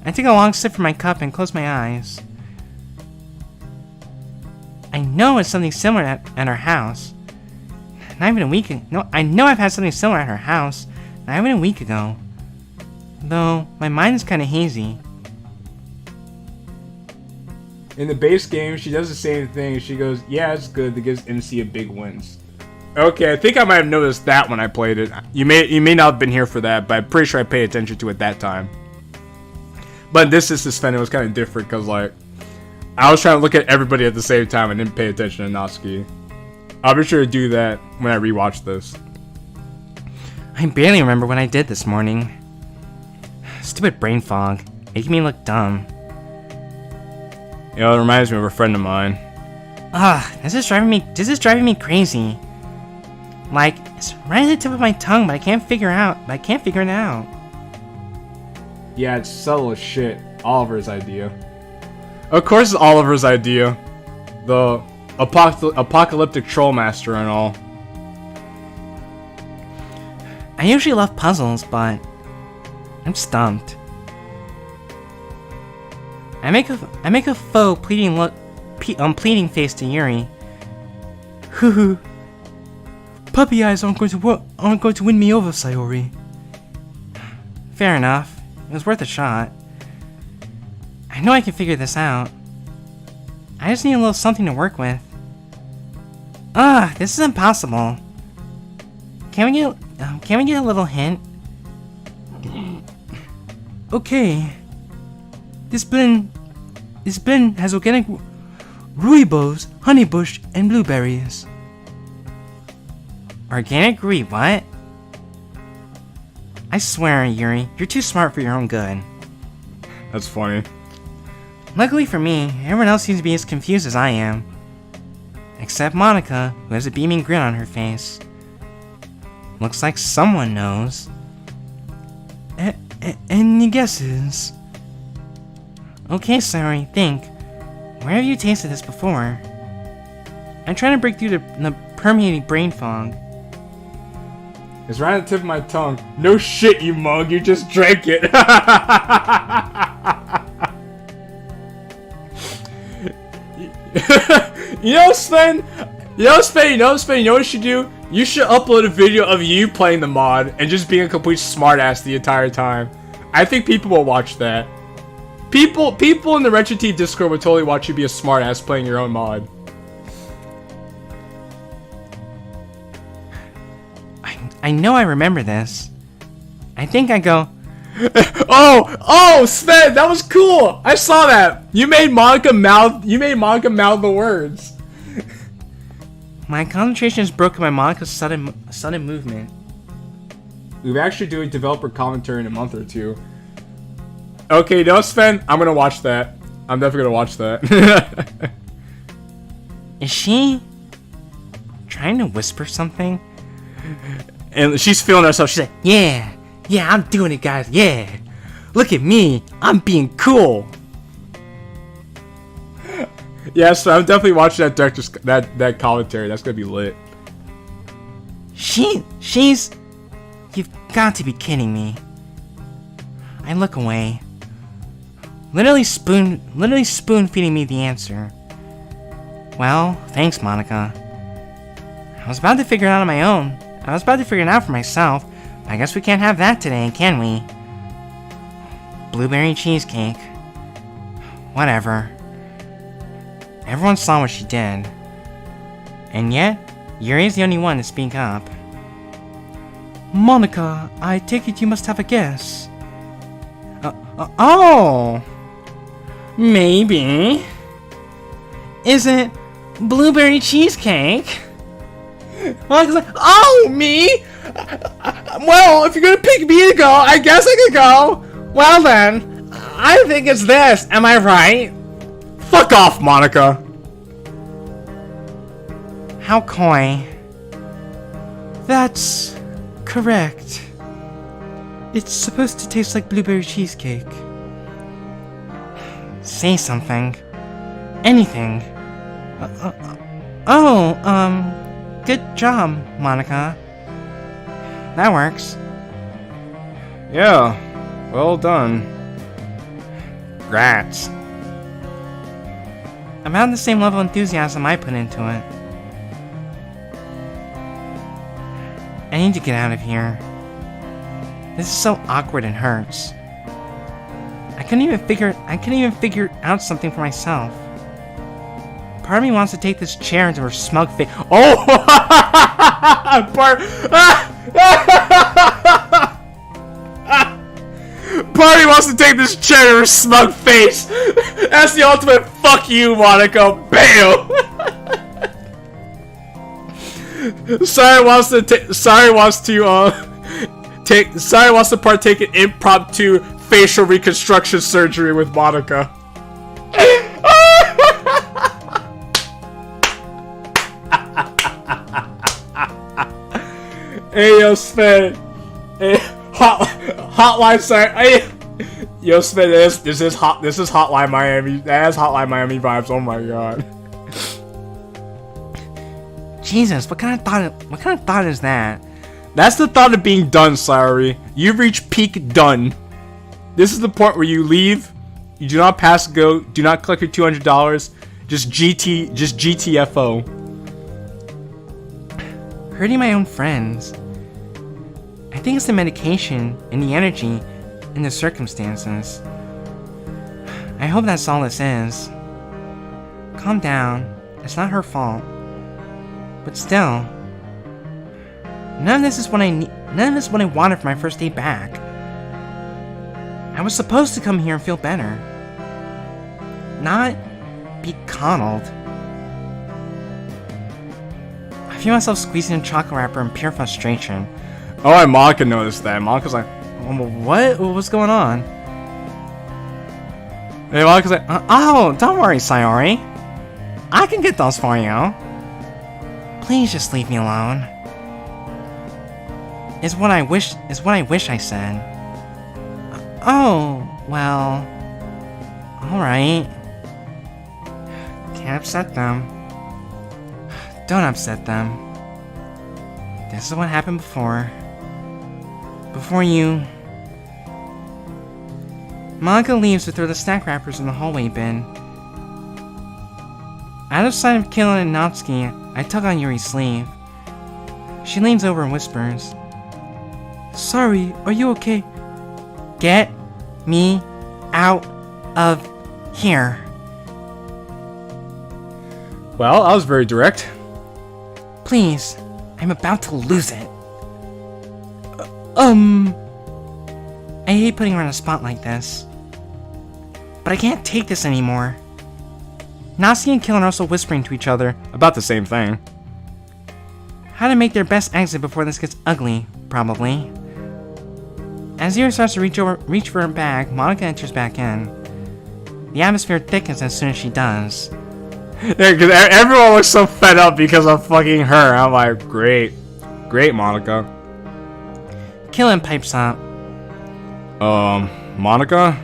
I took a long sip from my cup and closed my eyes. I know it's something similar at our house. Not even a week ago. No, I know I've had something similar at her house. Not even a week ago. Though, my mind is kind of hazy. In the base game, she does the same thing. She goes, yeah, it's good. That gives MC a big wins. Okay, I think I might have noticed that when I played it. You may not have been here for that, but I'm pretty sure I paid attention to it that time. But this is suspended. It was kind of different because, like, I was trying to look at everybody at the same time and didn't pay attention to Natsuki. I'll be sure to do that when I rewatch this. I barely remember what I did this morning. Stupid brain fog, making me look dumb. You know, it reminds me of a friend of mine. This is driving me crazy. Like, it's right at the tip of my tongue, but I can't figure it out. Yeah, it's subtle as shit. Oliver's idea. Of course it's Oliver's idea. The apocalyptic trollmaster and all. I usually love puzzles, but I'm stumped. I make a faux pleading face to Yuri. Hoo. Puppy eyes aren't going to win me over, Sayori. Fair enough. It was worth a shot. I know I can figure this out. I just need a little something to work with. This is impossible. Can we get a little hint? Okay. This blend has organic rooibos, honeybush, and blueberries. Organic rui, what? I swear, Yuri, you're too smart for your own good. That's funny. Luckily for me, everyone else seems to be as confused as I am. Except Monica, who has a beaming grin on her face. Looks like someone knows. Any guesses? Okay, sorry, think. Where have you tasted this before? I'm trying to break through the permeating brain fog. It's right on the tip of my tongue. No shit, you mug. You just drank it. You know, Sven? You know what you should do? You should upload a video of you playing the mod and just being a complete smartass the entire time. I think people will watch that. People in the Retro T Discord would totally watch you be a smartass playing your own I know I remember this. I think I go, Oh, Sven, that was cool. I saw that. You made Monica mouth the words. my concentration is broken by Monica's sudden movement. We're actually doing developer commentary in a month or two. Okay, no, Sven, I'm gonna watch that. I'm definitely gonna watch that. Is she trying to whisper something? And she's feeling herself. She's like, Yeah, I'm doing it, guys. Yeah, look at me. I'm being cool. yeah, so I'm definitely watching that director's that commentary. That's gonna be lit. She's. You've got to be kidding me. I look away. Literally spoon feeding me the answer. Well, thanks, Monica. I was about to figure it out on my own. I was about to figure it out for myself. But I guess we can't have that today, can we? Blueberry cheesecake. Whatever. Everyone saw what she did. And yet, Yuri's the only one to speak up. Monica, I take it you must have a guess. Oh! Maybe. Is it blueberry cheesecake? Monica's like, oh, me? Well, if you're gonna pick me to go, I guess I could go. Well then, I think it's this. Am I right? Fuck off, Monica. How coy. That's correct. It's supposed to taste like blueberry cheesecake. Say something. Anything. Good job, Monica. That works. Yeah, well done. Rats. About the same level of enthusiasm I put into it. I need to get out of here. This is so awkward and hurts. I couldn't even figure out something for myself. Part of me wants to take this chair into her smug face. Oh! Party wants to take this chair to her smug face. That's the ultimate fuck you, Monica. Bam! Sorry wants to partake in impromptu facial reconstruction surgery with Monica. Hey, yo, Sven. Hey, Hotline, sorry. Hey, yo, Sven, this is Hotline Miami. That has Hotline Miami vibes. Oh my god. Jesus, what kind of thought is that? That's the thought of being done, Sorry. You've reached peak done. This is the point where you leave. You do not pass go. Do not collect your $200. Just GTFO. Hurting my own friends. I think it's the medication and the energy and the circumstances. I hope that's all this is. Calm down. It's not her fault. But still, none of this is what I wanted for my first day back. I was supposed to come here and feel better, not be coddled. I feel myself squeezing a chocolate wrapper in pure frustration. Oh, and Monica noticed that. Monica's like, what? What's going on? hey, Monica's like, Oh, don't worry, Sayori. I can get those for you. Please just leave me alone. Is what I wish I said. Oh, well. Alright. Can't upset them. Don't upset them. This is what happened before. Before you. Monica leaves to throw the snack wrappers in the hallway bin. Out of sight of Killa and Natsuki, I tug on Yuri's sleeve. She leans over and whispers, Sorry, are you okay? Get me out of here. well, I was very direct. Please, I'm about to lose it. I hate putting her on a spot like this, but I can't take this anymore. Natsuki and Killen are also whispering to each other About the same thing. how to make their best exit before this gets ugly, probably. As Zero starts to reach for her bag, Monica enters back in. The atmosphere thickens as soon as she does. Yeah, because everyone looks so fed up because of fucking her. I'm like, great. Great, Monica. Killen pipes up. Monica?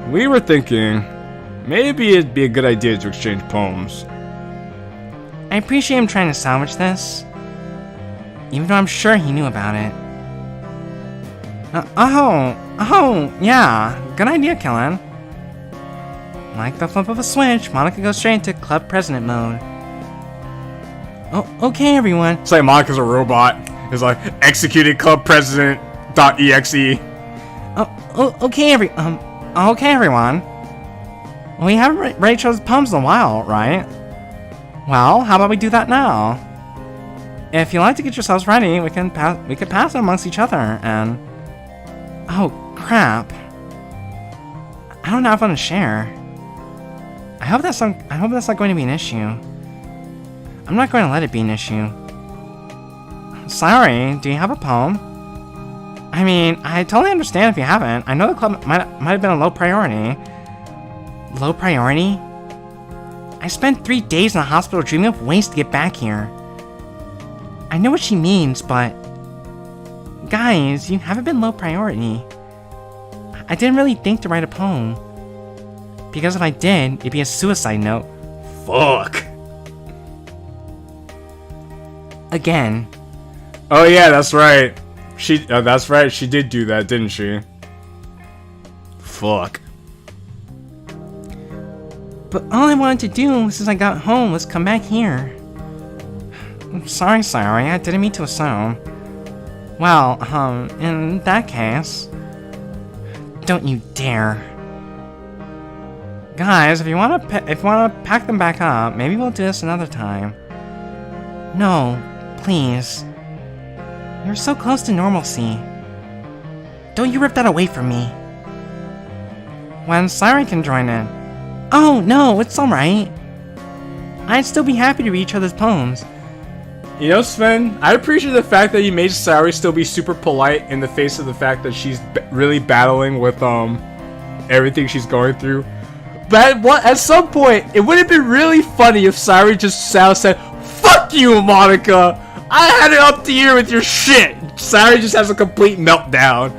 We were thinking maybe it'd be a good idea to exchange poems. I appreciate him trying to salvage this, even though I'm sure he knew about it. Yeah, good idea, Killen. Like the flip of a switch, Monica goes straight into Club President mode. Oh, okay, everyone. It's like Monica's a robot. It's like executed club president.exe. Okay, everyone. We haven't read each other's poems in a while, right? Well, how about we do that now? If you'd like to get yourselves ready, we could pass it amongst each other, and... Oh, crap. I don't have one to share. I hope that's not going to be an issue. I'm not going to let it be an issue. Sorry, do you have a poem? I mean, I totally understand if you haven't. I know the club might have been a low priority. Low priority? I spent 3 days in the hospital dreaming of ways to get back here. I know what she means, but... Guys, you haven't been low priority. I didn't really think to write a poem. Because if I did, it'd be a suicide note. Fuck. Again. Oh yeah, that's right. That's right. She did do that, didn't she? Fuck. But all I wanted to do since I got home was come back here. I'm sorry, I didn't mean to assume. Well, in that case... Don't you dare. Guys, if you wanna pack them back up, maybe we'll do this another time. No, please. You're so close to normalcy. Don't you rip that away from me. When Siren can join in. Oh, no, it's alright. I'd still be happy to read each other's poems. You know, Sven, I appreciate the fact that you made Sayuri still be super polite in the face of the fact that she's really battling with everything she's going through. But at some point, it would have been really funny if Sayuri just said, "Fuck you, Monica! I had it up to here with your shit." Sayuri just has a complete meltdown.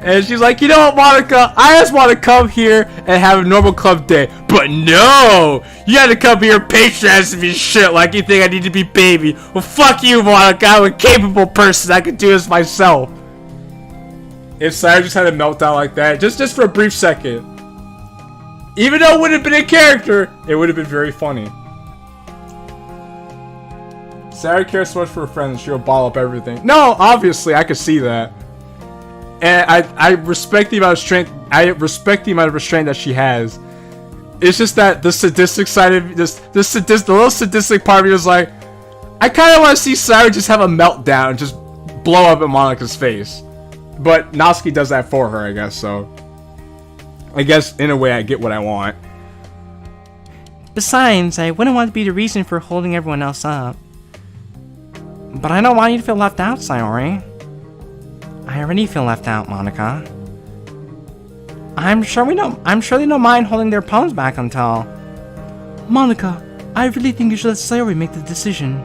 And she's like, "You know what, Monica? I just want to come here and have a normal club day. But no! You had to come here patronizing me shit like you think I need to be baby. Well, fuck you, Monica. I'm a capable person. I can do this myself." If Sayuri just had a meltdown like that, just for a brief second. Even though it would have been a character, it would have been very funny. Sayuri cares so much for her friends, she'll ball up everything. No, obviously, I could see that. And I respect the amount of strength. I respect the amount of restraint that she has. It's just that the sadistic side of the little sadistic part of me was like, I kind of want to see Sayuri just have a meltdown, and just blow up at Monica's face. But Natsuki does that for her, I guess. So, I guess in a way, I get what I want. Besides, I wouldn't want to be the reason for holding everyone else up. But I don't want you to feel left out, Sayori. I already feel left out, Monica. I'm sure they don't mind holding their poems back until... Monica, I really think you should let Sayori make the decision.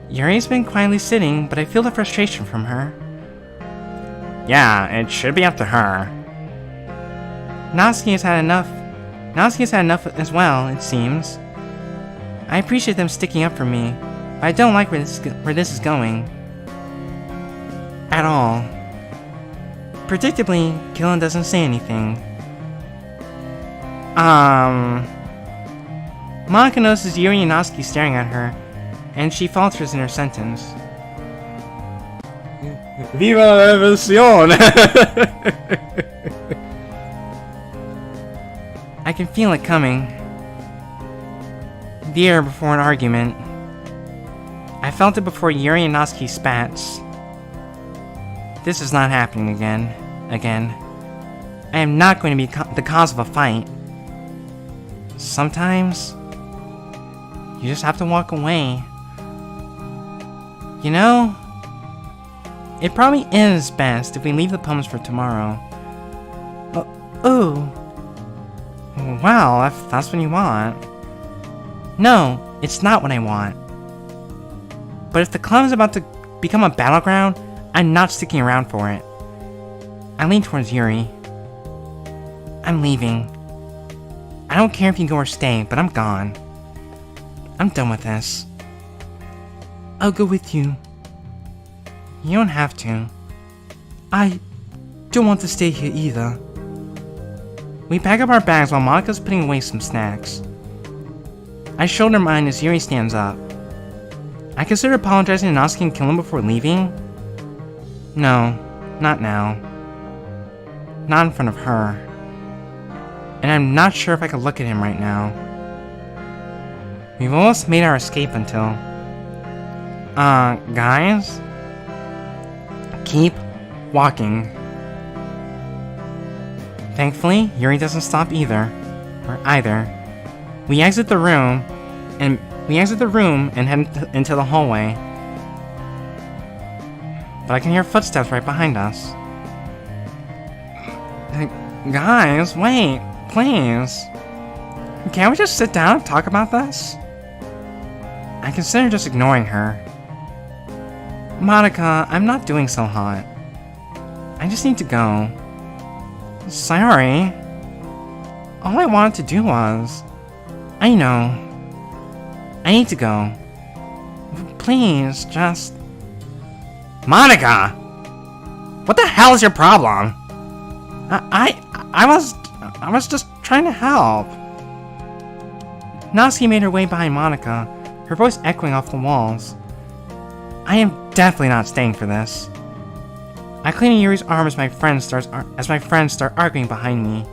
Yuri's been quietly sitting, but I feel the frustration from her. Yeah, it should be up to her. Natsuki has had enough. Natsuki has had enough as well, it seems. I appreciate them sticking up for me, but I don't like where this is going. At all. Predictably, Killen doesn't say anything. Monica notices Yuri and Natsuki staring at her, and she falters in her sentence. Viva la revolucion! I can feel it coming. The air before an argument. I felt it before Yuri and Natsuki spats. This is not happening again. I am not going to be the cause of a fight. Sometimes, you just have to walk away. You know, it probably is best if we leave the poems for tomorrow. Oh. Wow, if that's what you want. No, it's not what I want. But if the club is about to become a battleground, I'm not sticking around for it. I lean towards Yuri. I'm leaving. I don't care if you go or stay, but I'm gone. I'm done with this. I'll go with you. You don't have to. I don't want to stay here either. We pack up our bags while Monika's putting away some snacks. I shoulder mine as Yuri stands up. I consider apologizing to Natsuki and kill him before leaving. No, not now. Not in front of her. And I'm not sure if I could look at him right now. We've almost made our escape until... guys? Keep walking. Thankfully, Yuri doesn't stop either. We exit the room and head into the hallway. But I can hear footsteps right behind us. Guys, wait, please. Can't we just sit down and talk about this? I consider just ignoring her. Monika, I'm not doing so hot. I just need to go. Sorry. All I wanted to do was... I know. I need to go. Please, just... Monika! What the hell is your problem? I was just trying to help. Natsuki made her way behind Monika, her voice echoing off the walls. I am definitely not staying for this. I cling to Yuri's arm as my friends start arguing behind me.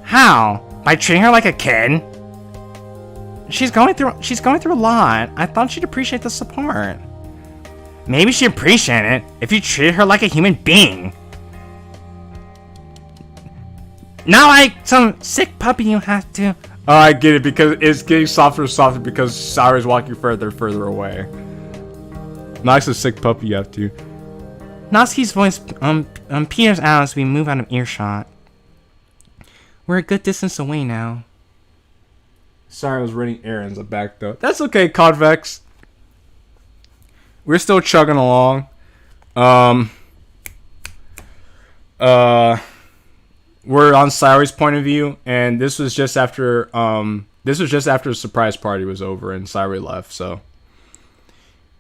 How? By treating her like a kid? She's going through a lot. I thought she'd appreciate the support. Maybe she'd appreciate it if you treated her like a human being. Not like some sick puppy you have to... Oh, I get it, because it's getting softer and softer because Sayori's walking further and further away. Not like a sick puppy you have to. Natsuki's voice peters out as we move out of earshot. We're a good distance away now. Sorry, I was running errands. I backed up. That's okay, Convex. We're still chugging along. We're on Sayori's point of view, and this was just after the surprise party was over and Sayori left. So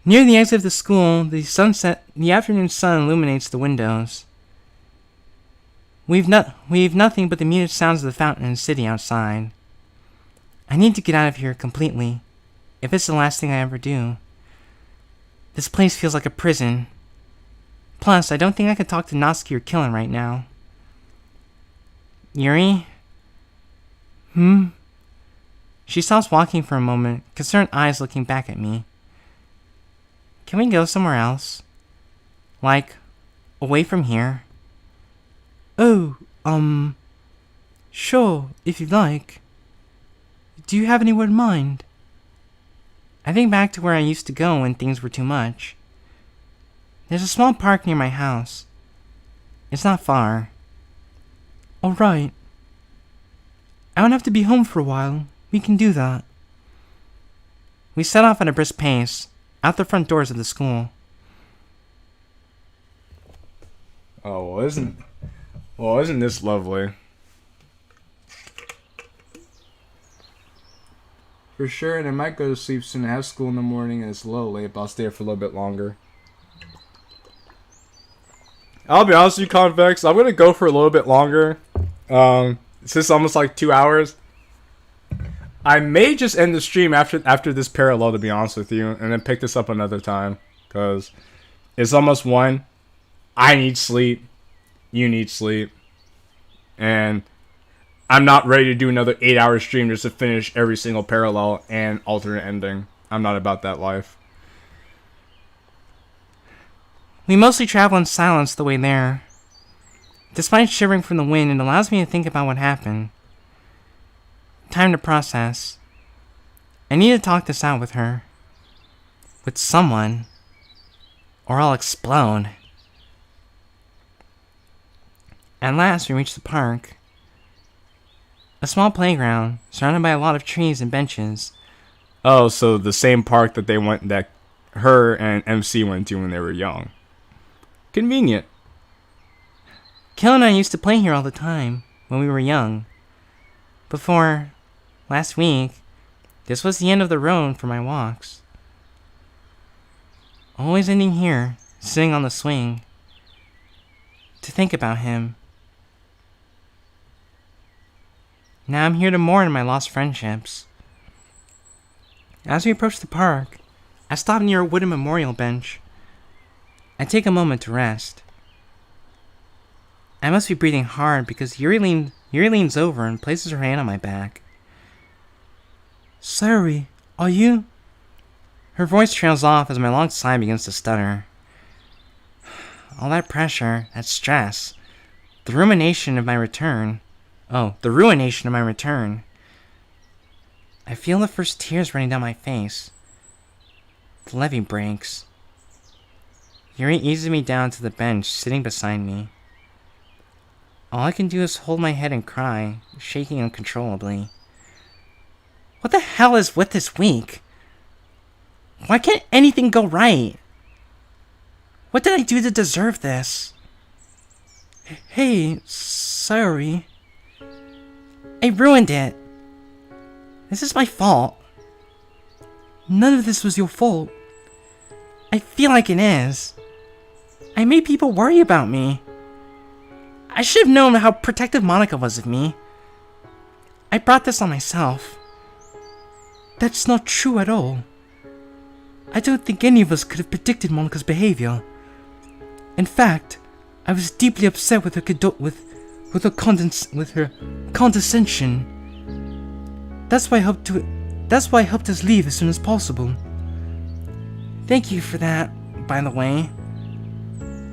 near the exit of the school, the afternoon sun illuminates the windows. We've nothing but the muted sounds of the fountain and city outside. I need to get out of here completely, if it's the last thing I ever do. This place feels like a prison. Plus, I don't think I could talk to Natsuki or Killen right now. Yuri? She stops walking for a moment, concerned eyes looking back at me. Can we go somewhere else? Like, away from here? Oh, sure, if you'd like. Do you have anywhere in mind? I think back to where I used to go when things were too much. There's a small park near my house. It's not far. Alright. I won't have to be home for a while. We can do that. We set off at a brisk pace, out the front doors of the school. Oh, isn't this lovely? For sure, and I might go to sleep soon. I have school in the morning and it's a little late, but I'll stay here for a little bit longer. I'll be honest with you, Convex, I'm gonna go for a little bit longer. It's just almost like 2 hours. I may just end the stream after this parallel, to be honest with you, and then pick this up another time, because it's almost 1. I need sleep. You need sleep. And I'm not ready to do another 8-hour stream just to finish every single parallel and alternate ending. I'm not about that life. We mostly travel in silence the way there. Despite shivering from the wind, it allows me to think about what happened. Time to process. I need to talk this out with her. With someone. Or I'll explode. At last, we reach the park. A small playground, surrounded by a lot of trees and benches. Oh, so the same park that her and MC went to when they were young. Convenient. Kill and I used to play here all the time, when we were young. Before, last week, this was the end of the road for my walks. Always ending here, sitting on the swing. To think about him. Now I'm here to mourn my lost friendships. As we approach the park, I stop near a wooden memorial bench. I take a moment to rest. I must be breathing hard because Yuri leans over and places her hand on my back. Sorry, are you? Her voice trails off as my long sigh begins to stutter. All that pressure, that stress, the ruination of my return. The ruination of my return. I feel the first tears running down my face. The levee breaks. Yuri eases me down to the bench, sitting beside me. All I can do is hold my head and cry, shaking uncontrollably. What the hell is with this week? Why can't anything go right? What did I do to deserve this? Hey, sorry. I ruined it. This is my fault. None of this was your fault. I feel like it is. I made people worry about me. I should have known how protective Monica was of me. I brought this on myself. That's not true at all. I don't think any of us could have predicted Monica's behavior. In fact, I was deeply upset with her condescension. That's why I helped us leave as soon as possible. Thank you for that, by the way.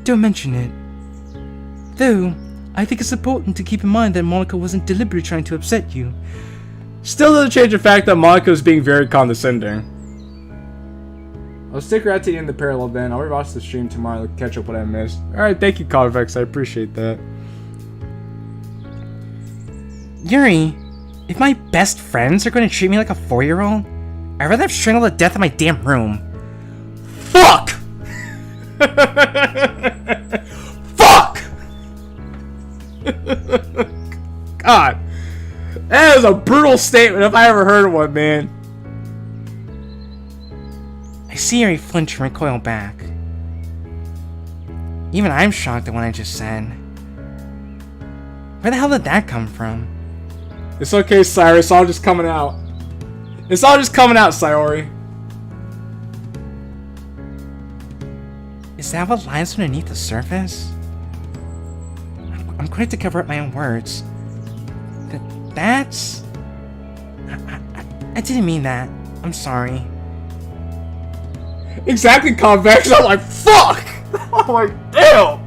Don't mention it. Though, I think it's important to keep in mind that Monica wasn't deliberately trying to upset you. Still doesn't change the fact that Monica was being very condescending. I'll stick around to the end of the parallel then. I'll rewatch the stream tomorrow to catch up what I missed. Alright, thank you, Convex. I appreciate that. Yuri, if my best friends are going to treat me like a 4-year-old, I'd rather have strangled to death in my damn room. Fuck! Fuck! God. That is a brutal statement if I ever heard one, man. I see Yuri flinch and recoil back. Even I'm shocked at what I just said. Where the hell did that come from? It's okay, Cyrus. It's all just coming out. It's all just coming out, Sayori. Is that what lies underneath the surface? I'm quick to cover up my own words. That's... I didn't mean that. I'm sorry. Exactly, Convex. I'm like, fuck! I'm like, damn!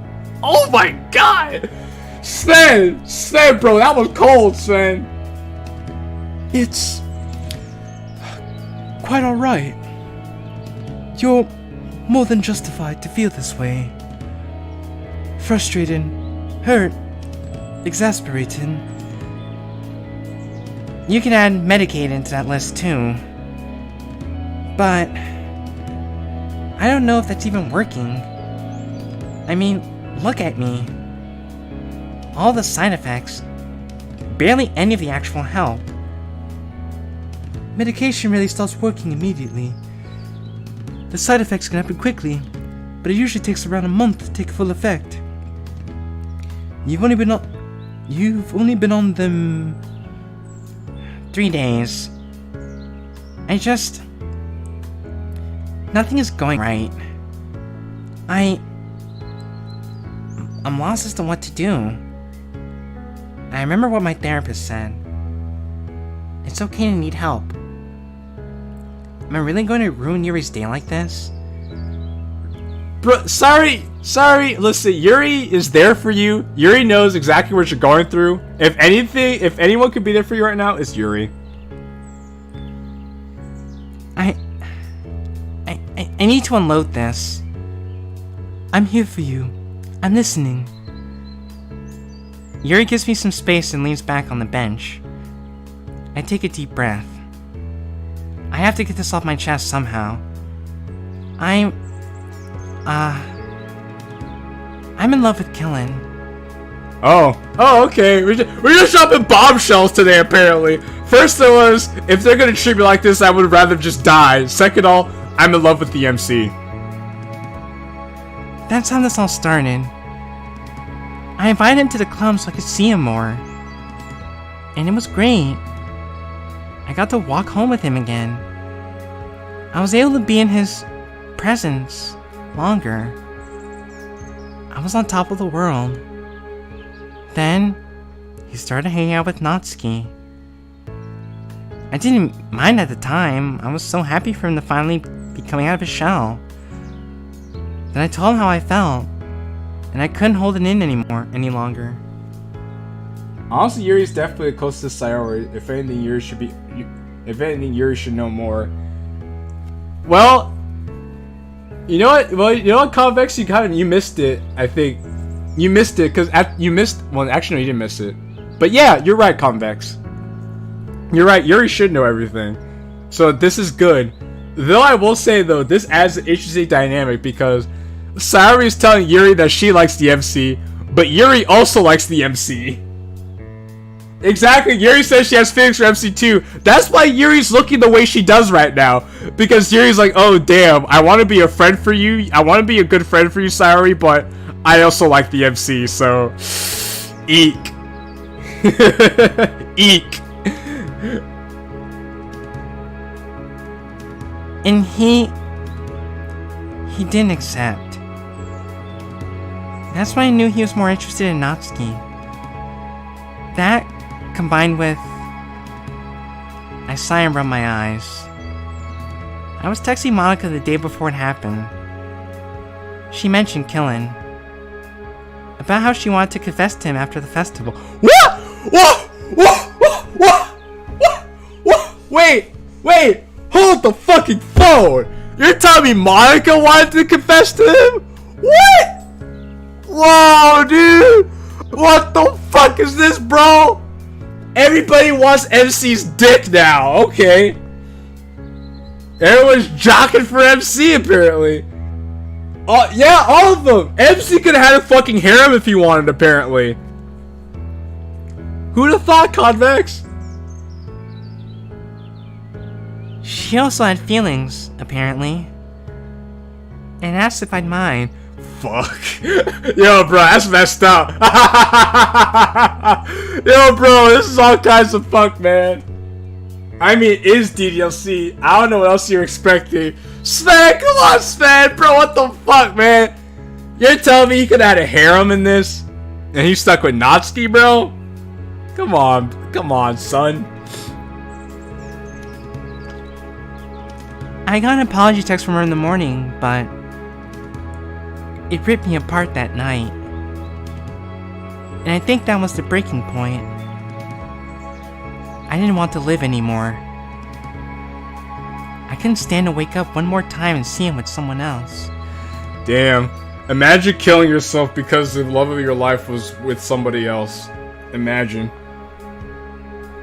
Oh my god! Sven, bro, that was cold, Sven. It's quite alright. You're more than justified to feel this way. Frustrated, hurt, exasperated. You can add Medicaid into that list too. But I don't know if that's even working. I mean, look at me. All the side effects. Barely any of the actual help. Medication really starts working immediately. The side effects can happen quickly, but it usually takes around a month to take full effect. You've only been on them 3 days. Nothing is going right. I'm lost as to what to do. I remember what my therapist said. It's okay to need help. Am I really going to ruin Yuri's day like this? Bro, sorry. Sorry, listen, Yuri is there for you. Yuri knows exactly what you're going through. If anyone could be there for you right now, it's Yuri. I need to unload this. I'm here for you. I'm listening. Yuri gives me some space and leans back on the bench. I take a deep breath. I have to get this off my chest somehow. I'm in love with Killen. Oh, okay. We're just dropping bombshells today, apparently. First it was, if they're gonna treat me like this, I would rather just die. Second all, I'm in love with the MC. That's how this all started. I invited him to the club so I could see him more. And it was great. I got to walk home with him again. I was able to be in his presence longer. I was on top of the world. Then, he started hanging out with Natsuki. I didn't mind at the time. I was so happy for him to finally be coming out of his shell. Then I told him how I felt, and I couldn't hold it in any longer. Honestly, Yuri's definitely the closest Sayori. If anything, Yuri should know more. Well, you know what? Well, you know what, Convex, you missed it. I think you missed it because well, actually, no, you didn't miss it. But yeah, you're right, Convex. You're right. Yuri should know everything. So this is good. Though I will say though, this adds an interesting dynamic because Sayori is telling Yuri that she likes the MC, but Yuri also likes the MC. Exactly, Yuri says she has feelings for MC too. That's why Yuri's looking the way she does right now. Because Yuri's like, oh damn, I want to be a friend for you. I want to be a good friend for you, Sayori, but I also like the MC, so... Eek. Eek. And he didn't accept. That's why I knew he was more interested in Natsuki. That, combined with... I sigh and rub my eyes. I was texting Monica the day before it happened. She mentioned Killen. About how she wanted to confess to him after the festival. What? Wait! Hold the fucking phone! You're telling me Monica wanted to confess to him? What? Whoa, dude! What the fuck is this, bro? Everybody wants MC's dick now, okay. Everyone's jockeying for MC, apparently. Yeah, all of them! MC could have had a fucking harem if he wanted, apparently. Who'd have thought, Convex? She also had feelings, apparently. And asked if I'd mind. Fuck. Yo, bro, that's messed up. Yo, bro, this is all kinds of fuck, man. I mean, it is DDLC. I don't know what else you're expecting. Sven, come on, Sven, bro, what the fuck, man? You're telling me he could have had a harem in this? And he's stuck with Natsuki, bro? Come on, son. I got an apology text from her in the morning, but it ripped me apart that night. And I think that was the breaking point. I didn't want to live anymore. I couldn't stand to wake up one more time and see him with someone else. Damn. Imagine killing yourself because the love of your life was with somebody else. Imagine.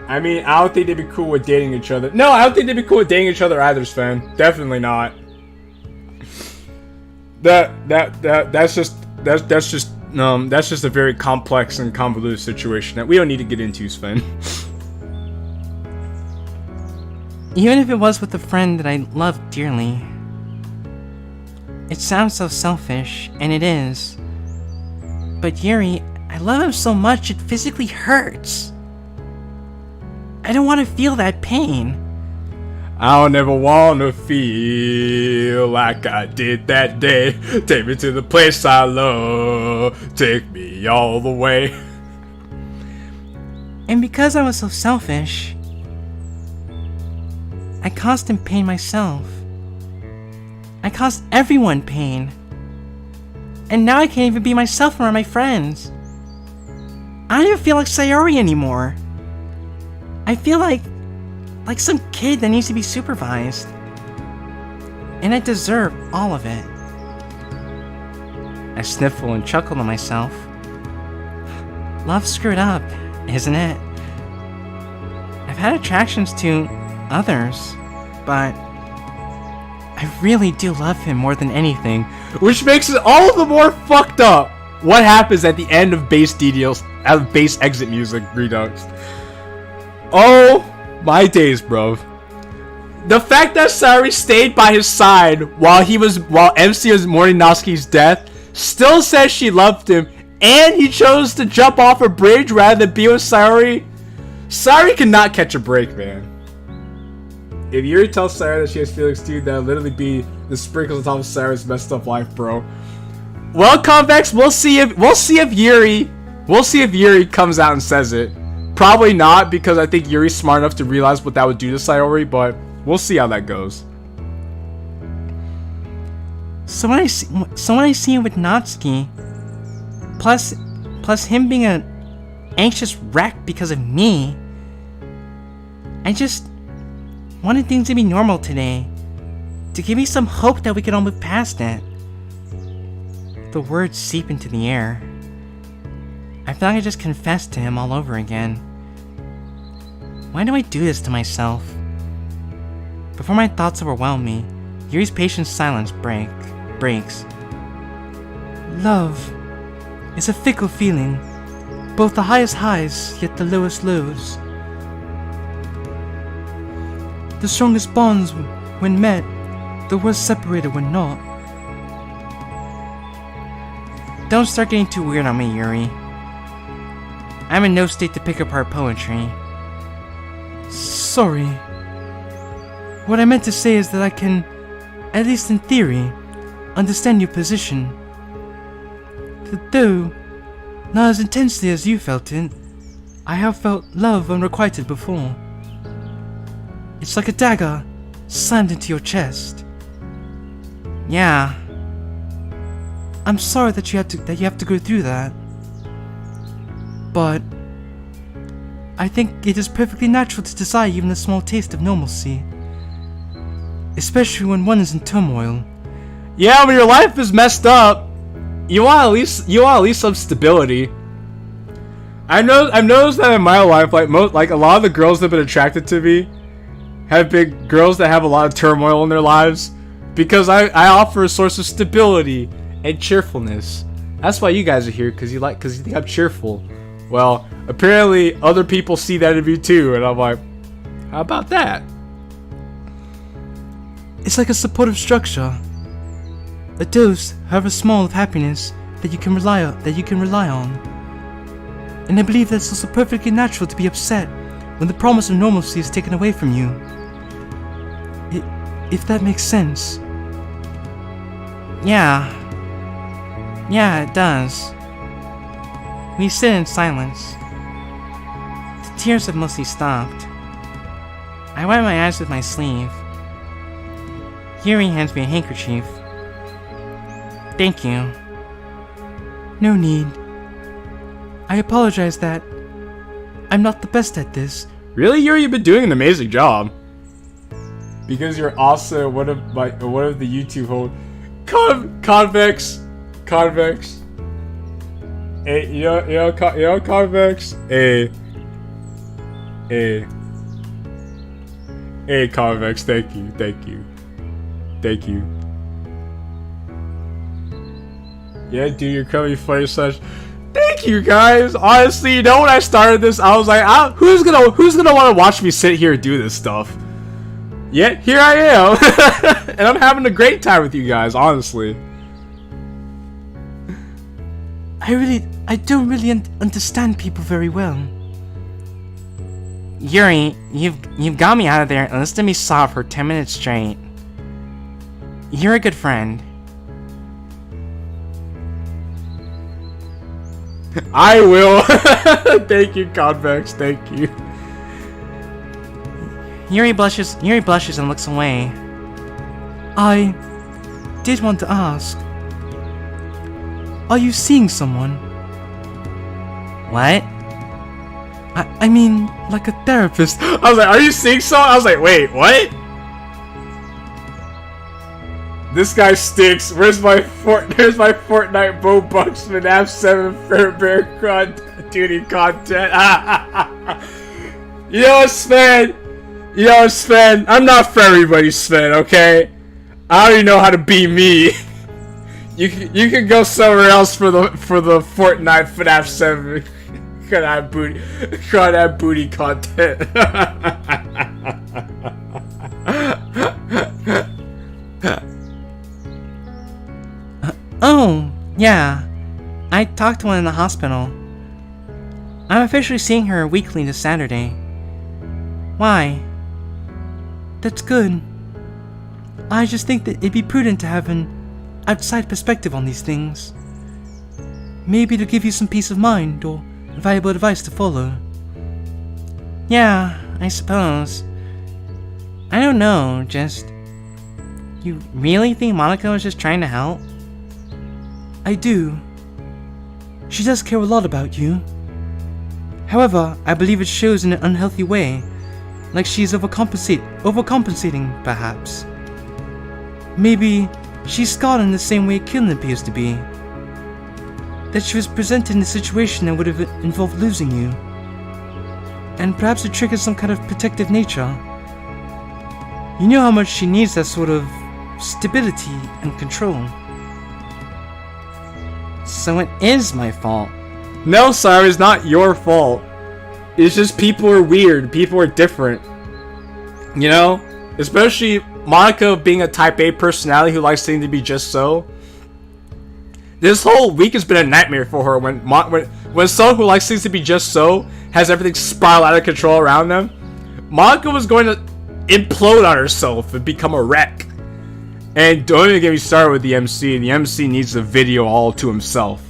I mean, I don't think they'd be cool with dating each other. No, I don't think they'd be cool with dating each other either, Sven. Definitely not. That's just a very complex and convoluted situation that we don't need to get into, Sven. Even if it was with a friend that I loved dearly. It sounds so selfish, and it is. But Yuri, I love him so much it physically hurts. I don't want to feel that pain. I don't ever want to feel like I did that day. Take me to the place I love. Take me all the way. And because I was so selfish, I caused him pain myself. I caused everyone pain. And now I can't even be myself around my friends. I don't even feel like Sayori anymore. I feel like some kid that needs to be supervised. And I deserve all of it. I sniffle and chuckle to myself. Love's screwed up, isn't it? I've had attractions to others, but I really do love him more than anything. Which makes it all the more fucked up. What happens at the end of base DDLs, out of base exit music, Redux? Oh my days, bro. The fact that Sayori stayed by his side while MC was mourning Natsuki's death, still says she loved him, and he chose to jump off a bridge rather than be with Sayori. Sayori cannot catch a break, man. If Yuri tells Sayori that she has feelings too, that'll literally be the sprinkles on top of Sayori's messed up life, bro. Well, Convex, we'll see if Yuri comes out and says it. Probably not, because I think Yuri's smart enough to realize what that would do to Sayori, but we'll see how that goes. So when I see him with Natsuki, plus him being an anxious wreck because of me, I just wanted things to be normal today, to give me some hope that we could all move past it. The words seep into the air. I feel like I just confessed to him all over again. Why do I do this to myself? Before my thoughts overwhelm me, Yuri's patient silence breaks. Love is a fickle feeling, both the highest highs, yet the lowest lows. The strongest bonds when met, the worst separated when not. Don't start getting too weird on me, Yuri. I'm in no state to pick apart poetry. Sorry. What I meant to say is that I can, at least in theory, understand your position. That though not as intensely as you felt it, I have felt love unrequited before. It's like a dagger slammed into your chest. Yeah. I'm sorry that you have to go through that. But I think it is perfectly natural to desire even a small taste of normalcy. Especially when one is in turmoil. Yeah, when your life is messed up, you want at least some stability. I've noticed that in my life, like a lot of the girls that have been attracted to me have been girls that have a lot of turmoil in their lives, because I offer a source of stability and cheerfulness. That's why you guys are here, because you think I'm cheerful. Well, apparently other people see that in me too, and I'm like, how about that? It's like a supportive structure. A dose, however small, of happiness that you can rely on. And I believe that it's also perfectly natural to be upset when the promise of normalcy is taken away from you. If that makes sense. Yeah, it does. We sit in silence. The tears have mostly stopped. I wipe my eyes with my sleeve. Yuri hands me a handkerchief. Thank you. No need. I apologize that I'm not the best at this. Really, Yuri, you've been doing an amazing job. Because you're also one of the YouTube hosts. Convex. Hey, you know, Convex. Hey, Convex. Thank you. Yeah, dude, you're coming funny such. Thank you, guys. Honestly, you know, when I started this, I was like, who's gonna want to watch me sit here and do this stuff? Yet here I am, and I'm having a great time with you guys. Honestly, I don't really understand people very well. Yuri, you've got me out of there and listened to me sob for 10 minutes straight. You're a good friend. I will. Thank you, Convex. Thank you. Yuri blushes and looks away. I did want to ask. Are you seeing someone? What? I mean, like a therapist. I was like, are you seeing someone? I was like, wait, what? This guy stinks. Where's my Fortnite Bo Bucksman F7 Fairbear Duty content? You know what, Sven? I'm not for everybody, Sven, okay? I already know how to be me. You can go somewhere else for the Fortnite FNAF 7 that booty content. Oh, yeah. I talked to one in the hospital. I'm officially seeing her weekly this Saturday. Why? That's good. I just think that it'd be prudent to have an outside perspective on these things. Maybe it'll give you some peace of mind or valuable advice to follow. Yeah, I suppose. I don't know, just... You really think Monica was just trying to help? I do. She does care a lot about you. However, I believe it shows in an unhealthy way, like she's overcompensating, perhaps. Maybe she's scarred in the same way Killen appears to be. That she was presented in a situation that would have involved losing you. And perhaps it triggered some kind of protective nature. You know how much she needs that sort of stability and control. So it is my fault. No, sorry, it's not your fault. It's just people are weird. People are different. You know? Especially Monica being a type A personality who likes things to be just so. This whole week has been a nightmare for her when someone who likes things to be just so has everything spiral out of control around them. Monica was going to implode on herself and become a wreck. And don't even get me started with the MC. The MC needs a video all to himself.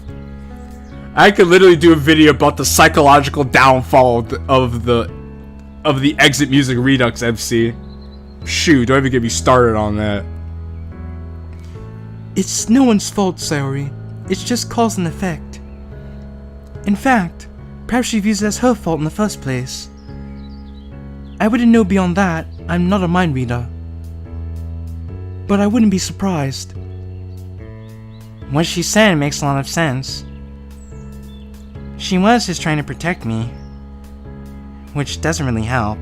I could literally do a video about the psychological downfall of the Exit Music Redux MC. Shoot, don't even get me started on that. It's no one's fault, Sayori. It's just cause and effect. In fact, perhaps she views it as her fault in the first place. I wouldn't know beyond that. I'm not a mind reader. But I wouldn't be surprised. What she said makes a lot of sense. She was just trying to protect me, which doesn't really help.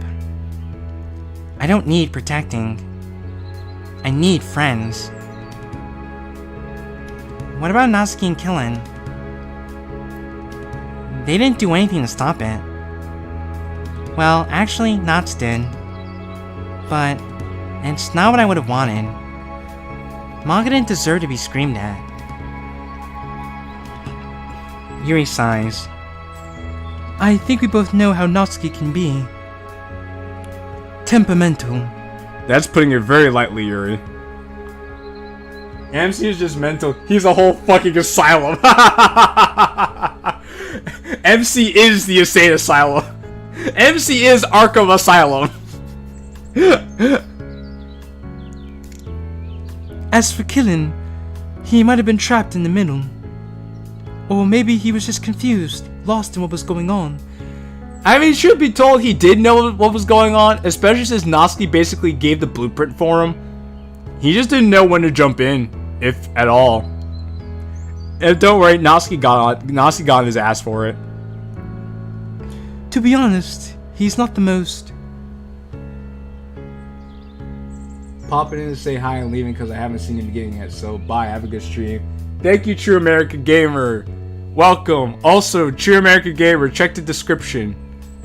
I don't need protecting. I need friends. What about Natsuki and Killen? They didn't do anything to stop it. Well, actually, Nats did. But it's not what I would have wanted. Manga didn't deserve to be screamed at. Yuri sighs. I think we both know how Natsuki can be. Temperamental. That's putting it very lightly, Yuri. MC is just mental. He's a whole fucking asylum. MC is the insane asylum. MC is Arkham Asylum. As for Killen, he might have been trapped in the middle. Or maybe he was just confused, lost in what was going on. I mean, truth be told, he did know what was going on, especially since Natsuki basically gave the blueprint for him. He just didn't know when to jump in, if at all. And don't worry, Natsuki got on his ass for it. To be honest, he's not the most... Popping in to say hi and leaving because I haven't seen him getting yet, so bye, have a good stream. Thank you, True American Gamer. Welcome. Also, True American Gamer, check the description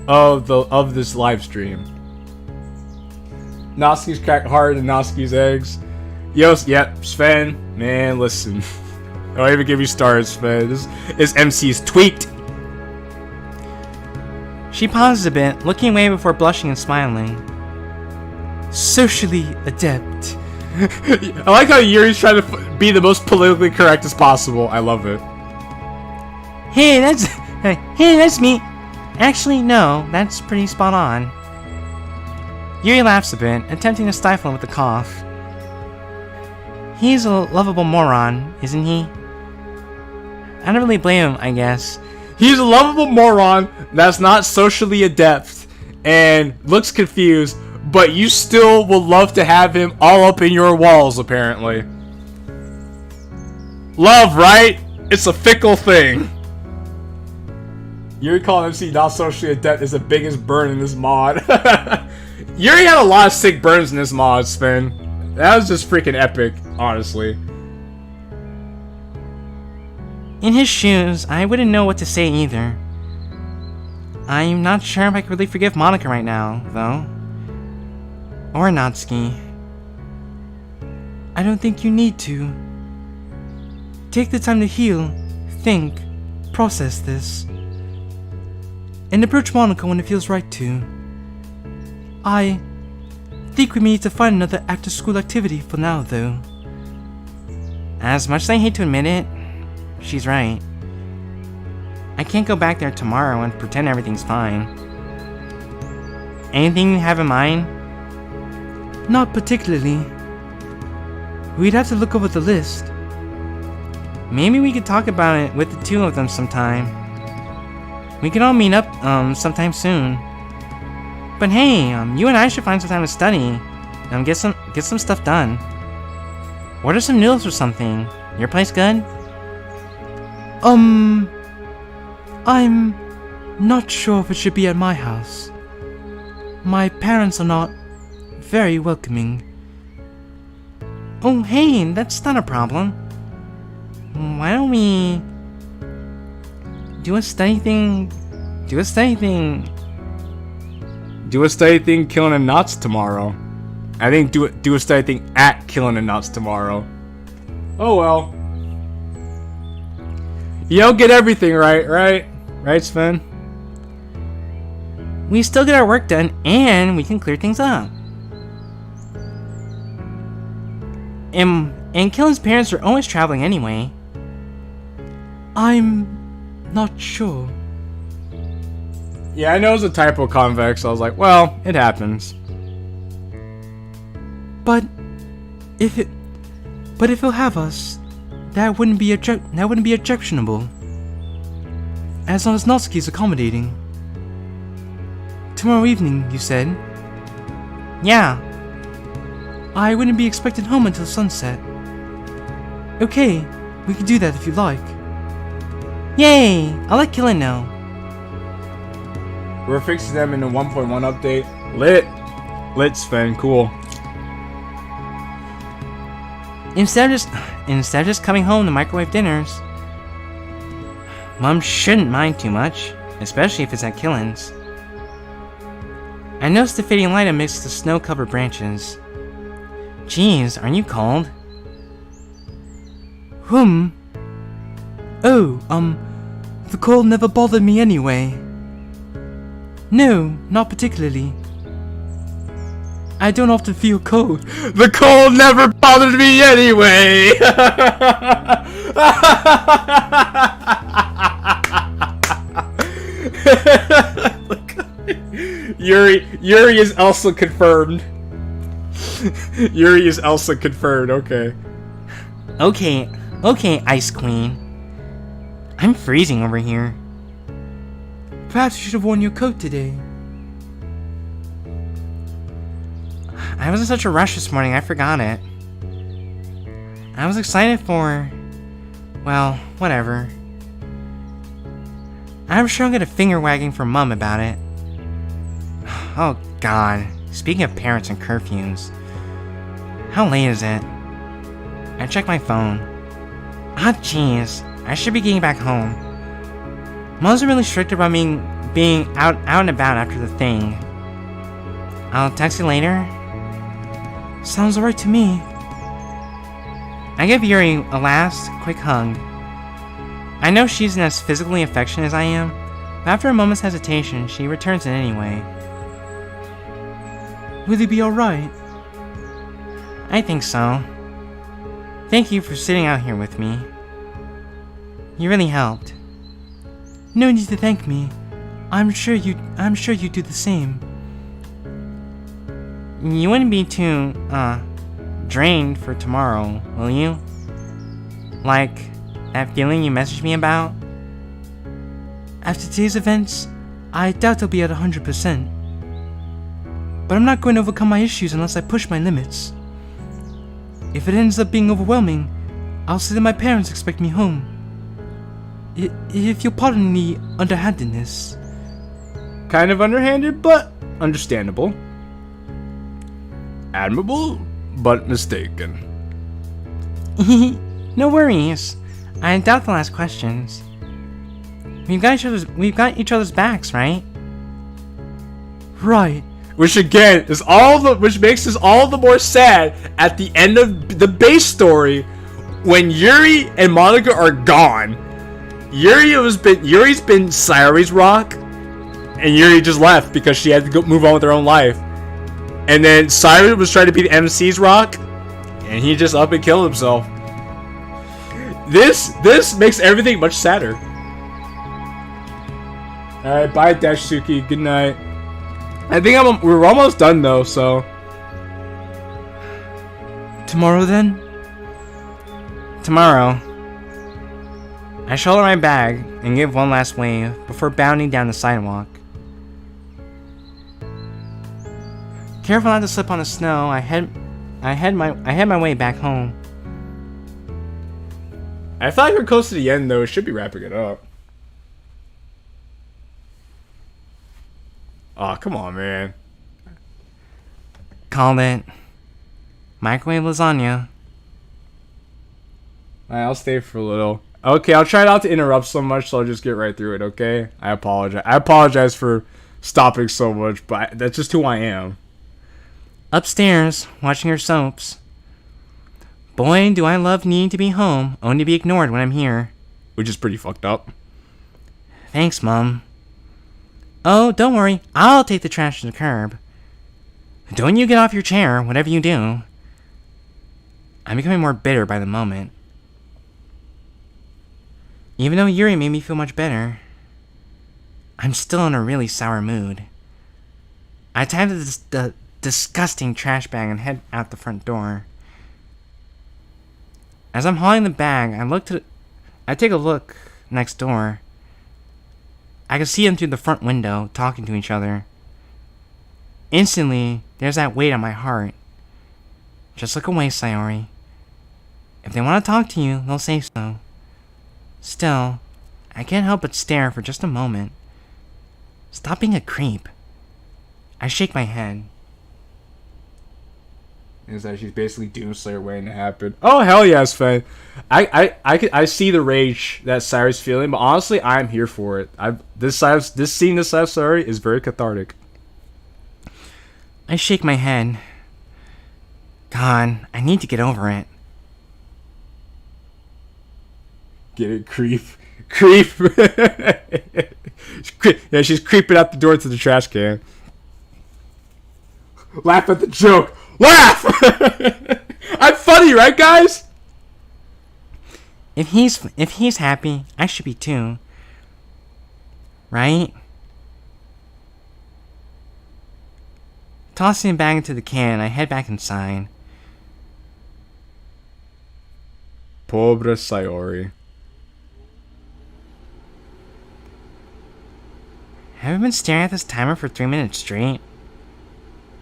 of this live stream. Natsuki's cracked hard and Natsuki's eggs. Yep, Sven, man, listen. Don't even get me started, Sven. This MC is tweaked. She pauses a bit, looking away before blushing and smiling. Socially adept. I like how Yuri's trying to be the most politically correct as possible. I love it. Hey, that's me. Actually, no, that's pretty spot on. Yuri laughs a bit, attempting to stifle it with a cough. He's a lovable moron, isn't he? I don't really blame him, I guess. He's a lovable moron that's not socially adept and looks confused, but you still will love to have him all up in your walls, apparently. Love, right? It's a fickle thing. Yuri calling MC not socially adept is the biggest burn in this mod. Yuri had a lot of sick burns in this mod, Sven. That was just freaking epic, honestly. In his shoes, I wouldn't know what to say either. I'm not sure if I can really forgive Monica right now, though. Or Natsuki. I don't think you need to. Take the time to heal, think, process this, and approach Monica when it feels right to. I think we need to find another after-school activity for now, though. As much as I hate to admit it, she's right. I can't go back there tomorrow and pretend everything's fine. Anything you have in mind? Not particularly. We'd have to look over the list. Maybe we could talk about it with the two of them sometime. We can all meet up sometime soon. But hey, you and I should find some time to study. Get some stuff done. Order some noodles or something. Your place good? I'm not sure if it should be at my house. My parents are not very welcoming. Oh hey, that's not a problem. Why don't we do a study thing? Do a study thing killing the knots tomorrow. I think do a study thing at killing the knots tomorrow. Oh well. You don't get everything right? Right, Sven? We still get our work done and we can clear things up. And Killen's parents are always traveling anyway. I'm not sure. Yeah, I know it's a typo convex. I was like, well, it happens. But if he'll have us, that wouldn't be objectionable. As long as Natsuki's accommodating. Tomorrow evening, you said? Yeah. I wouldn't be expected home until sunset. Okay, we can do that if you like. Yay! I'll let Killen know. We're fixing them in the 1.1 update. Lit, Sven, cool. Instead of just coming home to microwave dinners, Mom shouldn't mind too much, especially if it's at Killen's. I noticed the fading light amidst the snow-covered branches. Jeez, aren't you cold? Oh, the cold never bothered me anyway. No, not particularly. I don't often feel cold. The cold never bothered me anyway. Yuri is Elsa confirmed. Yuri is Elsa confirmed. Okay. Okay, Ice Queen. I'm freezing over here. Perhaps you should have worn your coat today. I was in such a rush this morning, I forgot it. I was excited for... well, whatever. I'm sure I'll get a finger wagging from Mum about it. Oh god, speaking of parents and curfews. How late is it? I checked my phone. Ah jeez, I should be getting back home. Mom's really strict about me being out and about after the thing. I'll text you later. Sounds alright to me. I give Yuri a last, quick hug. I know she isn't as physically affectionate as I am, but after a moment's hesitation, she returns it anyway. Will he be alright? I think so. Thank you for sitting out here with me. You really helped. No need to thank me. I'm sure you do the same. You wouldn't be too, drained for tomorrow, will you? Like, That feeling you messaged me about? After today's events, I doubt I'll be at 100%. But I'm not going to overcome my issues unless I push my limits. If it ends up being overwhelming, I'll say that my parents expect me home. If you'll pardon the underhandedness. Kind of underhanded, but understandable. Admirable, but mistaken. No worries. I doubt they'll ask questions. We've got each other's backs, right? Right. Which again is which makes this all the more sad at the end of the base story when Yuri and Monica are gone. Yuri's been Sayori's rock, and Yuri just left because she had to go move on with her own life. And then Sayori was trying to be the MC's rock, and he just up and killed himself. This makes everything much sadder. Alright, bye Daisuke, good night. I think we're almost done though, so. Tomorrow then? Tomorrow. I shoulder my bag and give one last wave before bounding down the sidewalk. Careful not to slip on the snow, I head my way back home. I feel like we're close to the end though, it should be wrapping it up. Aw, come on, man. Called it. Microwave lasagna. Alright, I'll stay for a little. Okay, I'll try not to interrupt so much, so I'll just get right through it, okay? I apologize. I apologize for stopping so much, but that's just who I am. Upstairs, watching her soaps. Boy, do I love needing to be home, only to be ignored when I'm here. Which is pretty fucked up. Thanks, Mum. Oh, don't worry, I'll take the trash to the curb. Don't you get off your chair, whatever you do. I'm becoming more bitter by the moment. Even though Yuri made me feel much better, I'm still in a really sour mood. I tie the disgusting trash bag and head out the front door. As I'm hauling the bag, I take a look next door. I can see them through the front window, talking to each other. Instantly, there's that weight on my heart. Just look away, Sayori. If they want to talk to you, they'll say so. Still, I can't help but stare for just a moment. Stop being a creep. I shake my head. Is that she's basically Doomslayer waiting to happen. Oh hell yes, Faye. I see the rage that Sayori's feeling, but honestly, I'm here for it. This side of Sayori is very cathartic. I shake my head. God, I need to get over it. Get it, creep. Yeah, she's creeping out the door to the trash can. Laugh at the joke. Laugh! I'm funny, right, guys? If he's happy, I should be too. Right? Tossing the bag into the can, I head back inside. Pobre Sayori. Have I been staring at this timer for 3 minutes straight?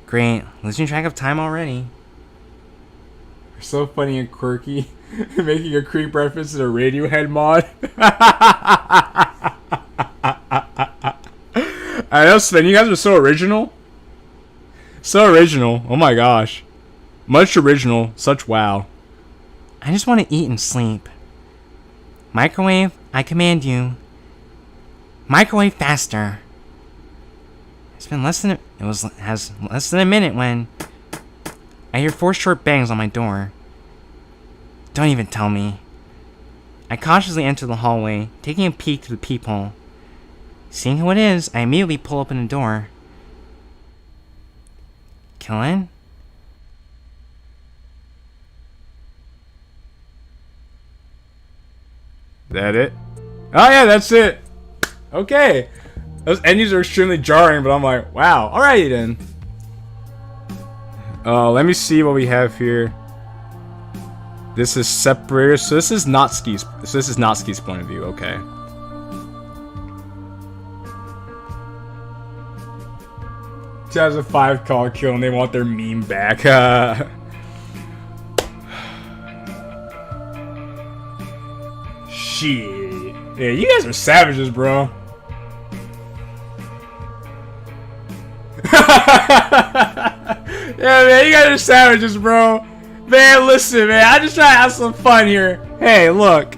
Great, losing track of time already. You're so funny and quirky. Making a creep reference to the Radiohead mod. I know, Sven, you guys are so original. So original. Oh my gosh. Much original. Such wow. I just want to eat and sleep. Microwave, I command you. Microwave faster. It has less than a minute when I hear 4 short bangs on my door. Don't even tell me. I cautiously enter the hallway, taking a peek through the peephole. Seeing who it is, I immediately pull open the door. Killen? That it? Oh yeah, that's it. Okay. Those endings are extremely jarring, but I'm like, wow. Alrighty then. Let me see what we have here. This is separator. So this is not Ski's. So this is not Ski's point of view. Okay. 2005 call kill, and they want their meme back. Shit. Yeah, you guys are savages, bro. Yeah, man, you guys are savages, bro. Man, listen, man, I just try to have some fun here. Hey, look.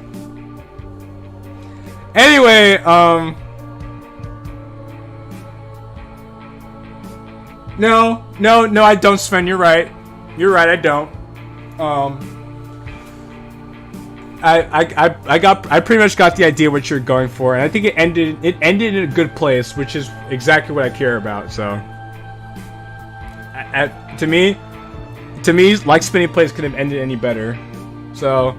Anyway, No, I don't, Sven. You're right. You're right. I don't. I pretty much got the idea what you're going for, and I think it ended in a good place, which is exactly what I care about. So, to me, like spinning plates couldn't have ended any better. So,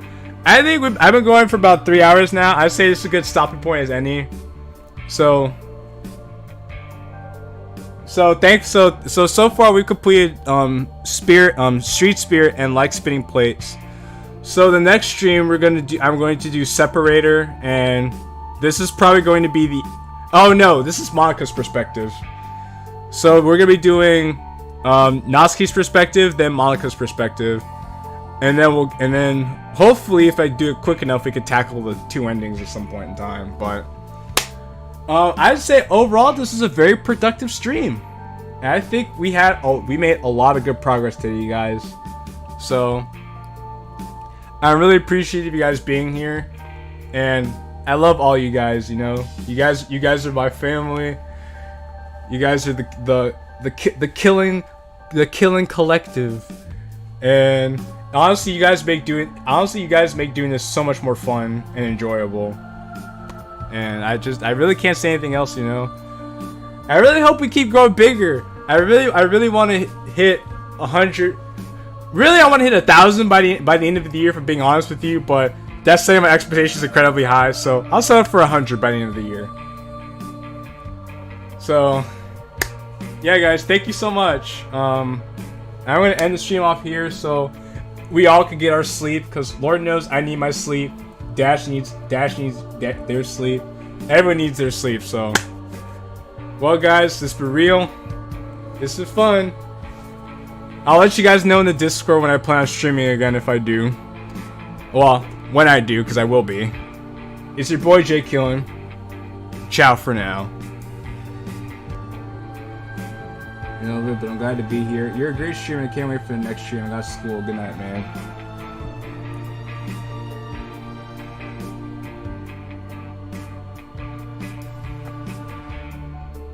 I think I've been going for about 3 hours now. I'd say this is a good stopping point as any. So far we completed Street Spirit and Like Spinning Plates. So the next stream I'm going to do Separator, and this is probably going to be this is Monica's perspective. So we're gonna be doing Natsuki's perspective, then Monica's perspective, and then hopefully if I do it quick enough we could tackle the 2 endings at some point in time. But I'd say overall this is a very productive stream, and I think we made a lot of good progress today, you guys. So I really appreciate you guys being here, and I love all you guys. You know, you guys are my family. You guys are the killing collective, and honestly, you guys make doing this so much more fun and enjoyable. And I really can't say anything else, you know. I really hope we keep growing bigger. I really want to hit 100. Really, I want to hit 1,000 by the end of the year, if I'm being honest with you. But that's setting my expectations incredibly high, so I'll set up for 100 by the end of the year. So, yeah, guys, thank you so much. I'm gonna end the stream off here so we all can get our sleep, because Lord knows I need my sleep. Dash needs their sleep. Everyone needs their sleep. So, well, guys, this has been real. This is fun. I'll let you guys know in the Discord when I plan on streaming again, if I do. Well, when I do, because I will be. It's your boy Jay Killen. Ciao for now. You know, but I'm glad to be here. You're a great streamer. I can't wait for the next stream. I got school. Good night, man.